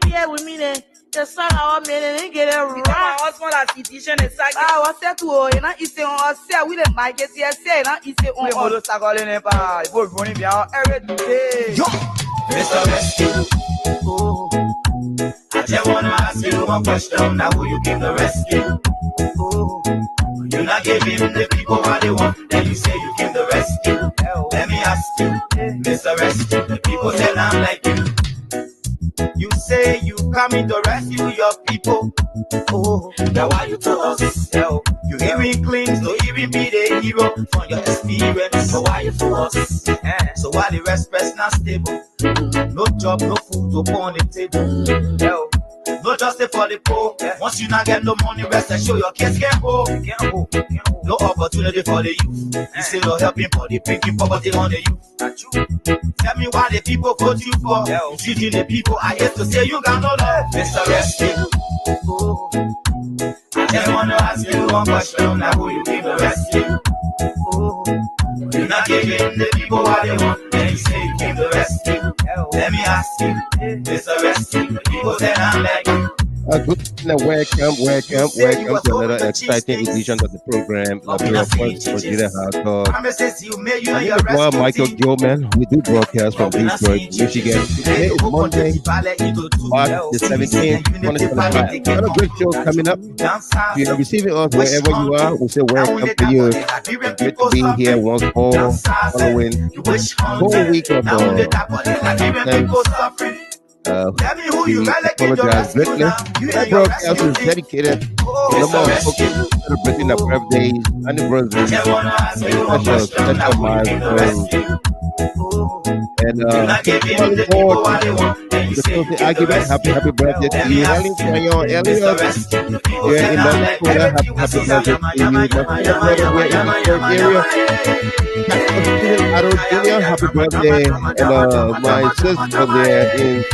here with me then. The son our men and get a right. My husband as physician and psychic. I was said to you know it's on say we the mic is here say now it's on. We follow Sagole Nepa. Both running behind every day. Yo, Mr. Rescue. Oh. I just wanna ask you one question. Now who you give the rescue? Oh. You not giving the people what they want, then you say you give the rescue. Let me ask you, Mr. Rescue. The people say I'm like you. You say you coming to rescue your people. Oh, now why you tell us? Hell, you even claim to even be the hero from your experience. So why you for us? So why the rest person not stable? No job, no food to put on the table. Hell, no justice for the poor. Once you not get no money, rest and show your kids can't go. No opportunity for the youth. You say no helping for the pinky poverty on the youth. Tell me why the people vote you for. Treating the people I hate to say you got no love. Mr. Rescue. I just want to ask you one question. Now who you give the rescue? You're not giving the people what they want. Then you say you give the rescue. Let me ask you, Mr. Rescue. The people say I'm like you. Good welcome to another exciting edition of the program. Liberia Diplomatic Passports. My name is Michael Gilman. We do broadcast from Detroit, Michigan. Today is Monday, March the 17th, 2025. Got a great show coming up. If you are receiving us wherever you are, we say welcome to you. It's good to be here once more, following whole week of apologize greatly. That broadcast is dedicated to the more folks celebrating their birthdays, anniversaries, special milestones. And looking forward to the Thursday argument. Happy birthday to you, Helen Elliot. Here in Minnesota, happy birthday to you. My brother, we're in the third area. Harold Jr., happy birthday. And my sister there in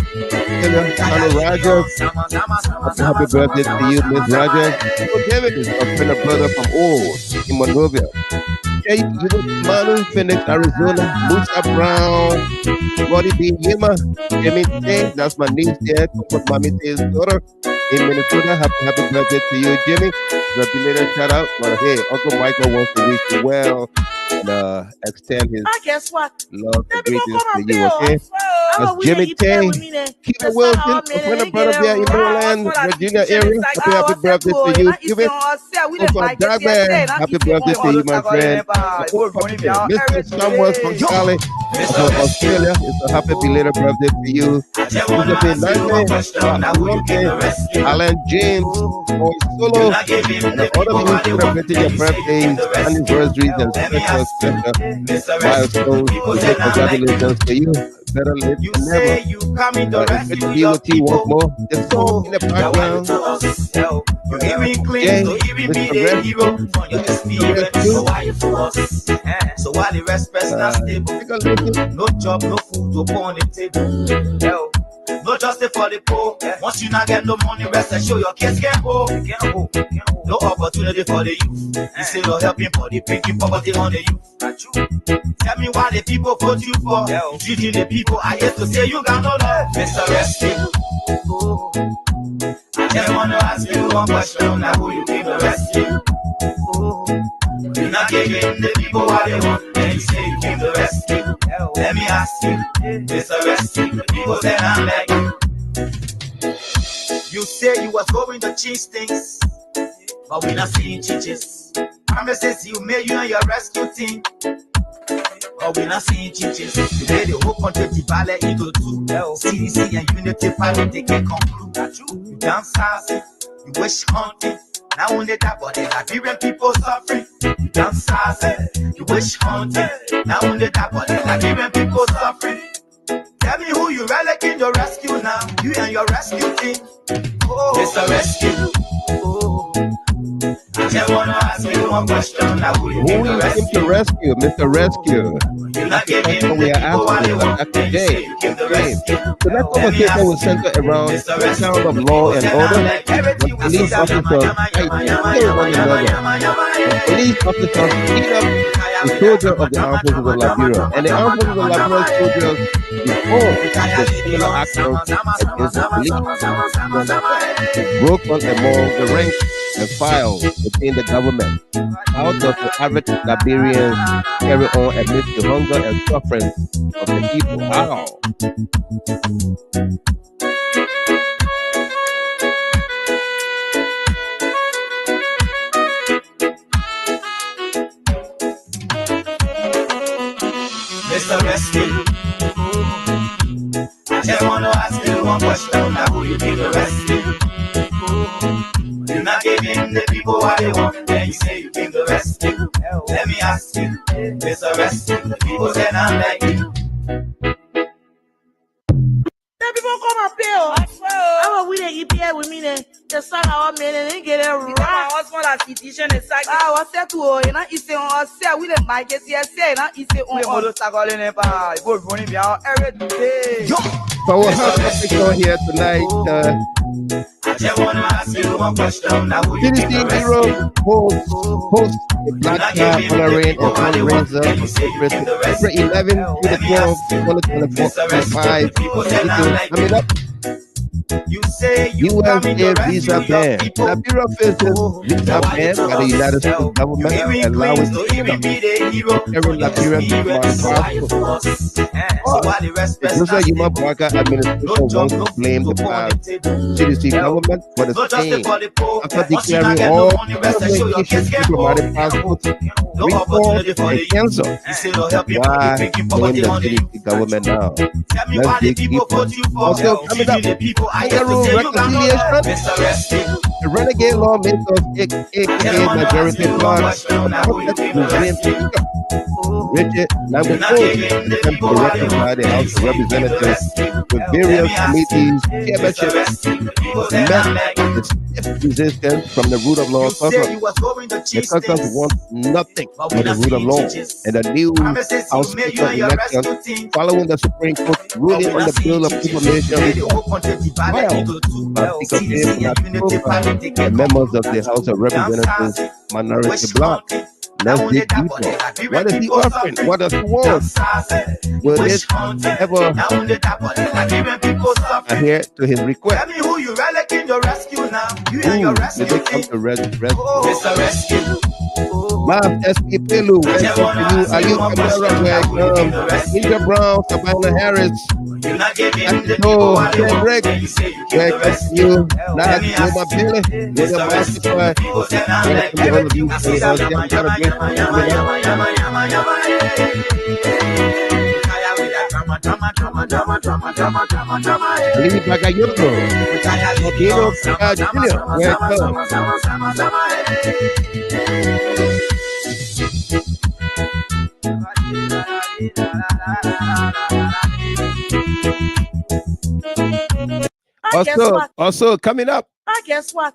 Hello Rogers. Happy birthday to you, Miss Rogers. David is a friend of brother from Old in Monrovia. Manu, Phoenix, Arizona, Musa Brown, Body B. Yima, Jimmy Tay, that's my niece there, Comfort Mommy Tay's daughter in Minnesota. Happy birthday to you, Jimmy. The belated shout out. But hey, Uncle Michael wants to wish you well and extend his love and greetings to you, okay? That's Jimmy Tay, Keith Wilson, a friend of brother there in Maryland, Virginia area. Happy birthday to you, Cuban. Happy birthday to you, my friend. Mr. Samuel from Cali, from Australia. It's a happy belated birthday to you. Alan James, Boy Solo, and all of you celebrating your birthdays, anniversaries, and special milestones. Congratulations to you. Better late than never. Good to be with you once more. Just song in the background. So why the rest person not stable? No job, no food to put on the table. No justice for the poor. Once you not get no money, rest and show your kids can't go. No opportunity for the youth. You say no helping for the pinky poverty on the youth. Tell me why the people vote you for. Treating the people I hate to say you got no love. Mr. Rescue. I just wanna ask you one question. Now who you give the rescue? You're not giving the people what they want, then you say you give the rescue. Let me ask you, Mr. Rescue. The people say I'm like you. You say you was going to change things, but we not seeing changes. Promises you made you and your rescue team, but we not seeing changes. You made the whole country divided into two. CDC and Unity Party, they can't conclude. You dance sassy, you wish hunting. Now only that, but the Liberian people suffering. You dance sassy, you wish hunting. Now only that, but the Liberian people suffering. Tell me who you relicking your rescue now. You and your rescue team. Oh, Mr. Rescue. I just wanna ask you one question. Now who you came to rescue, Mr. Rescue? That's the question we are asking today. So that conversation will center around the sound of law and order. When police officers fight, kill one another. When police officers beat up a soldier of the Armed Forces of Liberia. And the Armed Forces of Liberia soldiers before the similar actions against the police broke on among the ranks and file within the government. How does the average Liberian carry on amidst the hunger and suffering of the people? How? Mr. Rescue, I just want to ask you one question. Now, who you think the rescue? You're not giving the people what they want, then you say you bring the rescue. Let me ask you, Mr. Rescue, the people say not like you. The people come and pay us. How we they EPA with me then? The son our men and they get it right. My husband as citizen is like what's that to you know it's on say we the market here say na it's on the sagole ne pa go running down every day. So we'll have a picture here tonight. I just want to ask you one question. Now, who you CDC think the Hero rescue? hosts a Black Car Honoring and Fundraiser April 11 to the 12th, 2024. Coming up, You say you USA visa visa ban. Liberia faces visa ban by the United States government, allowing every Liberian diplomatic passports. The Human Worker Administration wants to blame the CDC government for the same after declaring all issued diplomatic passports recalled and cancelled. Why blame the CDC government now? Let's dig deeper. Also coming up, kangaroo reconciliation. The renegade lawmakers, aka majority party, Richard Namboko attempt to reconcile the House of Representatives with various committees, chairmanships, met the stiff resistance from the rule of law caucus. The caucus wants nothing but the rule of law and a new House Speaker election following the Supreme Court ruling on the Bill of Information filed by Speaker and members of the House of Representatives minority bloc. Let's dig deeper. What is he offering? What does he want? Will this ever adhere to his request? Tell me who you relic in your rescue now. You and your rescue did they come to rescue? Mr. Rescue. Bob S.P. Pilu, welcome to you. Are you Camara? Welcome. India Brown, Savannah Harris. You're not giving the Oh, people Kendrick, welcome to you. Now, Wilma Billy, William Masterclass. Welcome to all of you. Lee Bagayoto, Odino Jr., welcome. Also coming up. Guess what?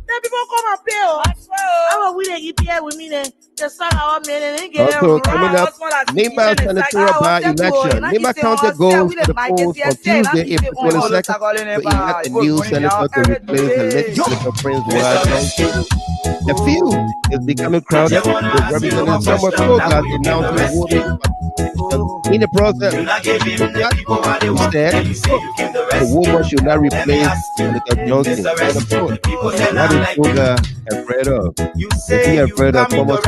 The people come and pay us. How we they EPA with me then? The son our men and they get it Also right. coming up, Nima senatorial by-election. Nima County goes to the polls on Tuesday, April 22nd to elect a new senator to replace the legislator Prince Johnson. The field is becoming crowded with Representative Samuel Koglas announcing voting in the process. Instead, the woman should not replace Senator Johnson. What is Koga afraid of? Is he afraid of Thomas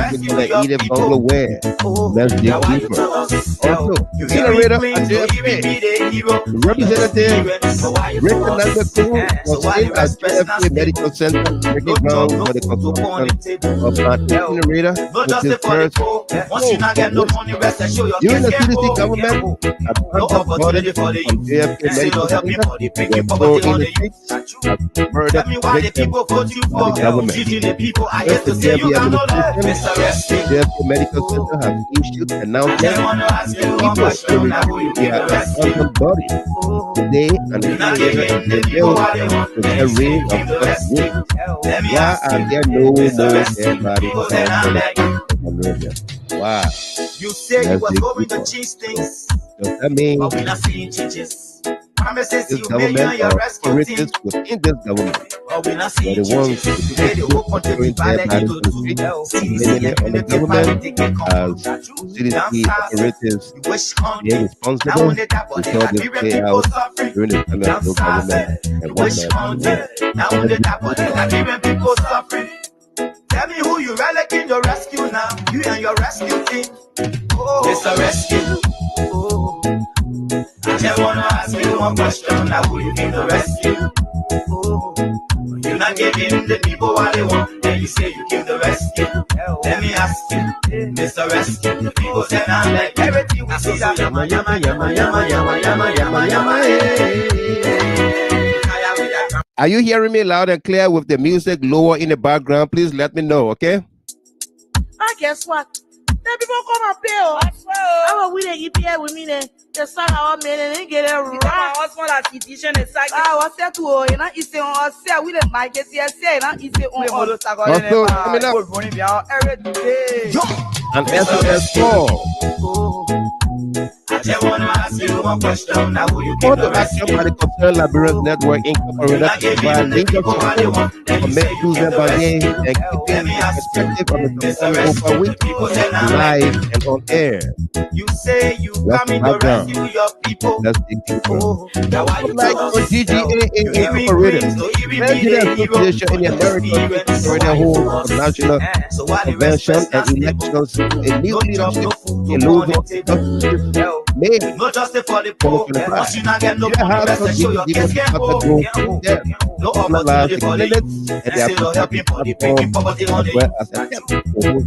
Edith Bangladesh? Let's dig deeper. Also, Senator and JFK, Representative Richard Namboko was in at JFK Medical Center, breaking ground for the construction of an incinerator with his first. During the CDC government, a bunch of bodies from JFK Medical Center were thrown in the streets as murdered victims of the government. Just the JNB Administration, the JFK Medical Center has issued announcements to people to retrieve their abandoned bodies. Today, an incinerator is built to get rid of such waste. Why are there no more dead bodies found? Why? You say you were going to change things, Does that mean but we're not seeing changes. Promises this you made government on your or rescue team, authorities within this government but we not They're seeing the ones changes. Today the whole country going divided there bad into on the two. street, CDC blaming and it on the unity government party can come as from CDC operatives you wish being hunting. Now responsible. when they tap We on the saw this Liberian play people out suffering. during the time of no government and You wish whatnot. hunting. Now when they tap on the Liberian people suffering. Tell me who you relic in your rescue now. You and your rescue team. Oh, it's a rescue. Oh, I just wanna ask you one question. Now who you in the rescue? Oh, you're not giving the people what they want. Then you say you give the rescue. Let me ask you, Mr. Rescue. The people say I'm like everything we see that yama yama yama yama yama yama yama yama. Are you hearing me loud and clear with the music lower in the background? Please let me know, okay? Guess what? The people come and pay. I'm a winner. You pay with me. The son of our men and get it right. What's more than citizen is like I was said to you know, it's on say we the market here say now it's on Also, coming up, every day. an SOS4. I just want to ask you one question. Now who you For give the the action rescue? by the Concerned Liberians Network Incorporated to provide legal support for make Susan Barnier and keeping the perspective of the concern over week live and on air. You say you That's come in my to ground. rescue your people. Let's dig deeper. Now why you Like tell for us GGA Incorporated, President Association in the American Incorporated holds a national convention and elections a new leadership in Louisville, May not just for the poor, but you not get no money, rest show your kids get home. No opportunity for the youth, and say no helping for the breaking poverty on the youth.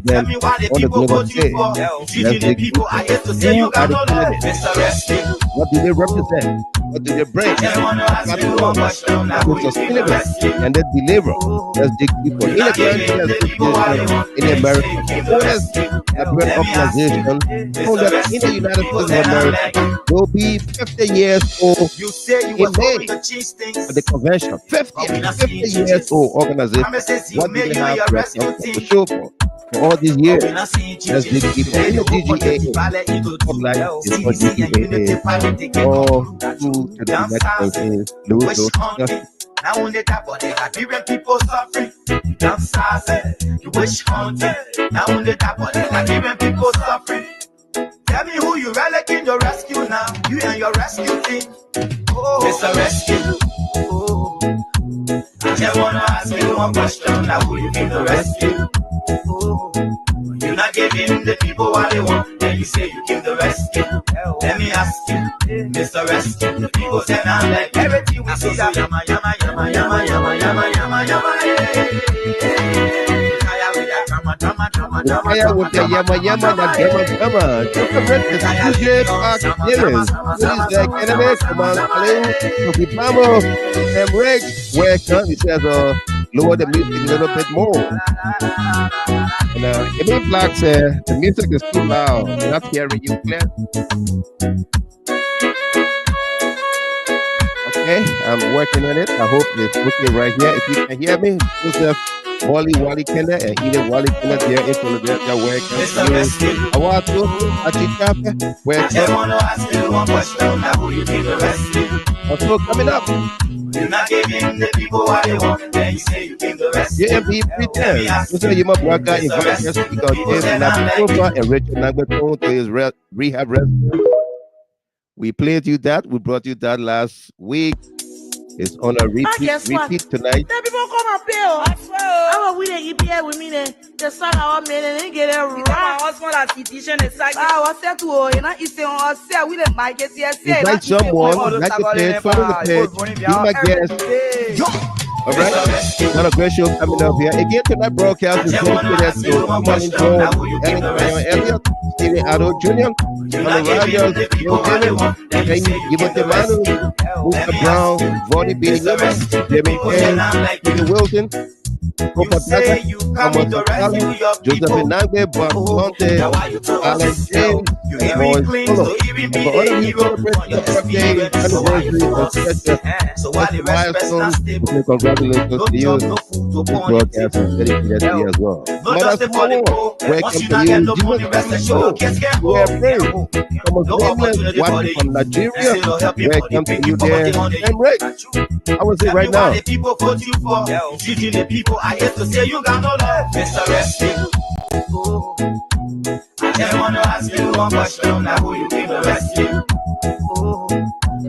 Tell me why the people go to you for. You treating the people, I hate to say you got no love. Mr. Rescue. What do they represent? What do they bring? I want to ask you one question. Now who you think the rescue? And they deliver. Let's dig deeper. In the Grand Association in America, the oldest Liberian organization founded in the United States of America will be 50 years old You say you in was May hoping to change things. at the convention. 50 years old organization. Promises you What do made they you and have your to rescue account team. for show for all these years? Let's Let's dig deeper. In the GGA, Spotlight is for GGA. All through to the next campaign, Louisville, Kentucky. Now when they tap on the Liberian people suffering, you dance you wish haunted. Now when they tap on the Liberian people suffering, tell me who you relic in your rescue now. You and your rescue team. Oh, it's a rescue. Oh, I just wanna ask you one question. Now who you give the rescue? Oh, you're not giving the people what they want. Then you say you give the rescue. Let me ask you, Mr. Rescue. The people say I'm like everything we see that yama yama yama yama yama yama yama yama. Kaya with the yama yama na yama yama. Just a break is DJ Park Dealers. Please the Kennedy, come on, Kalu, Sophie Pamo, and Rick. Where can he says lower the music a little bit more. And Emily Black said the music is too loud. I'm not hearing you clear. Okay, I'm working on it. I hope it's working right here. If you can hear me, Joseph Wally Kenda and Edith Wally Kenda there in Philadelphia, where I want to Achikape, where I want to ask you one question. Now who you think the rescue? also coming up. You're not giving the people what they want. Then you say you give the rescue. JNB pretends. So you must work out in Vegas because Dave Nabisofa and Richard Nagbaton to his rehab residence. We played you that. We brought you that last week. It's on a repeat tonight. The people come and pay. I'm a winner. You pay with me. The son of our men and get it right. What's more than citizen is like I was said to you know, it's on say we the market here say. Invite someone, like the page, follow the page, be my guest. All right, got a great show coming up here. Again, tonight broadcast is dedicated to Money Joe, Elliott, Stephen Addo Jr., Ronald Rogers, Bill David, Gilbert Manu, Musa Brown, Vonnie B. Lima, Jimmy Kane, Peter Wilson, You say you coming to rescue your people. Now why you told us to sell? You even claim to even be a hero on your experience. So why you told us? So why the rest person not stable? Congratulations No to you. job, no food, no This porn, broadcast is dedicated to you as well. no justice for the poor. Once Welcome you to not you. get no Jesus money, rest and show your kids can we're go. free. Thomas No Damian, opportunity for watching the from youth. Nigeria. Say no helping for the Welcome to big you people, there. they on the I'm Rick. I will say Tell right me why now. the people vote you for. You treating the people, I hate to say you got no love. Mr. Rescue. Oh. I just want to ask you one question. Now who you give the rescue? Oh.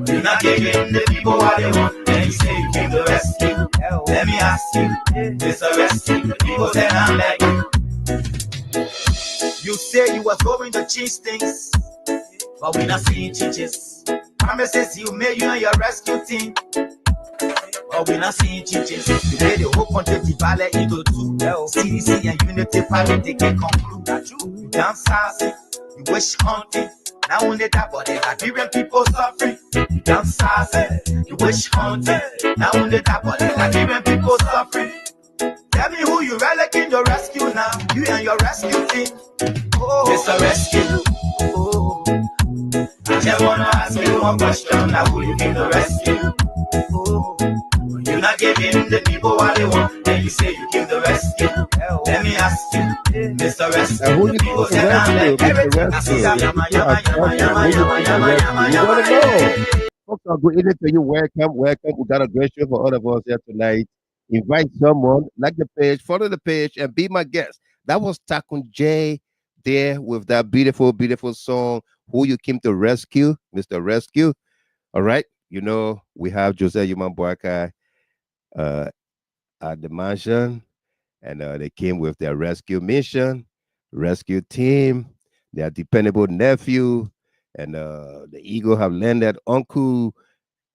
You're not giving the people what they want. Then you say you give the rescue. Let me ask you, Mr. Rescue. The people say I'm like you. You say you was going to change things, but we not seeing changes. Promises you made you and your rescue team, but we not seeing changes. You made the whole country divided into two. CDC and Unity Party, they can conclude that you dance sassy, you wish hunting. Now only that, but the Liberian people suffering. You dance sassy, you wish hunting. Now only that, but the Liberian people suffering. Tell me who you really can your rescue now. You and your rescue team. Oh, Mr. Rescue. Oh, I just wanna ask you one question. Now who you can the rescue? Oh, you're not giving the people what they want. Then you say you give the rescue. Let me ask you, Mr. Rescue. Who you People think say I'm like everything. I see that Folks are good evening to you. Welcome. We got a great show for all of us here tonight. Invite someone, like the page, follow the page, and be my guest. That was Takun J there with that beautiful, beautiful song, Who You Came to Rescue, Mr. Rescue. All right. You know, we have Jose Yuman Boakai at the mansion, and they came with their rescue mission, rescue team, their dependable nephew, and the Eagle have landed uncle,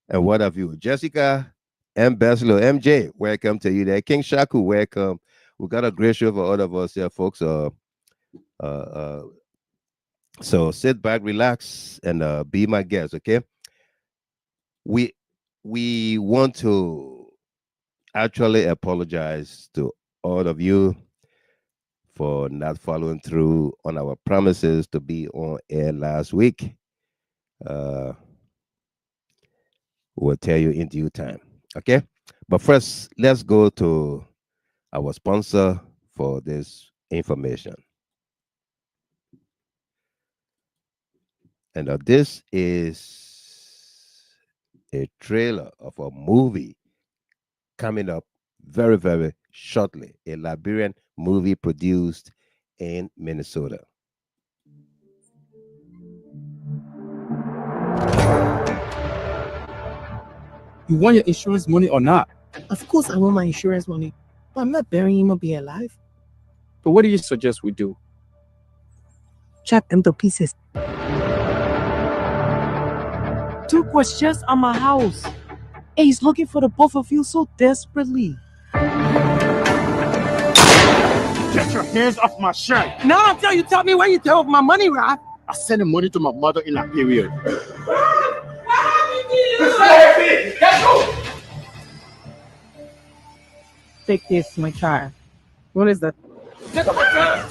and what have you. Jessica, Ambassador MJ, welcome to you there. King Shaku, welcome. We got a great show for all of us here, folks. So sit back, relax, and be my guest, okay? We want to actually apologize to all of you for not following through on our promises to be on air last week. We'll tell you in due time, okay? But first, let's go to our sponsor for this information. And this is a trailer of a movie coming up very, very shortly. A Liberian movie produced in Minnesota. You want your insurance money or not? Of course I want my insurance money, but I'm not burying him or be alive. But what do you suggest we do? Chop him to pieces. 2 questions on my house. And he's looking for the both of you so desperately. Get your hands off my shirt. Now until you tell me where you tell my money, Rob. I sent the money to my mother in Liberia. Take this, my child. What is that? Take off my shirt.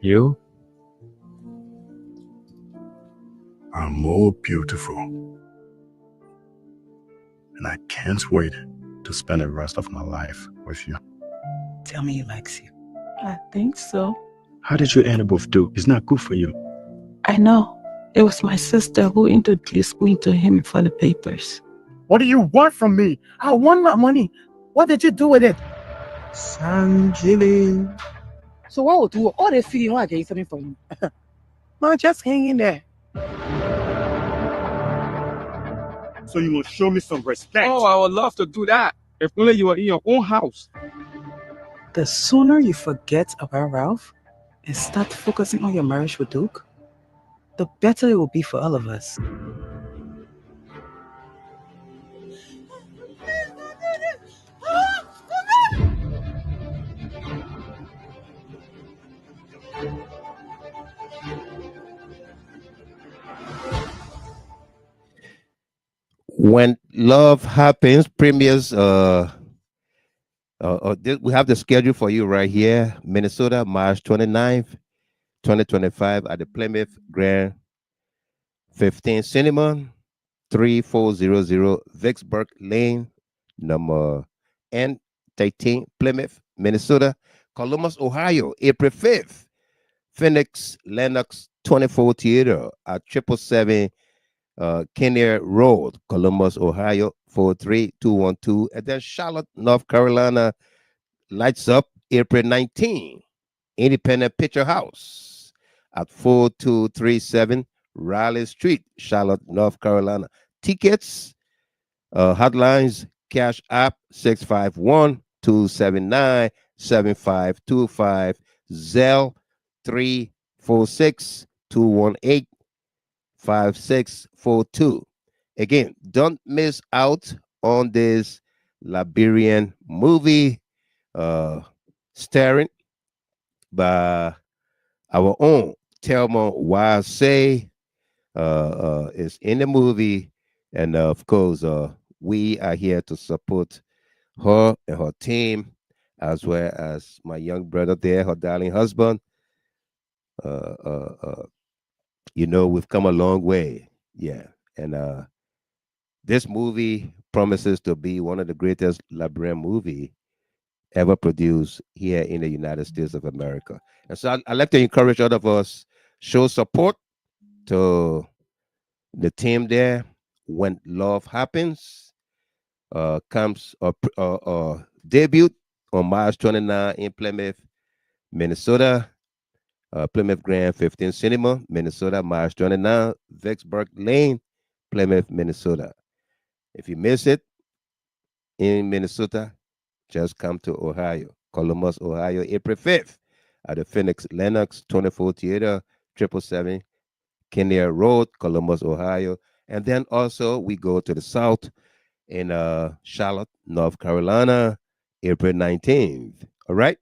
You are more beautiful, and I can't wait to spend the rest of my life with you. Tell me he likes you. I think so. How did you end up with Duke? It's not good for you. I know. It was my sister who introduced me to him for the papers. What do you want from me? I want my money. What did you do with it? Sanjili. So what will do? All they feeling want to get something from you. Man, just hang in there. So you will show me some respect. Oh, I would love to do that. If only you were in your own house. The sooner you forget about Ralph and start focusing on your marriage with Duke, the better it will be for all of us. When Love Happens premieres, we have the schedule for you right here. Minnesota, March 29th, 2025 at the Plymouth Grand 15 Cinema, 3400 Vicksburg Lane, number N13, Plymouth, Minnesota. Columbus, Ohio, April 5th. Phoenix Lennox 24 Theater at 777 Kinnear Road, Columbus, Ohio, 43212. And then Charlotte, North Carolina, Lights Up, April 19. Independent Picture House at 4237 Raleigh Street, Charlotte, North Carolina. Tickets, hotlines, Cash App 651-279-7525, Zelle 346-218-5642. Again, don't miss out on this Liberian movie starring by our own Thelma Wise is in the movie, and of course, we are here to support her and her team, as well as my young brother there, her darling husband. We've come a long way, yeah, and this movie promises to be one of the greatest Liberian movie ever produced here in the United States of America. And so I'd like to encourage all of us, show support to the team there. When Love Happens comes debut on March 29 in Plymouth, Minnesota. Plymouth Grand 15 Cinema, Minnesota, March 29, Vicksburg Lane, Plymouth, Minnesota. If you miss it in Minnesota, just come to Ohio, Columbus, Ohio, April 5th at the Phoenix Lennox 24 Theater, 777 Kinnear Road, Columbus, Ohio. And then also we go to the south in Charlotte, North Carolina, April 19th. All right?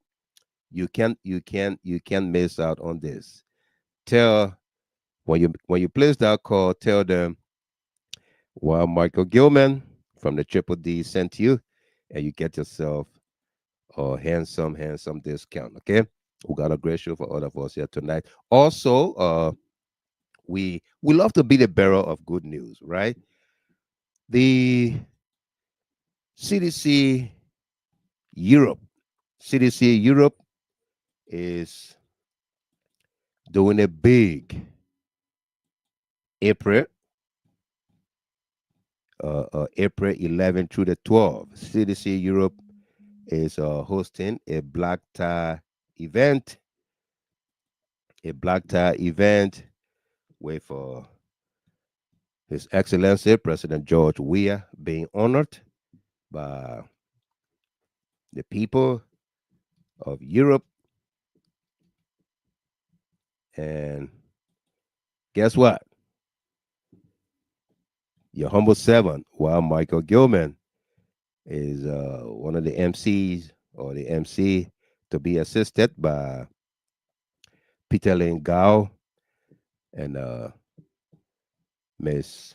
You can't miss out on this. Tell when you place that call, tell them while Michael Gilman from the Triple D sent you, and you get yourself a handsome discount. Okay, we got a great show for all of us here tonight. Also, we love to be the bearer of good news, right? The CDC Europe is doing a big April 11 through the 12th. CDC Europe is hosting a black tie event. With His Excellency President George Weah being honored by the people of Europe. And guess what? Your humble servant, while Michael Gilman is one of the MCs or the MC to be assisted by Peter Lane Gao and Miss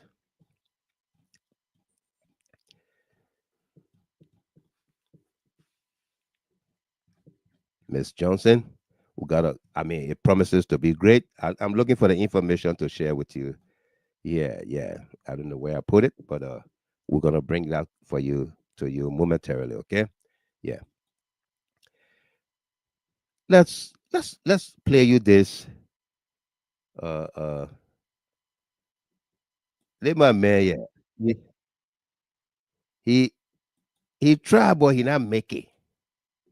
Johnson. It promises to be great. I'm looking for the information to share with you. Yeah. I don't know where I put it, but we're gonna bring that for you to you momentarily. Okay. Yeah. Let's play you this. Let my man. Yeah. He tried, but he not make it.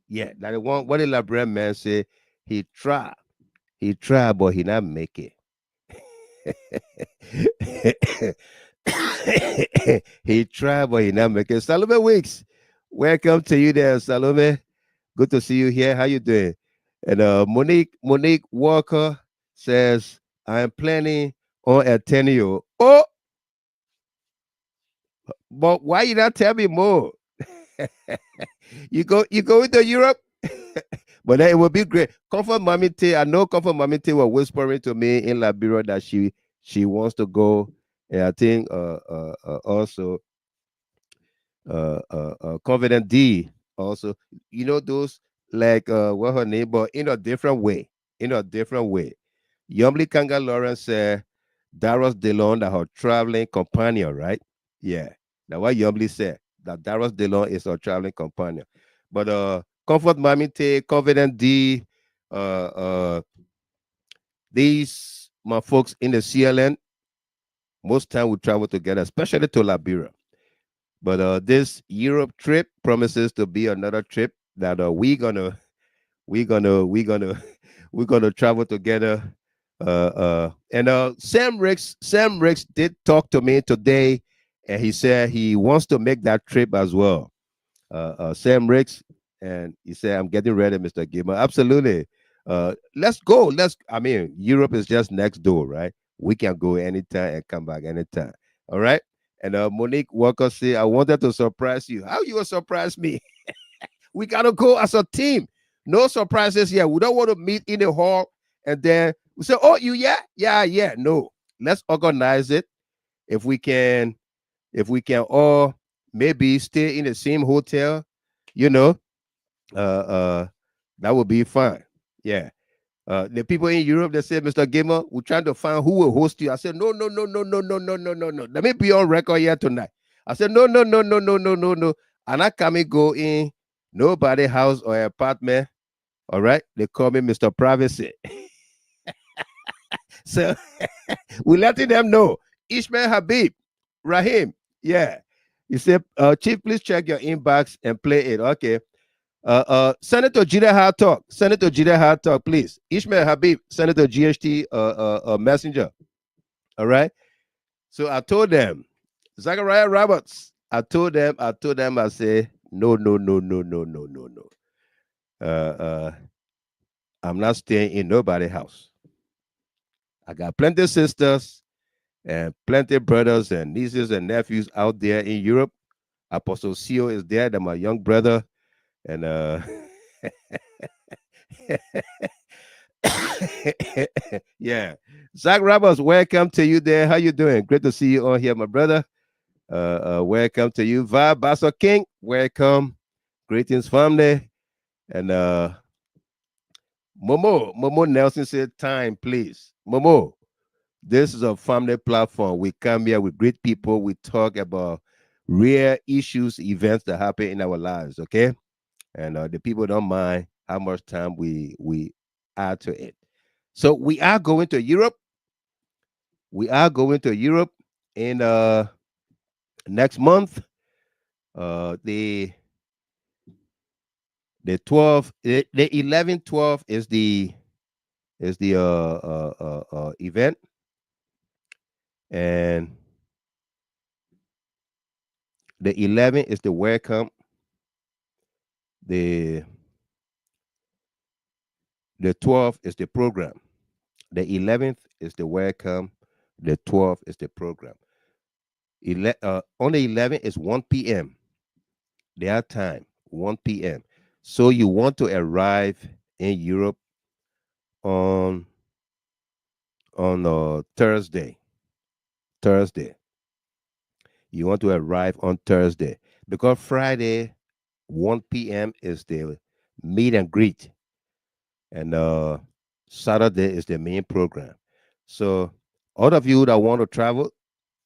Yeah. Now the one what the Liberian man say, he tried, but he not make it. He tried, but he not make it. Salome Weeks, welcome to you there, Salome. Good to see you here. How you doing? And Monique Walker says, I am planning on attending you. Oh, but why you not tell me more? you go into Europe? But it would be great. Comfort Mamite, I know Comfort Mamite was whispering to me in Liberia that she wants to go And I think also Confident D also, those like what her name, but in a different way. In a different way. Yumli Kanga Lawrence said Darius DeLon that her traveling companion, right? Yeah. That's what Yumli said. That Darius DeLon is her traveling companion. But Comfort Mamite, Confident D, uh uh these my folks in the CLN, most time we travel together, especially to Liberia. But this Europe trip promises to be another trip that we gonna we're gonna travel together. And Sam Ricks did talk to me today, and he said he wants to make that trip as well. Sam Ricks, and he said, "I'm getting ready, Mr. Gilmer." Absolutely. Let's go. I mean, Europe is just next door, right? We can go anytime and come back anytime. All right. And Monique Walker said, "I wanted to surprise you. How you will surprise me? We gotta go as a team. No surprises here. We don't want to meet in the hall and then we say, "Oh, you yeah." No, let's organize it. If we can, all maybe stay in the same hotel, you know, uh, uh, that would be fine. Yeah. The people in Europe that said, Mr. Gamer, we're trying to find who will host you. I said, no, no, no, no, no, no, no, no, no, no. Let me be on record here tonight. I said, no, no, no, no, no, no, no, no. And I come and go in nobody house or apartment. All right. They call me Mr. Privacy. So we're letting them know. Ishmael Habib, Rahim. Yeah. You said, Chief, please check your inbox and play it. Okay. Senator Jida Hard Talk. Senator Jida Hard Talk, please. Ishmael Habib, Senator GHT messenger. All right. So I told them, Zachariah Roberts. I told them, I say, no, no, no, no, no, no, no, no. I'm not staying in nobody's house. I got plenty of sisters and plenty of brothers and nieces and nephews out there in Europe. Apostle Sio is there, that my young brother. And yeah. Zach Roberts, welcome to you there. How you doing? Great to see you on here, my brother. Welcome to you. Va Basso King, welcome. Greetings, family. And Momo Nelson said, time, please. Momo, this is a family platform. We come here with great people. We talk about real issues, events that happen in our lives, okay? And the people don't mind how much time we add to it. So we are going to Europe. We are going to Europe in next month. The 12th, the 11th, 12th is the event, and the 11th is the welcome. The 12th is the program. The 11th is the welcome. The 12th is the program. On the 11th is 1 p.m. Their time, 1 p.m. So you want to arrive in Europe on Thursday. Thursday. You want to arrive on Thursday because Friday, 1 p.m. is the meet and greet, and Saturday is the main program. So all of you that want to travel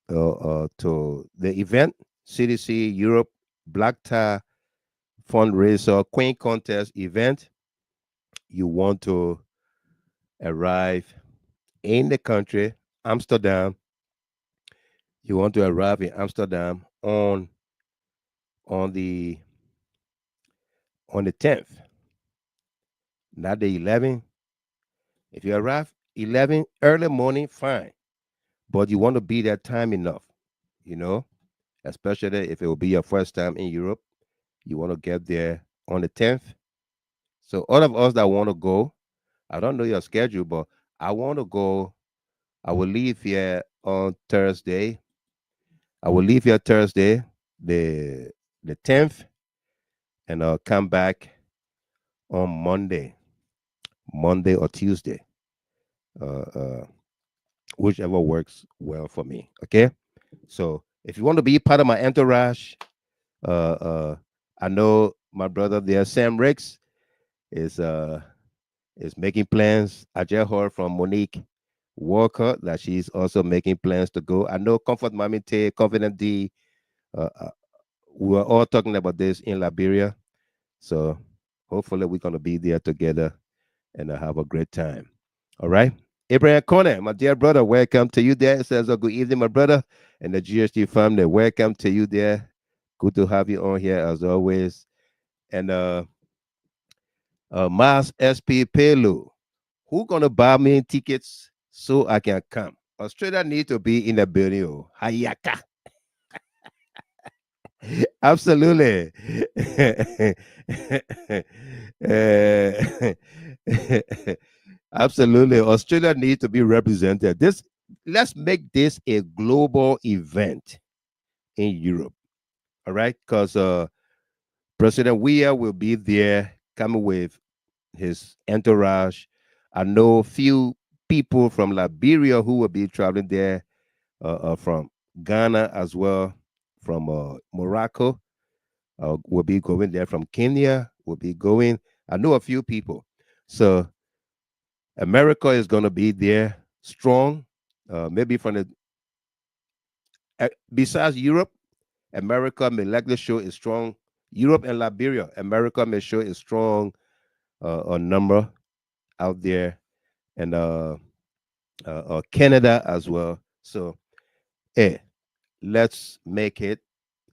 to the event, CDC Europe Black Tie Fundraiser Queen Contest event, you want to arrive in the country, Amsterdam. You want to arrive in Amsterdam on the 10th, not the 11th. If you arrive 11 early morning, fine, but you want to be there time enough, you know, especially if it will be your first time in Europe. You want to get there on the 10th. So all of us that want to go, I don't know your schedule, but I want to go. I will leave here on Thursday. I will leave here Thursday, the 10th, and I'll come back on Monday or Tuesday. Uh, uh, whichever works well for me. Okay. So if you want to be part of my entourage, I know my brother there, Sam Ricks, is making plans. I just heard from Monique Walker that she's also making plans to go. I know Comfort Mami Tay, Confident D, we were all talking about this in Liberia. So hopefully we're gonna be there together and have a great time. All right. Abraham Corner, my dear brother, welcome to you there. It says, good evening, my brother, and the GHT family. Welcome to you there. Good to have you on here as always. And Mas SP Pelu, who gonna buy me tickets so I can come? Australia need to be in the building. Oh. Hayaka. Absolutely. Absolutely. Australia needs to be represented. Let's make this a global event in Europe. All right. Because President Weah will be there coming with his entourage. I know few people from Liberia who will be traveling there, from Ghana as well, from Morocco, will be going there, from Kenya will be going. I know a few people. So America is going to be there strong. Maybe from besides Europe, America may likely show a strong. Europe and Liberia, America may show a strong a number out there, and Canada as well. So, hey, let's make it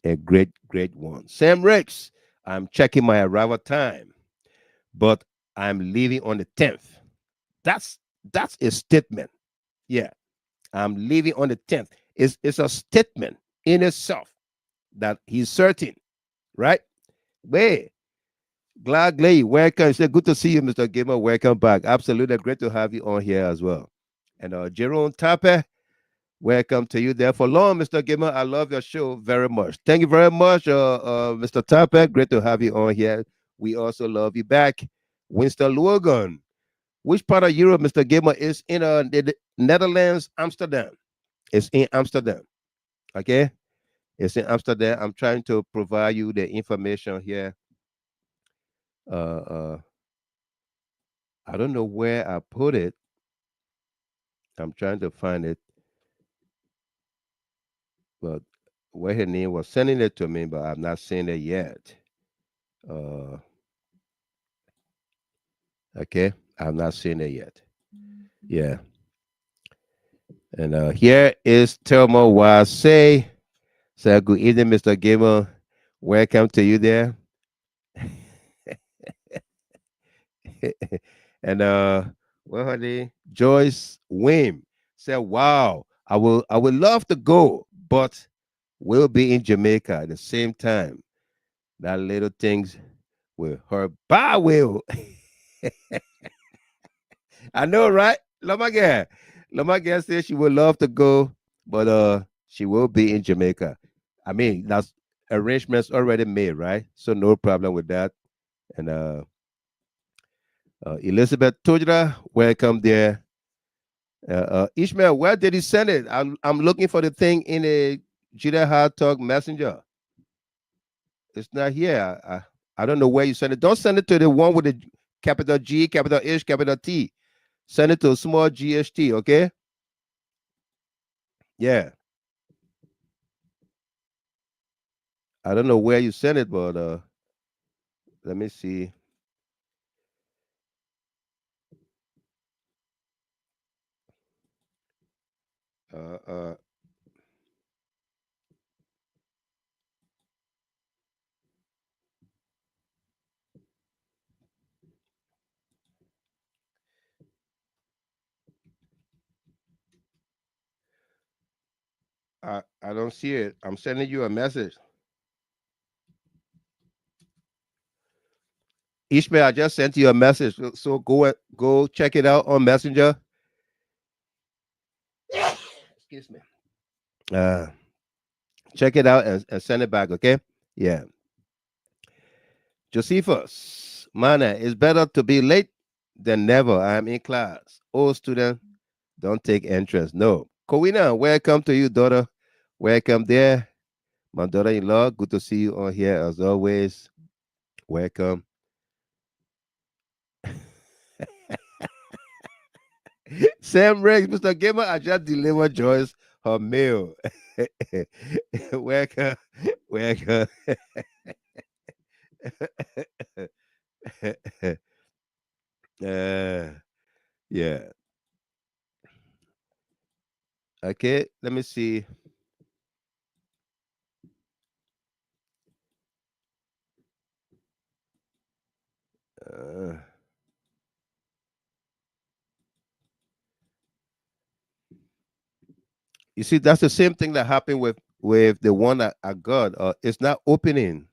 a great, great one. Sam Ricks, I'm checking my arrival time, but I'm leaving on the 10th. That's a statement. Yeah, I'm leaving on the 10th. It's a statement in itself that he's certain, right? Wait, gladly welcome. It's good to see you, Mr. Gamer. Welcome back. Absolutely great to have you on here as well. And Jerome Tape, welcome to you there for long, Mr. Gamer. I love your show very much. Thank you very much, Mr. Tape. Great to have you on here. We also love you back. Winston Logan. Which part of Europe, Mr. Gamer, is in the Netherlands, Amsterdam? It's in Amsterdam. Okay? It's in Amsterdam. I'm trying to provide you the information here. I don't know where I put it. I'm trying to find it. But where her name was sending it to me, but I've not seen it yet. Okay, I've not seen it yet. Yeah. And here is Thelma Wase. Say good evening, Mr. Gamer. Welcome to you there. And what her name? Joyce Wim said, wow, I would love to go, but we'll be in Jamaica at the same time. That little things with her bar will. I know, right? Lamaga says she would love to go, but she will be in Jamaica. I mean, that's arrangements already made, right? So no problem with that. And Elizabeth Tujra, welcome there. Ishmael, where did he send it? I'm looking for the thing in a Jida Hard Talk Messenger. It's not here. I don't know where you send it. Don't send it to the one with the capital G, capital H, capital T. Send it to a small GHT, okay? Yeah. I don't know where you sent it, but let me see. I don't see it. I'm sending you a message. Ishmael, I just sent you a message. So go check it out on Messenger. Excuse me. Check it out and send it back, okay? Yeah. Josephus, Mana, it's better to be late than never. I'm in class. Oh, student, Don't take entrance. No. Kowina, welcome to you, daughter. Welcome there. My daughter-in-law, good to see you on here as always. Welcome. Sam Rex, Mr. Gamer, I just delivered Joyce her mail. Welcome. Welcome. Yeah. Okay, let me see. Uh, you see, that's the same thing that happened with the one that I got. It's not opening.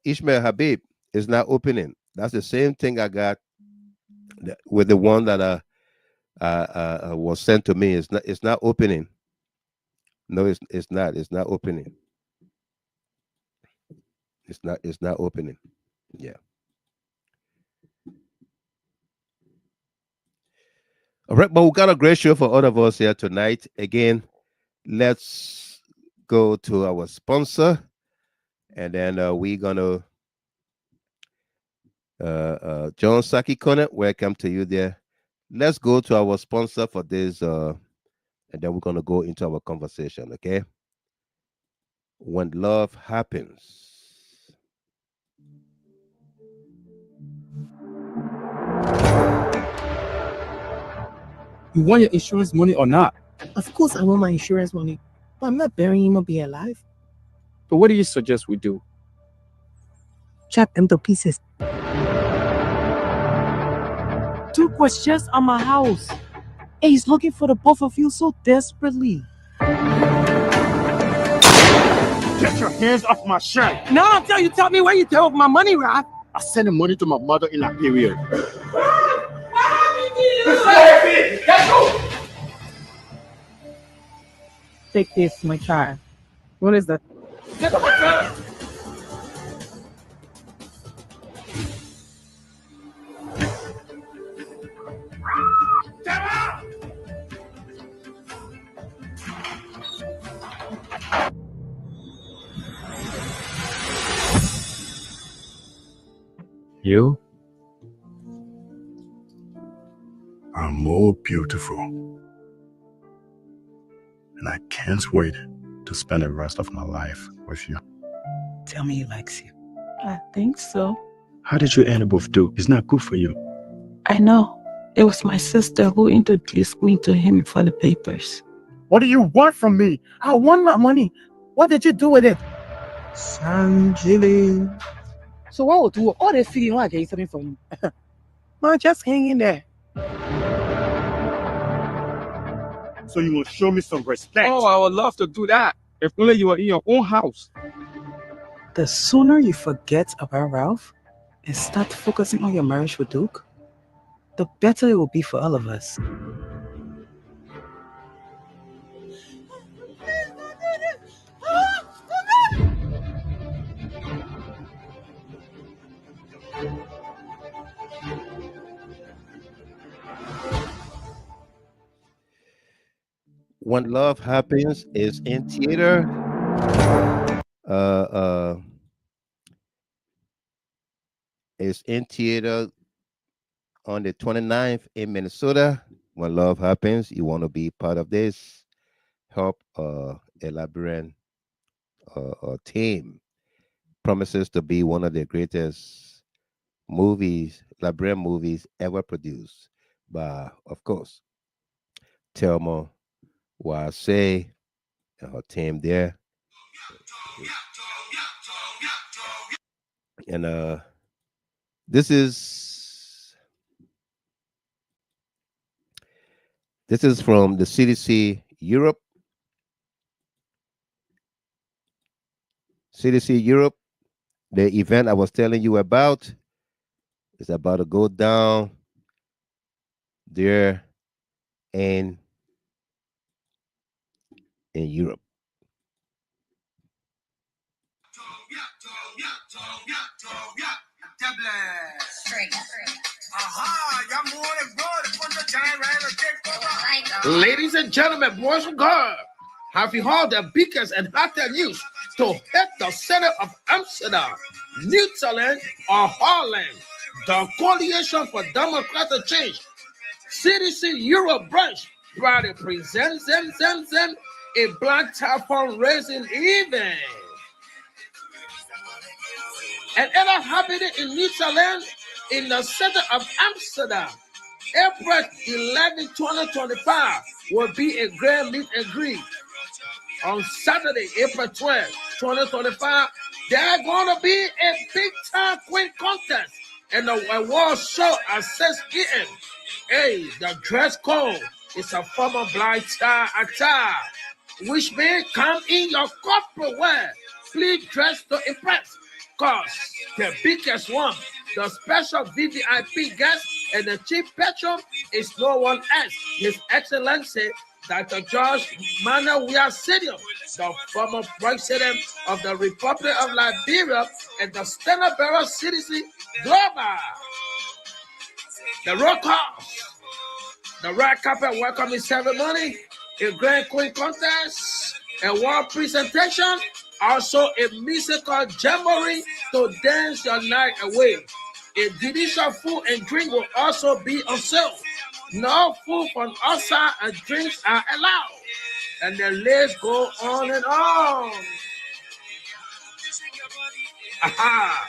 Ishmael Habib is not opening. That's the same thing I got with the one that was sent to me. It's not opening. No, it's not. It's not opening. It's not opening. Yeah. All right, but we got a great show for all of us here tonight. Again, let's go to our sponsor, and then we're gonna John Saki Connor, welcome to you there. Let's go to our sponsor for this, and then we're gonna go into our conversation. Okay. When love happens. You want your insurance money or not? Of course, I want my insurance money, but I'm not burying him or be alive. But what do you suggest we do? Chop him to pieces. Duke was just at my house. And he's looking for the both of you so desperately. Get your hands off my shirt. Now until you tell me where you took my money, Rap. I sent the money to my mother in Liberia. Take this, my child. What is that? You are more beautiful. And I can't wait to spend the rest of my life with you. Tell me he likes you. I think so. How did you end up with Duke? It's not good for you. I know. It was my sister who introduced me to him for the papers. What do you want from me? I want my money. What did you do with it? Sanjili. So what would do all this feeling when I get something from you? Man, just hang in there. So you will show me some respect. Oh, I would love to do that. If only you were in your own house. The sooner you forget about Ralph and start focusing on your marriage with Duke, the better it will be for all of us. When Love Happens is in theater. It's in theater on the 29th in Minnesota. When Love Happens, you want to be part of this. Help a Liberian team. Promises to be one of the greatest Liberian movies ever produced by, of course, Thelma Wase and her team there. And this is from the CDC Europe. CDC Europe, the event I was telling you about is about to go down there in Europe. Ladies and gentlemen, boys and girls, have you heard the biggest and hottest news to hit the center of Amsterdam, Netherlands, or Holland? The Coalition for Democratic Change, CDC Europe branch, proudly presents them a black tie fundraising event. And it happened in Netherlands in the center of Amsterdam. April 11, 2025 will be a grand meet and greet. On Saturday, April 12, 2025, there's going to be a big time quiz contest and a award show at 6 p.m. Hey, the dress code is a formal black tie attire, which means come in your corporate wear. Please dress to impress. Cause the biggest one, the special VVIP guest and the chief patron is no one else, His Excellency Dr. George Manawia Senior, the former president of the Republic of Liberia and the standard bearer CDC Global. The roll call, the red carpet welcoming ceremony, a grand queen contest, a world presentation, also a musical jamboree to dance your night away. A delicious food and drink will also be on sale. No food from outside and drinks are allowed. And the list go on and on. Aha.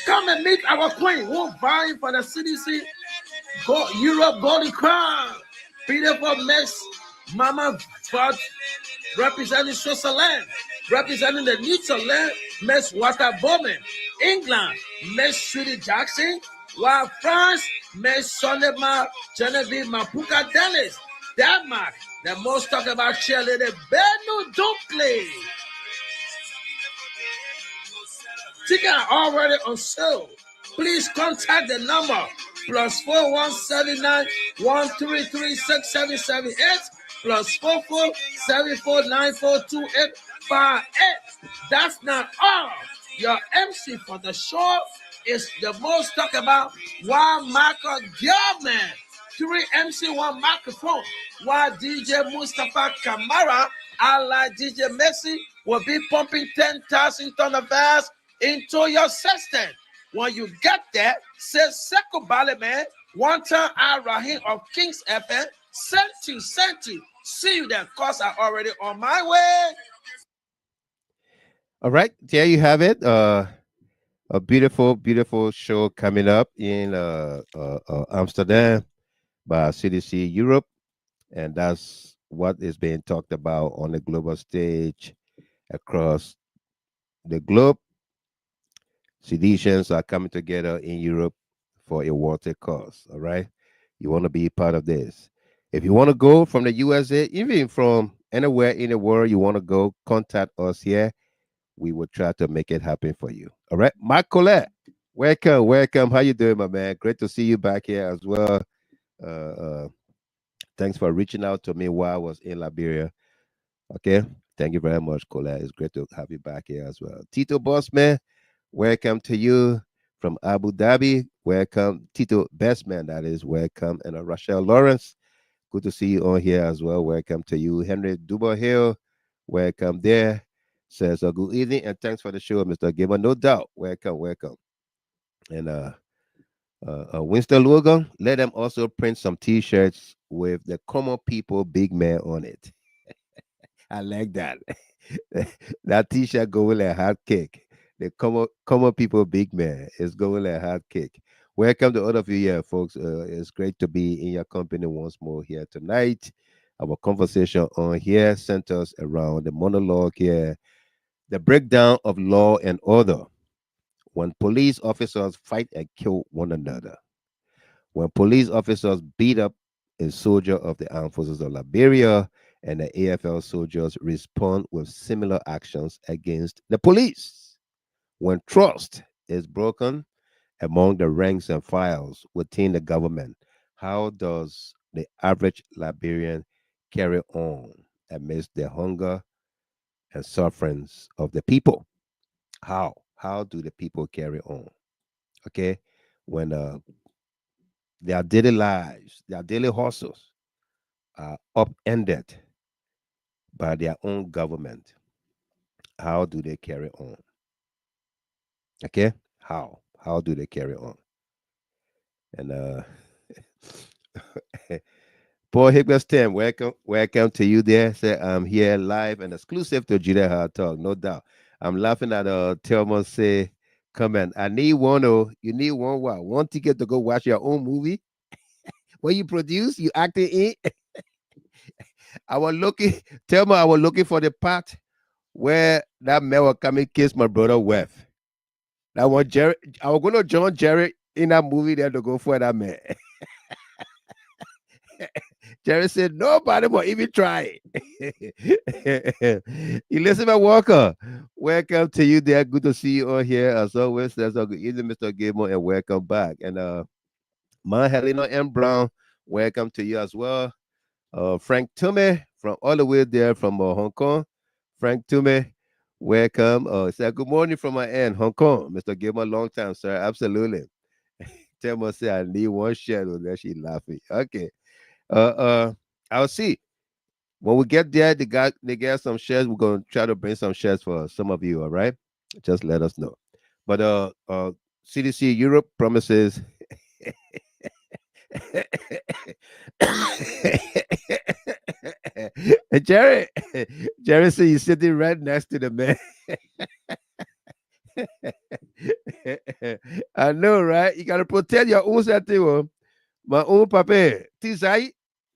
Come and meet our queen who vying for the CDC Europe Golden Crown. Beautiful Miss Mama Fudge, representing Switzerland, representing the Netherlands, Miss Walter Bowman, England, Miss Sweetie Jackson, while France, Miss Sonema Genevieve Mapuka Dennis, Denmark, the most talked about cheerleader, Benu Dunkley. Tickets are already on sale. Please contact the number +4179 1336778 +4474942858. That's not all. Your MC for the show is the most talked about one Michael Gilman. 3 MC, 1 microphone. While DJ Mustafa Kamara, allied DJ Messi, will be pumping 10,000 tons of gas into your system. When you get there, say Seko Baleman, one time Rahim of Kings FM, sent you. See you there, cause I'm already on my way. All right, there you have it. A beautiful, beautiful show coming up in Amsterdam by CDC Europe, and that's what is being talked about on the global stage across the globe. Citizens are coming together in Europe for a water cause. All right, you want to be part of this. If you want to go from the USA, even from anywhere in the world you want to go, contact us here. We will try to make it happen for you. All right, Mark Colette, welcome. How you doing, my man? Great to see you back here as well. Thanks for reaching out to me while I was in Liberia. Okay, thank you very much, Colette. It's great to have you back here as well. Tito Bossman, welcome to you from Abu Dhabi. Welcome, Tito Bestman, that is. Welcome, and Rachel Lawrence. Good to see you on here as well. Welcome to you, Henry Duba Hill. Welcome there. Says good evening and thanks for the show, Mr. Gamer. No doubt. Welcome. And Winston Logan, let them also print some T-shirts with the common people big man on it. I like that. That T-shirt going like hot cake. The common people big man is going like hot cake. Welcome to all of you here, folks. It's great to be in your company once more here tonight. Our conversation on here centers around the monologue here, the breakdown of law and order. When police officers fight and kill one another, when police officers beat up a soldier of the armed forces of Liberia, and the AFL soldiers respond with similar actions against the police. When trust is broken among the ranks and files within the government, how does the average Liberian carry on amidst the hunger and sufferings of the people? How how do the people carry on? Okay, when their daily lives, their daily hustles are upended by their own government, how do they carry on? Okay, how do they carry on? And Paul Higgleston, welcome to you there. Say I'm here live and exclusive to Judah Hard Talk, no doubt. I'm laughing at Thelma say comment. I need one. Oh, you need one what? One ticket to go watch your own movie? What you produce, you acting in. I was looking, Thelma, I was looking for the part where that man was coming kiss my brother wife. That one Jerry, I was gonna join Jerry in that movie there to go for that man. Jerry said, nobody will even try it. Elizabeth Walker, welcome to you there. Good to see you all here. As always, that's all good evening, Mr. Gilmore, and welcome back. And Ma Helena M. Brown, welcome to you as well. Frank Tume from all the way there from Hong Kong. Frank Tume, welcome. Say good morning from my end, Hong Kong. Mr. Gilmore, long time, sir. Absolutely. Tell me, say I need one shadow. There she laughing. Okay. I'll see. When we get there, they got some shares. We're gonna try to bring some shares for some of you, all right? Just let us know. But CDC Europe promises Jerry, Jerry said you're sitting right next to the man. I know, right? You gotta protect your own setting. My own papa. Tizai,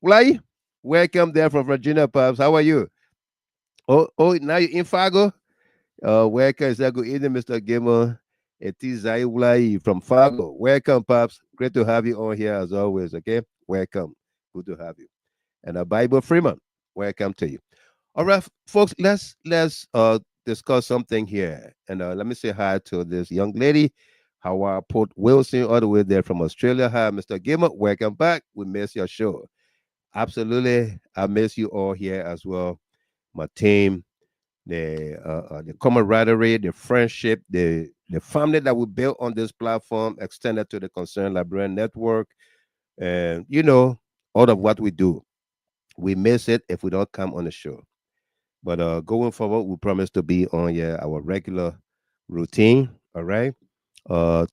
Ulai, welcome there from Virginia, Pops. How are you? Oh, now you're in Fargo? Welcome. Is that good evening, Mr. Gamer? Tizai Ulai from Fargo. Welcome, Pops. Great to have you on here as always. Okay, welcome. Good to have you. And Bible Freeman, welcome to you. All right, folks, let's discuss something here. And let me say hi to this young lady, Howard Port Wilson, all the way there from Australia. Hi, Mr. Gamer. Welcome back. We miss your show. Absolutely. I miss you all here as well. My team, the camaraderie, the friendship, the family that we built on this platform, extended to the Concerned Liberian Network, and all of what we do. We miss it if we don't come on the show. But going forward, we promise to be on our regular routine. All right.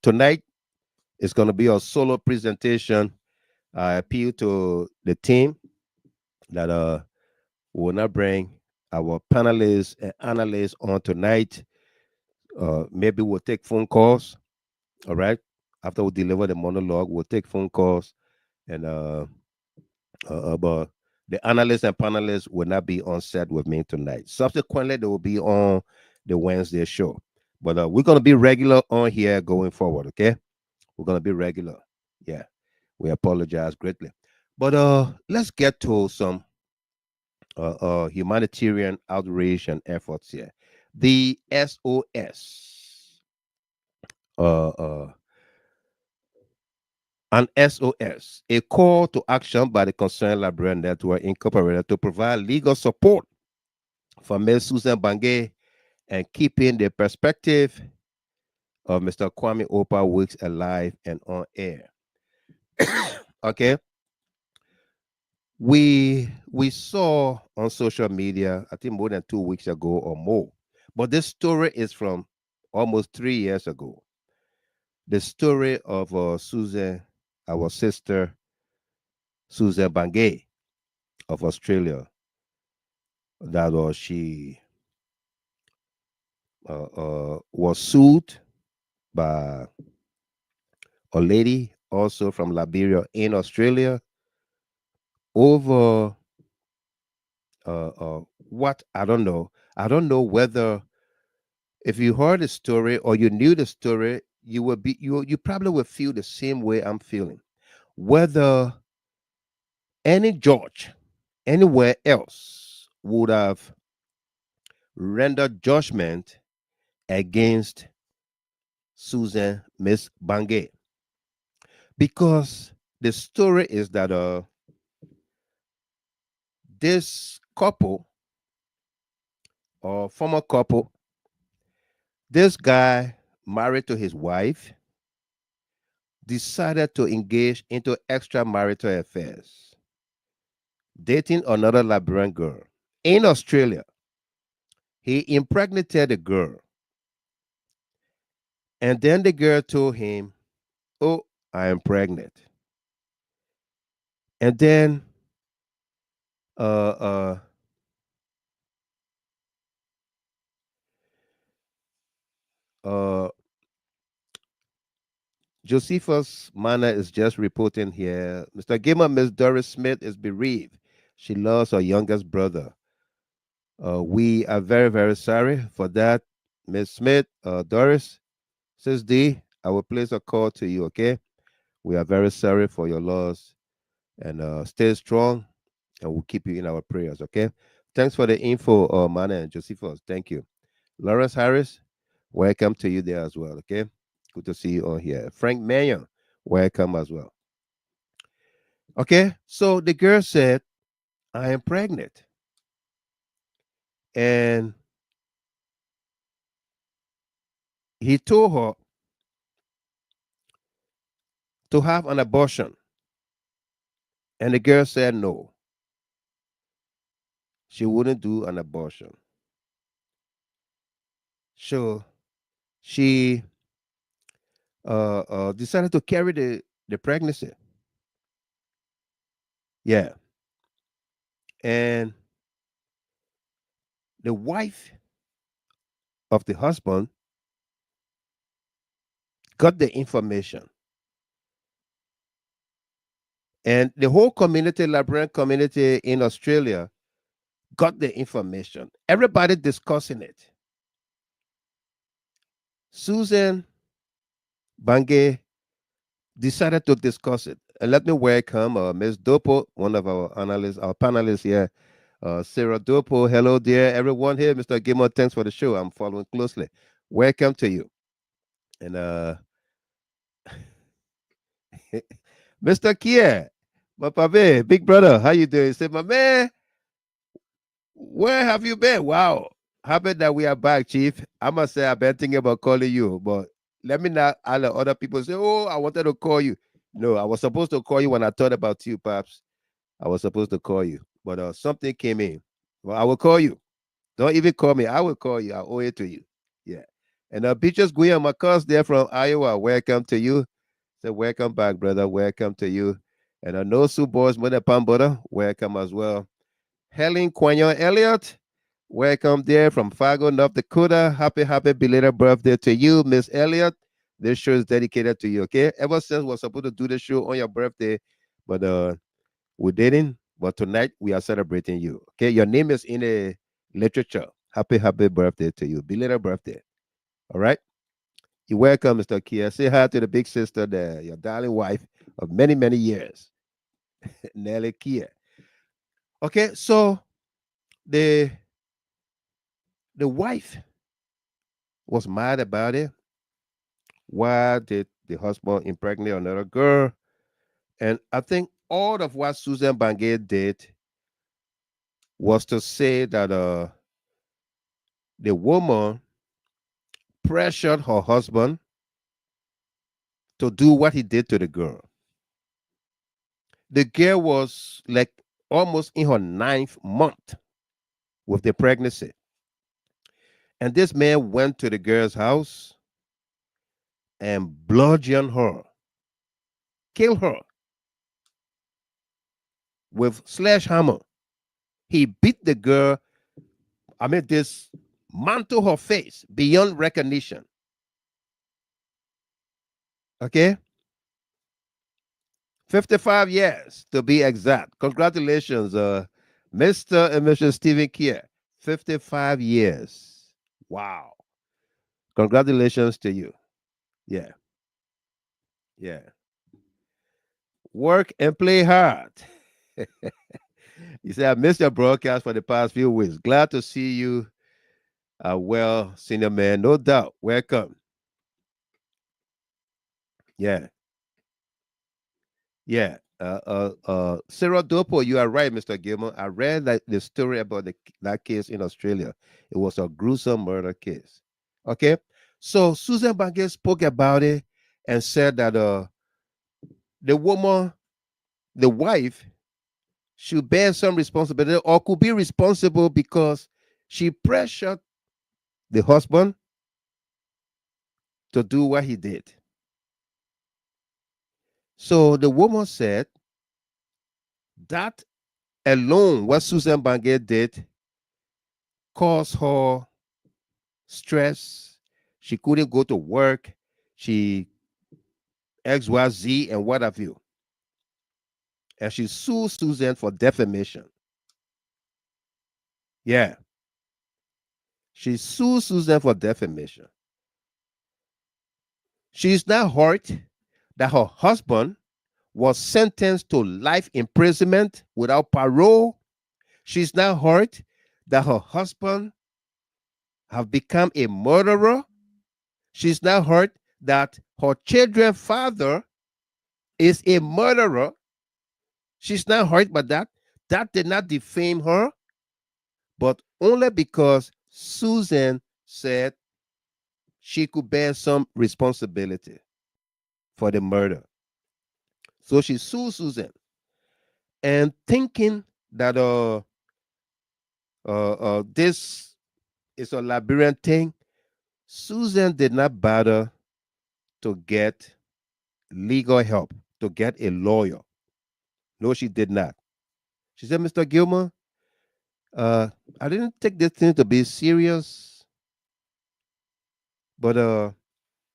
Tonight is going to be a solo presentation. I appeal to the team that will not bring our panelists and analysts on tonight. Maybe we'll take phone calls. All right. After we deliver the monologue, we'll take phone calls, and but the analysts and panelists will not be on set with me tonight. Subsequently, they will be on the Wednesday show. But we're going to be regular on here going forward, okay? We're going to be regular. Yeah. We apologize greatly. But let's get to some humanitarian outreach and efforts here. The SOS. An SOS, a call to action by the Concerned Liberian Network Incorporated to provide legal support for Ms. Susan Bangay and keeping the perspective of Mr. Kwame Opa Weeks alive and on air. Okay. We saw on social media, I think more than 2 weeks ago or more, but this story is from almost 3 years ago. The story of Susan, our sister, Susan Bangay of Australia, that she was sued by a lady also from Liberia in Australia over what I don't know. I don't know whether if you heard the story or you knew the story, you probably would feel the same way I'm feeling. Whether any judge anywhere else would have rendered judgment against Susan Miss Bangay. Because the story is that this couple or former couple, this guy married to his wife, decided to engage into extramarital affairs, dating another Liberian girl in Australia. He impregnated the girl, and then the girl told him, "Oh, I am pregnant." And then uh, uh, Josephus Mana is just reporting here. Mr. Gamer, Miss Doris Smith is bereaved. She lost her youngest brother. We are very, very sorry for that, Miss Smith. Doris, Sis D, I will place a call to you, okay? We are very sorry for your loss, and stay strong, and we'll keep you in our prayers, okay? Thanks for the info, Mana and Josephus. Thank you. Lawrence Harris, welcome to you there as well, okay? Good to see you on here. Frank Mayer, welcome as well. Okay, so the girl said, I am pregnant. And he told her to have an abortion. And the girl said no. She wouldn't do an abortion. So she decided to carry the pregnancy. Yeah. And the wife of the husband got the information. And the whole community, Liberian community in Australia, got the information. Everybody discussing it. Susan Bange decided to discuss it. And let me welcome Ms. Dopo, one of our analysts, our panelists here. Sarah Dopo, hello there, everyone here. Mr. Gilmore, thanks for the show. I'm following closely. Welcome to you. And Mr. Kia, my papa, big brother, how you doing? He said, my man, where have you been? Wow. Happy that we are back, Chief. I must say I've been thinking about calling you, but let me not allow other people say, oh, I wanted to call you. No, I was supposed to call you when I thought about you, Pops. I was supposed to call you, but something came in. Well, I will call you. Don't even call me. I will call you. I owe it to you. Yeah. And Beatrice Guyan, my cousin there from Iowa, welcome to you. So welcome back, brother. Welcome to you. And No Su Boys, Mother Pamboda, welcome as well. Helen Quanyon Elliott, welcome there from Fargo, North Dakota. Happy belated birthday to you, Miss Elliott. This show is dedicated to you, okay? Ever since we were supposed to do the show on your birthday, but we didn't. But tonight we are celebrating you, okay? Your name is in the literature. Happy birthday to you. Belated birthday. All right? You're welcome, Mr. Kia. Say hi to the big sister there, your darling wife of many, many years, Nelly Kia. Okay, so the wife was mad about it. Why did the husband impregnate another girl? And I think all of what Susan Bange did was to say that the woman pressured her husband to do what he did to the girl. The girl was like almost in her 9th month with the pregnancy. And this man went to the girl's house and bludgeoned her, killed her with sledgehammer. He beat the girl, this man to her face beyond recognition. Okay? 55 years to be exact. Congratulations, Mr. and Mrs. Stephen Kier. 55 years. Wow. Congratulations to you. Yeah. Yeah. Work and play hard. You say, I missed your broadcast for the past few weeks. Glad to see you. Well, senior man, no doubt. Welcome. Yeah. Yeah. Sarah Dopo, you are right, Mr. Gilmore. I read the story about that case in Australia. It was a gruesome murder case. Okay. So Susan Bange spoke about it and said that the woman, the wife, should bear some responsibility or could be responsible because she pressured the husband to do what he did. So the woman said that alone, what Susan Bange did, caused her stress. She couldn't go to work. She XYZ and what have you. And she sued Susan for defamation. Yeah. She sued Susan for defamation. She's now hurt that her husband was sentenced to life imprisonment without parole. She's now hurt that her husband have become a murderer. She's now hurt that her children's father is a murderer. She's not hurt by that. That did not defame her, but only because Susan said she could bear some responsibility for the murder. So she sued Susan, and thinking that this is a Liberian thing, Susan did not bother to get legal help, to get a lawyer. No, she did not. She said, Mr. Gilmer, I didn't take this thing to be serious, but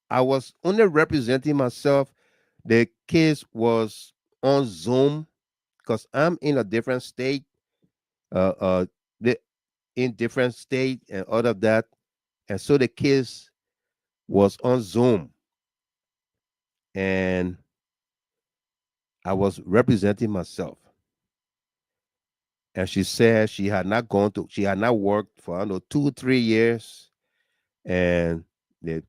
I was only representing myself. The case was on Zoom because I'm in a different state, in different state and all of that. And so the case was on Zoom. And I was representing myself. And she said she had not worked for, I don't know, 2-3 years. And the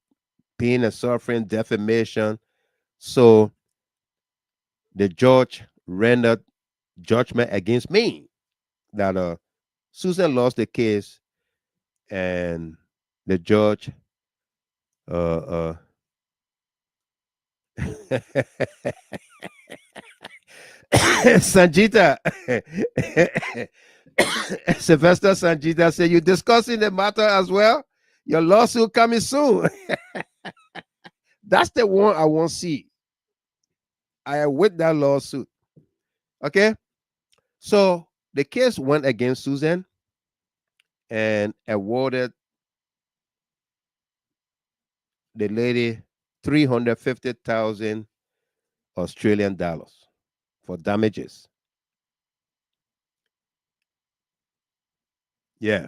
pain and suffering, defamation. So the judge rendered judgment against me that Susan lost the case, and the judge Sanjita Sylvester Sanjita said, you discussing the matter as well? Your lawsuit coming soon. That's the one I want to see. I am with that lawsuit. Okay? So the case went against Susan and awarded the lady 350,000 Australian dollars for damages. Yeah.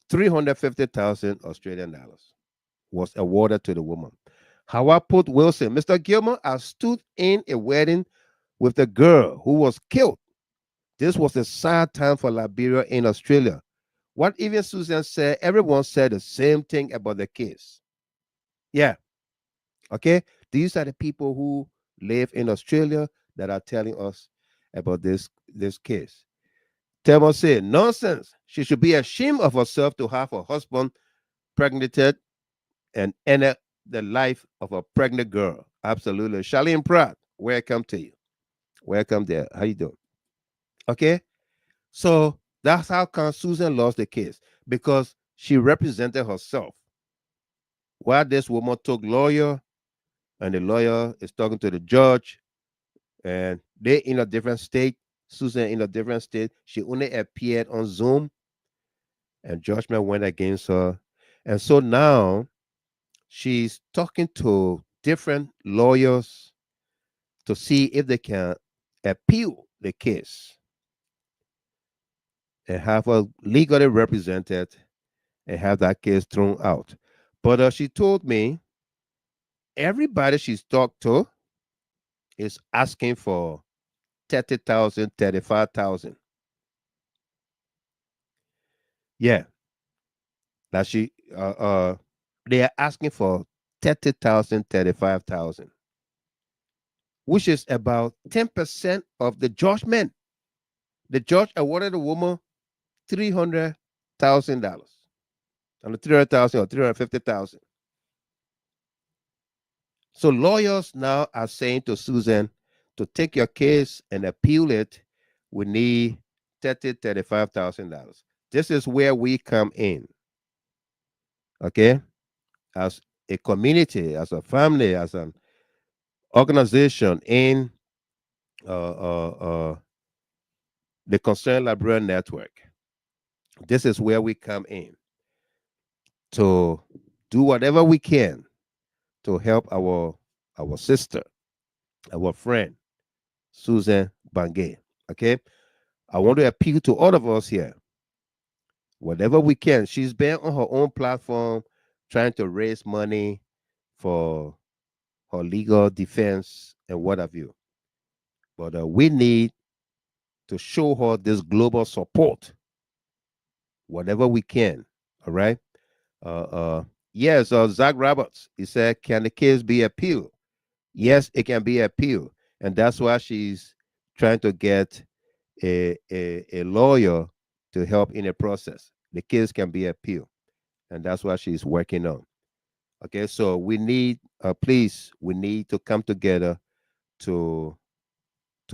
350,000 Australian dollars was awarded to the woman. Howard put Wilson, Mr. Gilmer, I stood in a wedding with a girl who was killed. This was a sad time for Liberia in Australia. What even Susan said, everyone said the same thing about the case. Yeah. Okay. These are the people who live in Australia that are telling us about this case. Thelma said, nonsense. She should be ashamed of herself to have her husband pregnant and end the life of a pregnant girl. Absolutely. Charlene Pratt, welcome to you. Welcome there. How you doing? Okay. So that's how come Susan lost the case, because she represented herself. While this woman took lawyer, and the lawyer is talking to the judge, and they in a different state, Susan in a different state. She only appeared on Zoom, and judgment went against her. And so now she's talking to different lawyers to see if they can appeal the case and have her legally represented and have that case thrown out. But she told me everybody she's talked to is asking for 30,000, 35,000. Yeah. That they are asking for 30,000, 35,000, which is about 10% of the judgment. The judge awarded the woman 300,000 $300,000. On the 300,000 or 350,000. So lawyers now are saying to Susan, to take your case and appeal it, we need $35,000. This is where we come in. Okay? As a community, as a family, as an organization in the Concerned Liberian Network. This is where we come in to do whatever we can to help our sister, our friend, Susan Bangay. Okay? I want to appeal to all of us here. Whatever we can. She's been on her own platform trying to raise money for her legal defense and what have you. But we need to show her this global support, whatever we can. All right. Yes, Zach Roberts, he said, can the case be appealed? Yes, it can be appealed. And that's why she's trying to get a lawyer to help in the process. The case can be appealed. And that's what she's working on. Okay, so we need, please, we need to come together to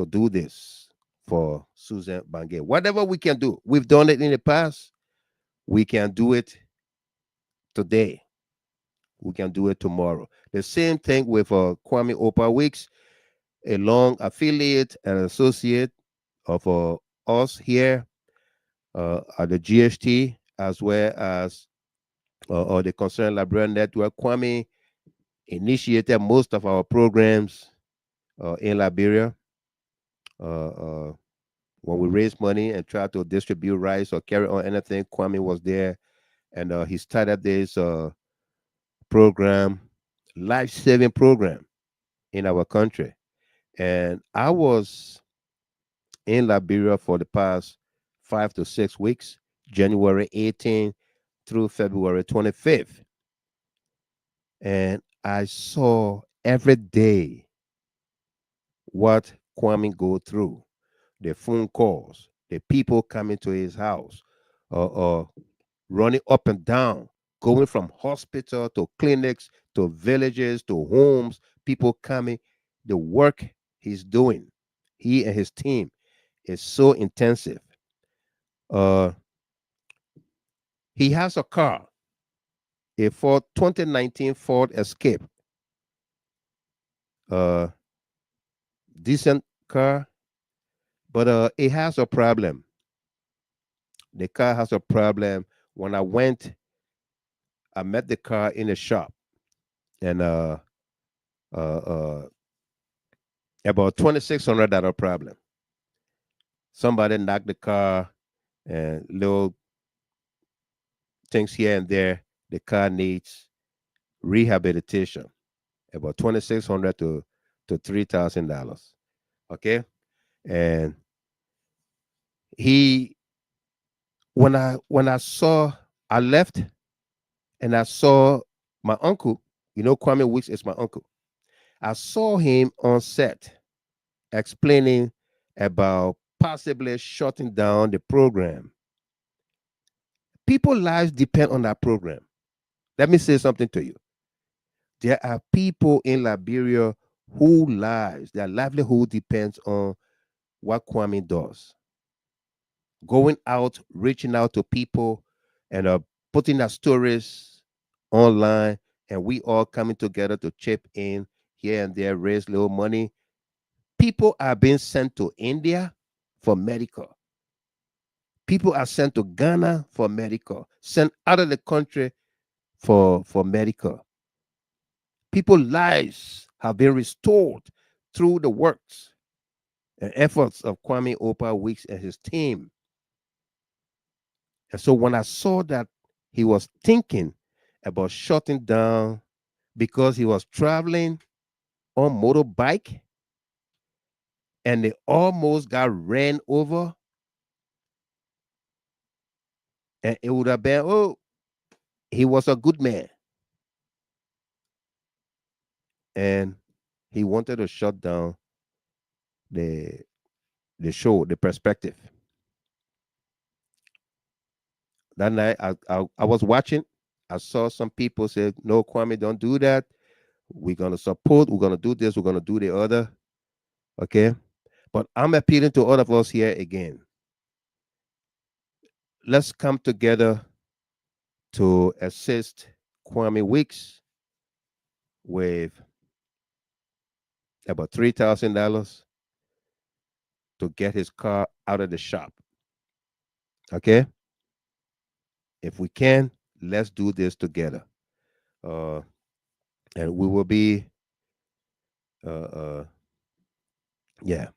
do this for Susan Bangay. Whatever we can do, we've done it in the past. We can do it today. We can do it tomorrow. The same thing with Kwame Opa Weeks, a long affiliate and associate of us here at the GHT, as well as the Concerned Liberian Network. Kwame initiated most of our programs in Liberia. When we raise money and try to distribute rice or carry on anything, Kwame was there, and he started this program, life-saving program in our country. And I was in Liberia for the past 5 to 6 weeks, January 18th through February 25th. And I saw every day what Kwame go through, the phone calls, the people coming to his house, running up and down, going from hospital to clinics to villages to homes, people coming. The work he's doing, he and his team, is so intensive. He has a car, a 2019 Ford Escape, decent car, but it has a problem. The car has a problem. When I went, I met the car in a shop, and about $2,600 problem. Somebody knocked the car, and little things here and there. The car needs rehabilitation, about $2,600 to $3,000. Okay, and when I saw, I left, and I saw my uncle. You know, Kwame Weeks is my uncle. I saw him on set explaining about possibly shutting down the program. People's lives depend on that program. Let me say something to you. There are people in Liberia whose lives, their livelihood depends on what Kwame does. Going out, reaching out to people, and putting our stories online, and we all coming together to chip in here and there, raise little money. People are being sent to India for medical. People are sent to Ghana for medical, sent out of the country for medical. People's lives have been restored through the works and efforts of Kwame Opa Weeks and his team. And so when I saw that he was thinking about shutting down because he was traveling on motorbike and they almost got ran over, and it would have been, oh, he was a good man. And he wanted to shut down the show, the perspective. That night, I was watching. I saw some people say, "No, Kwame, don't do that. We're gonna support. We're gonna do this. We're gonna do the other." Okay, but I'm appealing to all of us here again. Let's come together to assist Kwame Weeks with about $3,000 to get his car out of the shop. Okay, if we can, let's do this together. And we will be, yeah.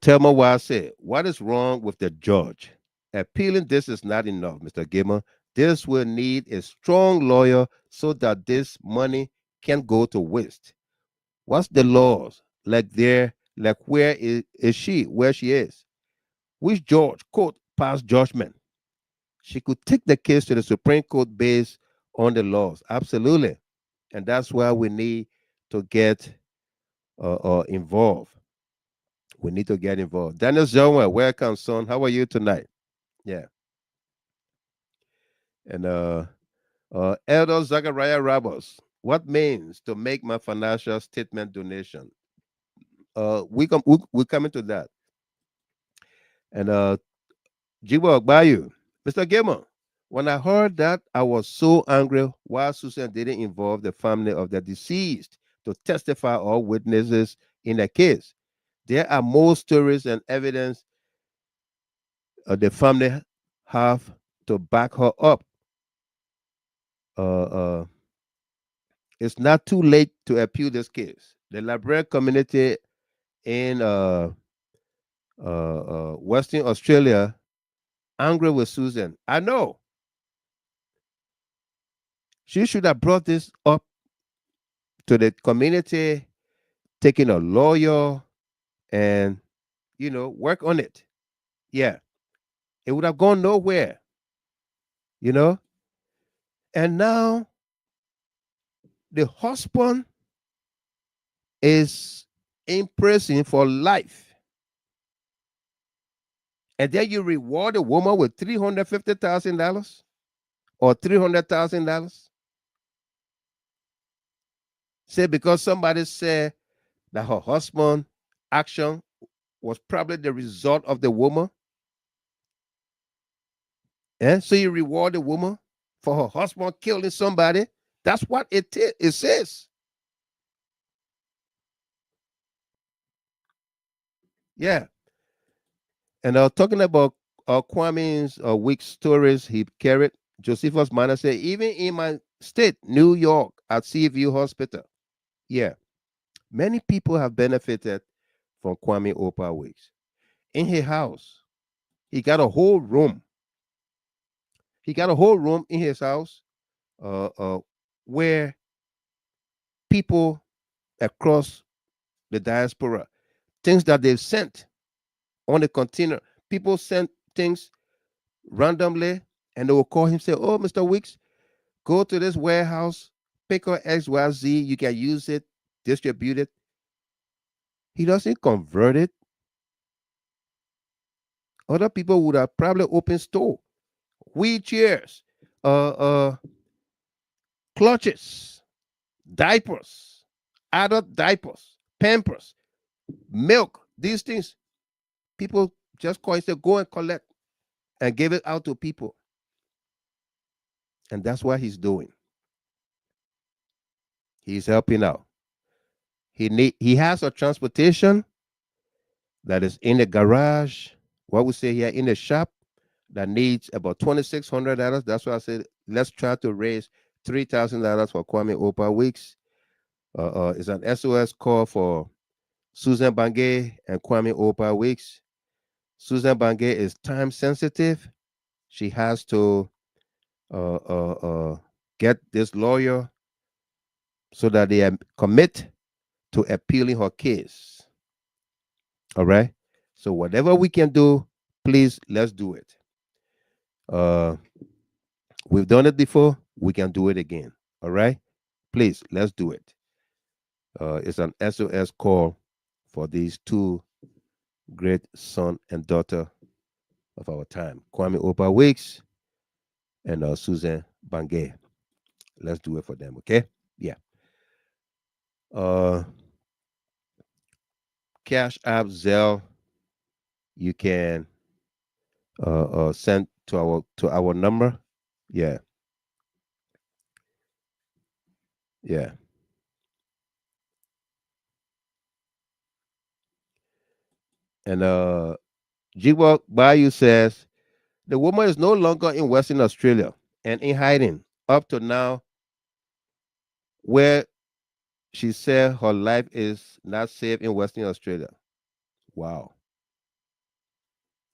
Tell me why I said, what is wrong with the judge? Appealing this is not enough, Mr. Gilmer. This will need a strong lawyer so that this money can go to waste. What's the laws? Like there, like is she, where she is? Which judge court passed judgment? She could take the case to the Supreme Court based on the laws. Absolutely. And that's why we need to get involved. We need to get involved. Daniel Zowen, welcome, son. How are you tonight? Yeah. And Elder Zachariah Rabos, what means to make my financial statement donation? We come into that. And Jibo Ogbayu, Mr. Gamer, when I heard that, I was so angry why Susan didn't involve the family of the deceased to testify or witnesses in the case. There are more stories and evidence the family have to back her up. It's not too late to appeal this case. The Liberian community in Western Australia angry with Susan. I know. She should have brought this up to the community, taking a lawyer and, work on it. Yeah. It would have gone nowhere, And now the husband is in prison for life. And then you reward a woman with $350,000 or $300,000. Say because somebody said that her husband's action was probably the result of the woman. And so you reward the woman for her husband killing somebody. That's what it says. Yeah. And talking about Kwame's weak stories he carried, Josephus Mana said, even in my state, New York, at Seaview Hospital, yeah, many people have benefited from Kwame Opa Weeks. In his house, he got a whole room. He got a whole room in his house where people across the diaspora, things that they've sent on the container, people sent things randomly and they will call him, say, oh, Mr. Weeks, go to this warehouse, pick up XYZ, you can use it, distribute it. He doesn't convert it. Other people would have probably opened store, wheelchairs, clutches, diapers, adult diapers, pampers, milk, these things. People just call and say, go and collect and give it out to people. And that's what he's doing. He's helping out. He has a transportation that is in the garage, what we say here, in the shop, that needs about $2,600. That's why I said, let's try to raise $3,000 for Kwame Opa Weeks. It's an SOS call for Susan Bangay and Kwame Opa Weeks. Susan Bangay is time sensitive. She has to get this lawyer so that they commit to appealing her case. All right. So whatever we can do, please, let's do it. We've done it before. We can do it again. All right. Please, let's do it. It's an SOS call for these two great son and daughter of our time. Kwame Opa Weeks and Susan Bangay. Let's do it for them, okay? Yeah. Cash App, Zelle, you can send to our number. Yeah. Yeah. And Jigwa Bayou says the woman is no longer in Western Australia and in hiding up to now, where she said her life is not safe in Western Australia. Wow.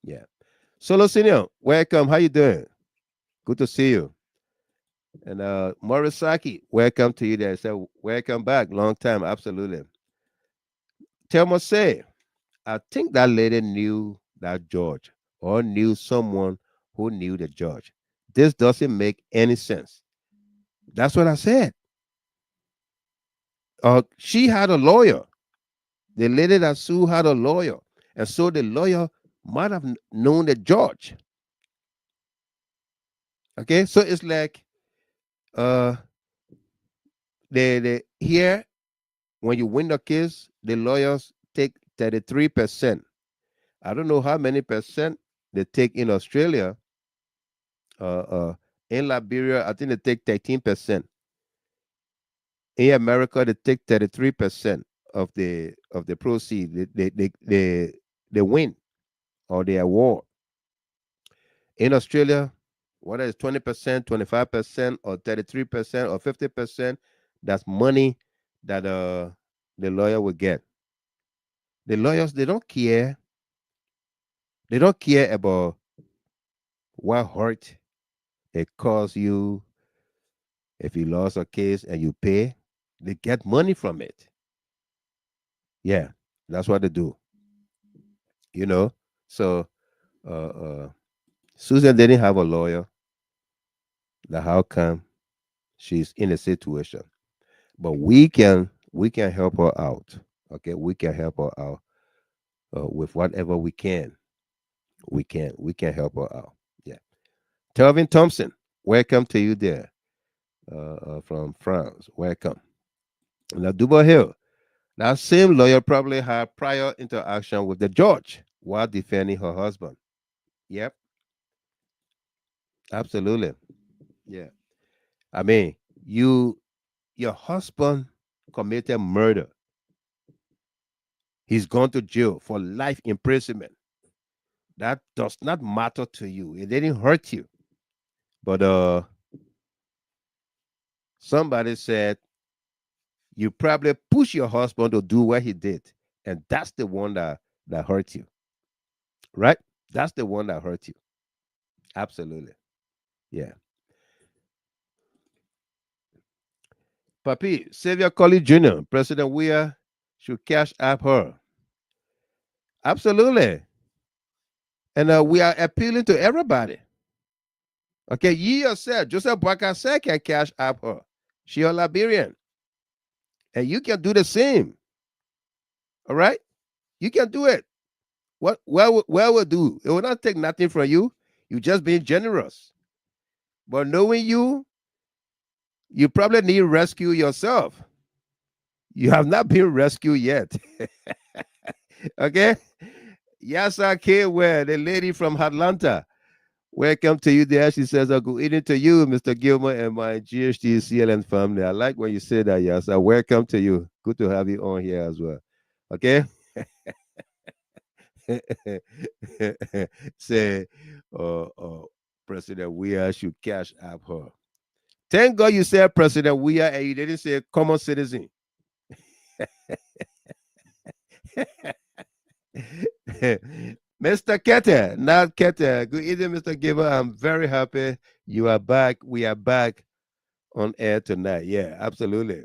Yeah. Solo Senior, welcome. How you doing? Good to see you. And Morisaki, welcome to you there. So welcome back. Long time, absolutely. Thelma say, I think that lady knew that George or knew someone who knew the judge. This doesn't make any sense. That's what I said. She had a lawyer. The lady that sued had a lawyer. And so the lawyer might have known the judge. Okay, so it's like they here when you win the case, the lawyers take 33%. I don't know how many percent they take in Australia. In Liberia, I think they take 13%. In America, they take 33% of the proceeds. They win or they award. In Australia, whether it's 20%, 25%, or 33%, or 50%, that's money that the lawyer will get. The lawyers, they don't care. They don't care about what hurt it caused you. If you lost a case and you pay, they get money from it. Yeah, that's what they do. You know, so Susan didn't have a lawyer. Now how come she's in a situation? But we can help her out. Okay, we can help her out with whatever we can. We can help her out. Yeah. Telvin Thompson, welcome to you there from France. Welcome. Now Duba Hill, that same lawyer probably had prior interaction with the judge while defending her husband. Yep, absolutely. Yeah. I mean, your husband committed murder. He's gone to jail for life imprisonment. That does not matter to you. It didn't hurt you. But somebody said you probably push your husband to do what he did. And that's the one that hurt you. Right? That's the one that hurt you. Absolutely. Yeah. Papi, Xavier Colley Jr., President Weir should cash app her. Absolutely. And we are appealing to everybody. Okay, you yourself, Joseph Boakase can cash app her. She a Liberian. And you can do the same. All right? You can do it. What will do? It will not take nothing from you. You just being generous. But knowing you probably need rescue yourself. You have not been rescued yet. Okay? Yasa K. Ware, the lady from Atlanta. Welcome to you there. She says, good evening to you, Mr. Gilmer, and my GHT CLN family. I like when you say that, Yasa. Welcome to you. Good to have you on here as well. Okay? Say, President Weir should cash app her. Thank God you said President Weir and you didn't say common citizen. Mr. Keter, not Keter. Good evening, Mr. Giver. I'm very happy you are back. We are back on air tonight. Yeah, absolutely.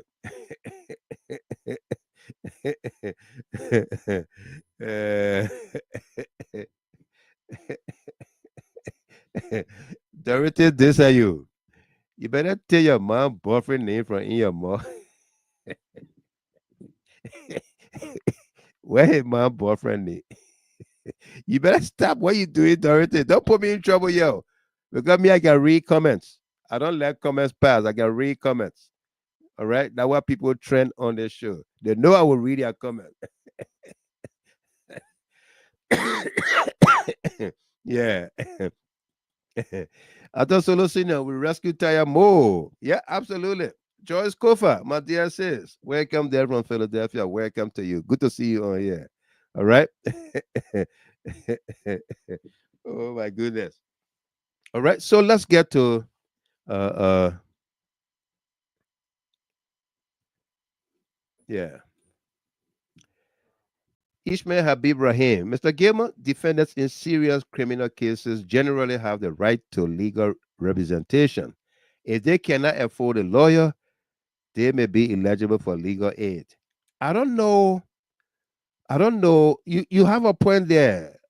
Dorothy, this are you. You better tell your mom boyfriend name from in your mouth. Where his mom boyfriend name? You better stop what you doing, Dorothy. Don't put me in trouble, yo. Because me, I can read comments. I don't let comments pass. I can read comments. All right. That's why people trend on this show. They know I will read their comments. Yeah. Other solo senior will rescue Taya Mo. Yeah, absolutely. Joyce Kofa, my dear sis. Welcome there from Philadelphia. Welcome to you. Good to see you on here. All right. Oh my goodness. All right. So let's get to yeah. Ishmael Habib Rahim. Mr. Gilmer, defendants in serious criminal cases generally have the right to legal representation. If they cannot afford a lawyer, they may be eligible for legal aid. I don't know. I don't know. You have a point there.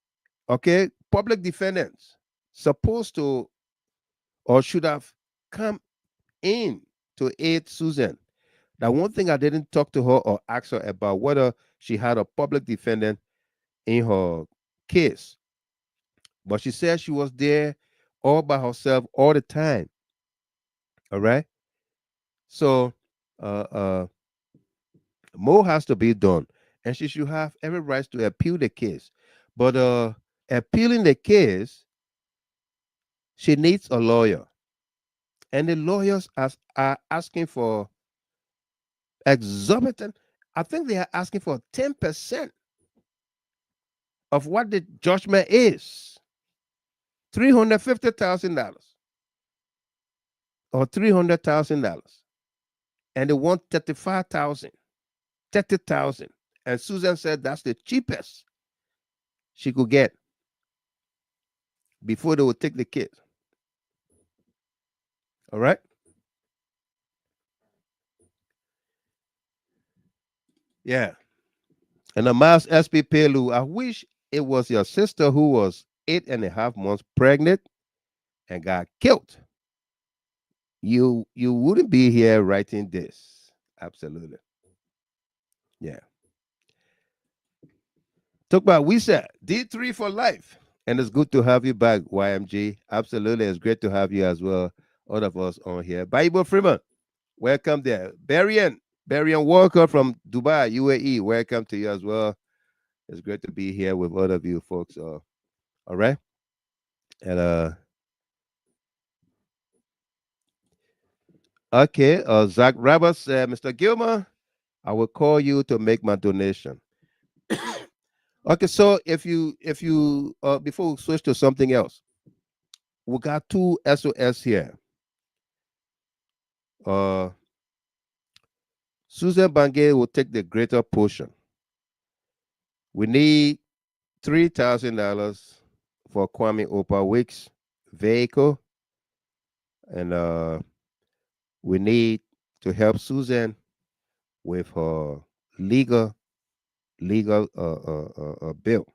Okay. Public defendants supposed to or should have come in to aid Susan. Now, one thing I didn't talk to her or ask her about whether she had a public defendant in her case, but she said she was there all by herself all the time. All right. So, uh, more has to be done, and she should have every right to appeal the case. But appealing the case, she needs a lawyer, and the lawyers are asking for exorbitant. I think they are asking for 10% of what the judgment is, $350,000 or $300,000, and they want 35,000, 30,000. And Susan said that's the cheapest she could get before they would take the case. All right. Yeah. And the Miles SP Pelu, I wish it was your sister who was 8.5 months pregnant and got killed. You wouldn't be here writing this. Absolutely. Yeah. Talk about we said D3 for life. And it's good to have you back, YMG. Absolutely. It's great to have you as well. All of us on here. Bible Freeman, welcome there. Barian Walker from Dubai, UAE. Welcome to you as well. It's great to be here with all of you folks. All right. And okay, Zach Roberts said, Mr. Gilmer, I will call you to make my donation. Okay, so if you before we switch to something else, we got two SOS here. Susan Bangay will take the greater portion. We need $3,000 for Kwame Opa Weeks vehicle, and we need to help Susan with her legal bill,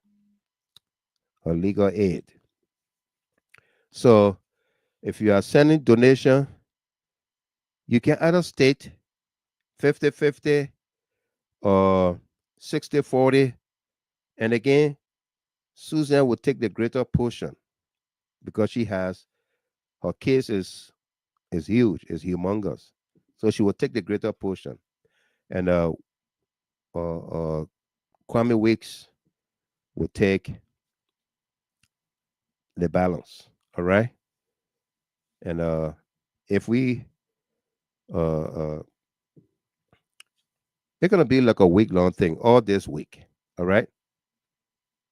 her legal aid. So if you are sending donation, you can either state 50-50 or 60-40. And again, Susan will take the greater portion because she has her case is huge, is humongous. So she will take the greater portion. And Kwame Weeks will take the balance. All right. And if we it's gonna be like a week-long thing all this week. All right.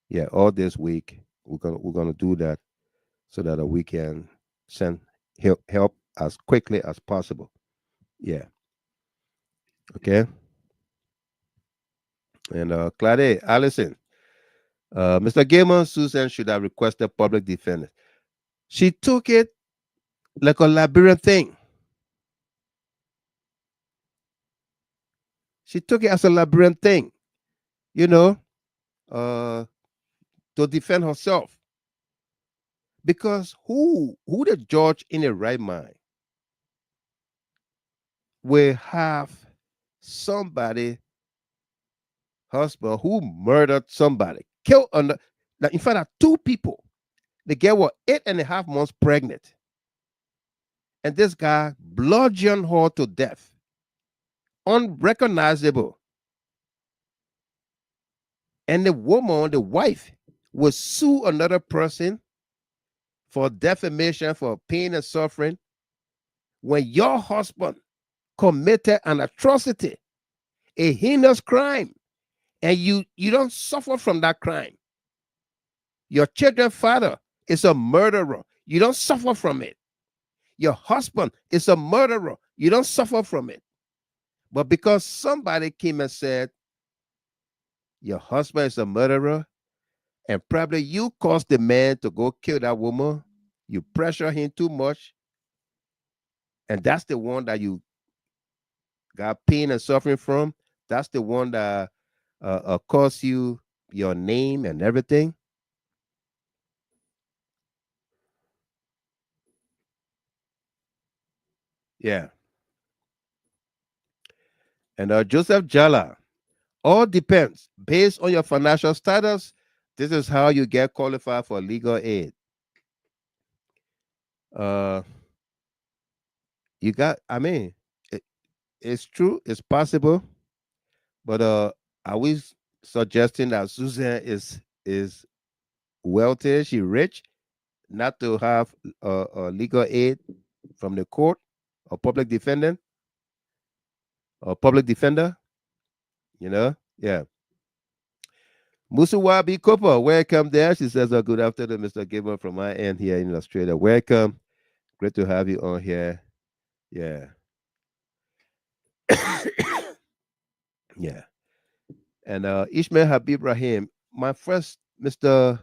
Yeah, all this week we're gonna do that so that we can send help as quickly as possible. Yeah. Okay. And Claude, Allison, Mr. Gamer, Susan should have requested public defender. She took it like a Liberian thing. She took it as a Liberian thing, you know, to defend herself. Because who the judge in a right mind will have somebody husband who murdered somebody, killed under Now, in fact, 2 people. The girl was 8.5 months pregnant. And this guy bludgeoned her to death. Unrecognizable. And the woman, the wife, will sue another person for defamation, for pain and suffering, when your husband committed an atrocity, a heinous crime, and you don't suffer from that crime. Your children's father is a murderer. You don't suffer from it. Your husband is a murderer. You don't suffer from it. But because somebody came and said, your husband is a murderer, and probably you caused the man to go kill that woman, you pressure him too much, and that's the one that you got pain and suffering from. That's the one that cost you your name and everything. Yeah. And Joseph Jala, all depends. Based on your financial status, this is how you get qualified for legal aid. You got, I mean, it's true, it's possible, but are we suggesting that Susan is wealthy, she rich, not to have legal aid from the court or public defendant or public defender? You know, yeah. Musuwabi Cooper, welcome there. She says, good afternoon, Mr. Giver, from my end here in Australia. Welcome. Great to have you on here. Yeah. Yeah. And Ishmael Habib Rahim, my Mr.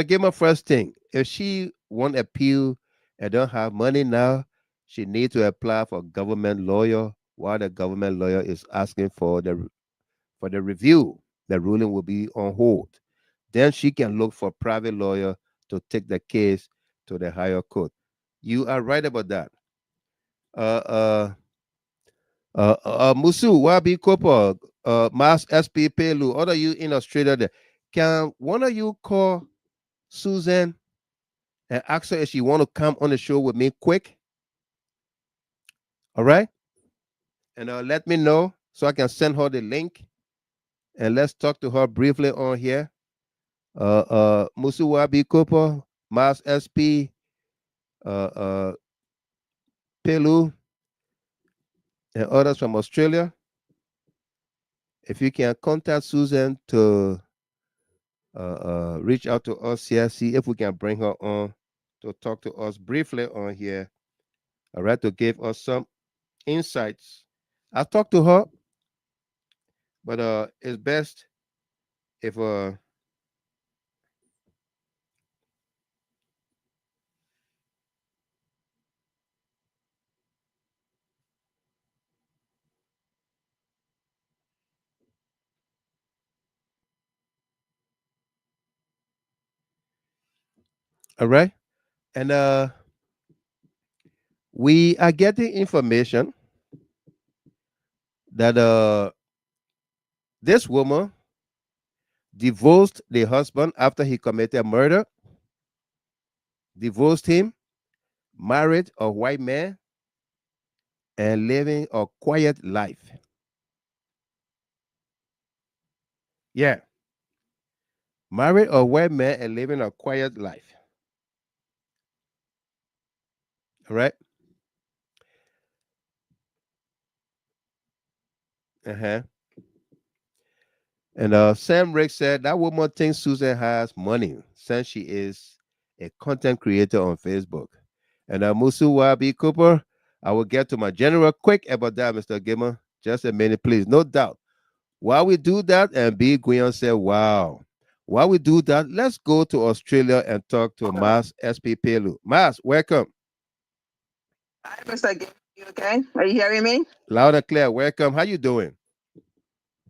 Gamer, first thing, if she won't appeal and don't have money now, she needs to apply for government lawyer while the government lawyer is asking for the review. The ruling will be on hold. Then she can look for private lawyer to take the case to the higher court. You are right about that. Musu, Wabi Kopo, Mas SP Pelu, all of you in Australia there. Can one of you call Susan and ask her if she want to come on the show with me quick? All right? And let me know so I can send her the link. And let's talk to her briefly on here. Musu Wabi Kopo, Mas SP, Pelu, and others from Australia. If you can contact Susan to reach out to us here, see if we can bring her on to talk to us briefly on here. All right, to give us some insights. I'll talk to her, but it's best if all right, and we are getting information that this woman divorced the husband after he committed murder, divorced him, married a white man, and living a quiet life. Yeah. Married a white man and living a quiet life. All right. And Sam Rick said that woman thinks Susan has money since she is a content creator on Facebook. And Musu Wabi Cooper, I will get to my general quick about that, Mr. Gamer. Just a minute, please. No doubt. While we do that, and B. Guion said, wow. While we do that, let's go to Australia and talk to Mas SP Pelu. Mas, welcome. Hi, Mr. Gamer. You okay? Are you hearing me? Loud and clear. Welcome. How you doing?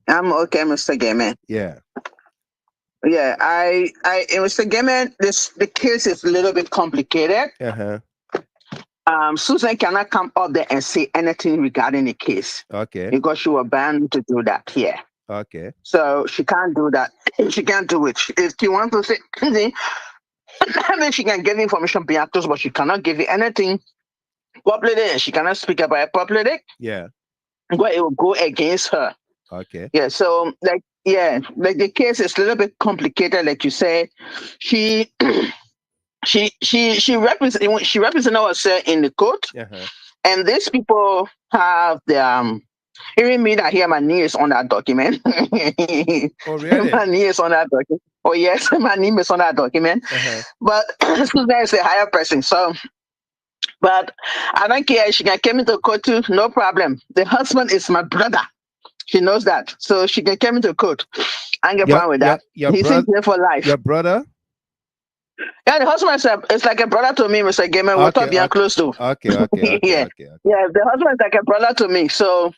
I'm okay, Mr. Gamer. Yeah. Yeah, Mr. Gamer, the case is a little bit complicated. Susan cannot come up there and say anything regarding the case. Okay. Because she was banned to do that here. Okay. So she can't do that. She can't do it. If she wants to say, I mean, she can give information beyond those, but she cannot give you anything publicly. She cannot speak about it publicly. Yeah. But it will go against her. Okay. Yeah. So like the case is a little bit complicated, like you say. She she represented herself in the court, and these people have the even me that here my name is on that document. Oh really? My name is on that document. Oh yes, my name is on that document. But Susan is a higher person, so. But I don't care. She can come into court too, no problem. The husband is my brother. She knows that, so she can come into court. I ain't get problem with that. He's in here for life. Your brother? Yeah, the husband is like a brother to me, Mr. Gamer. We're talking close to. Okay. Yeah, the husband is like a brother to me. So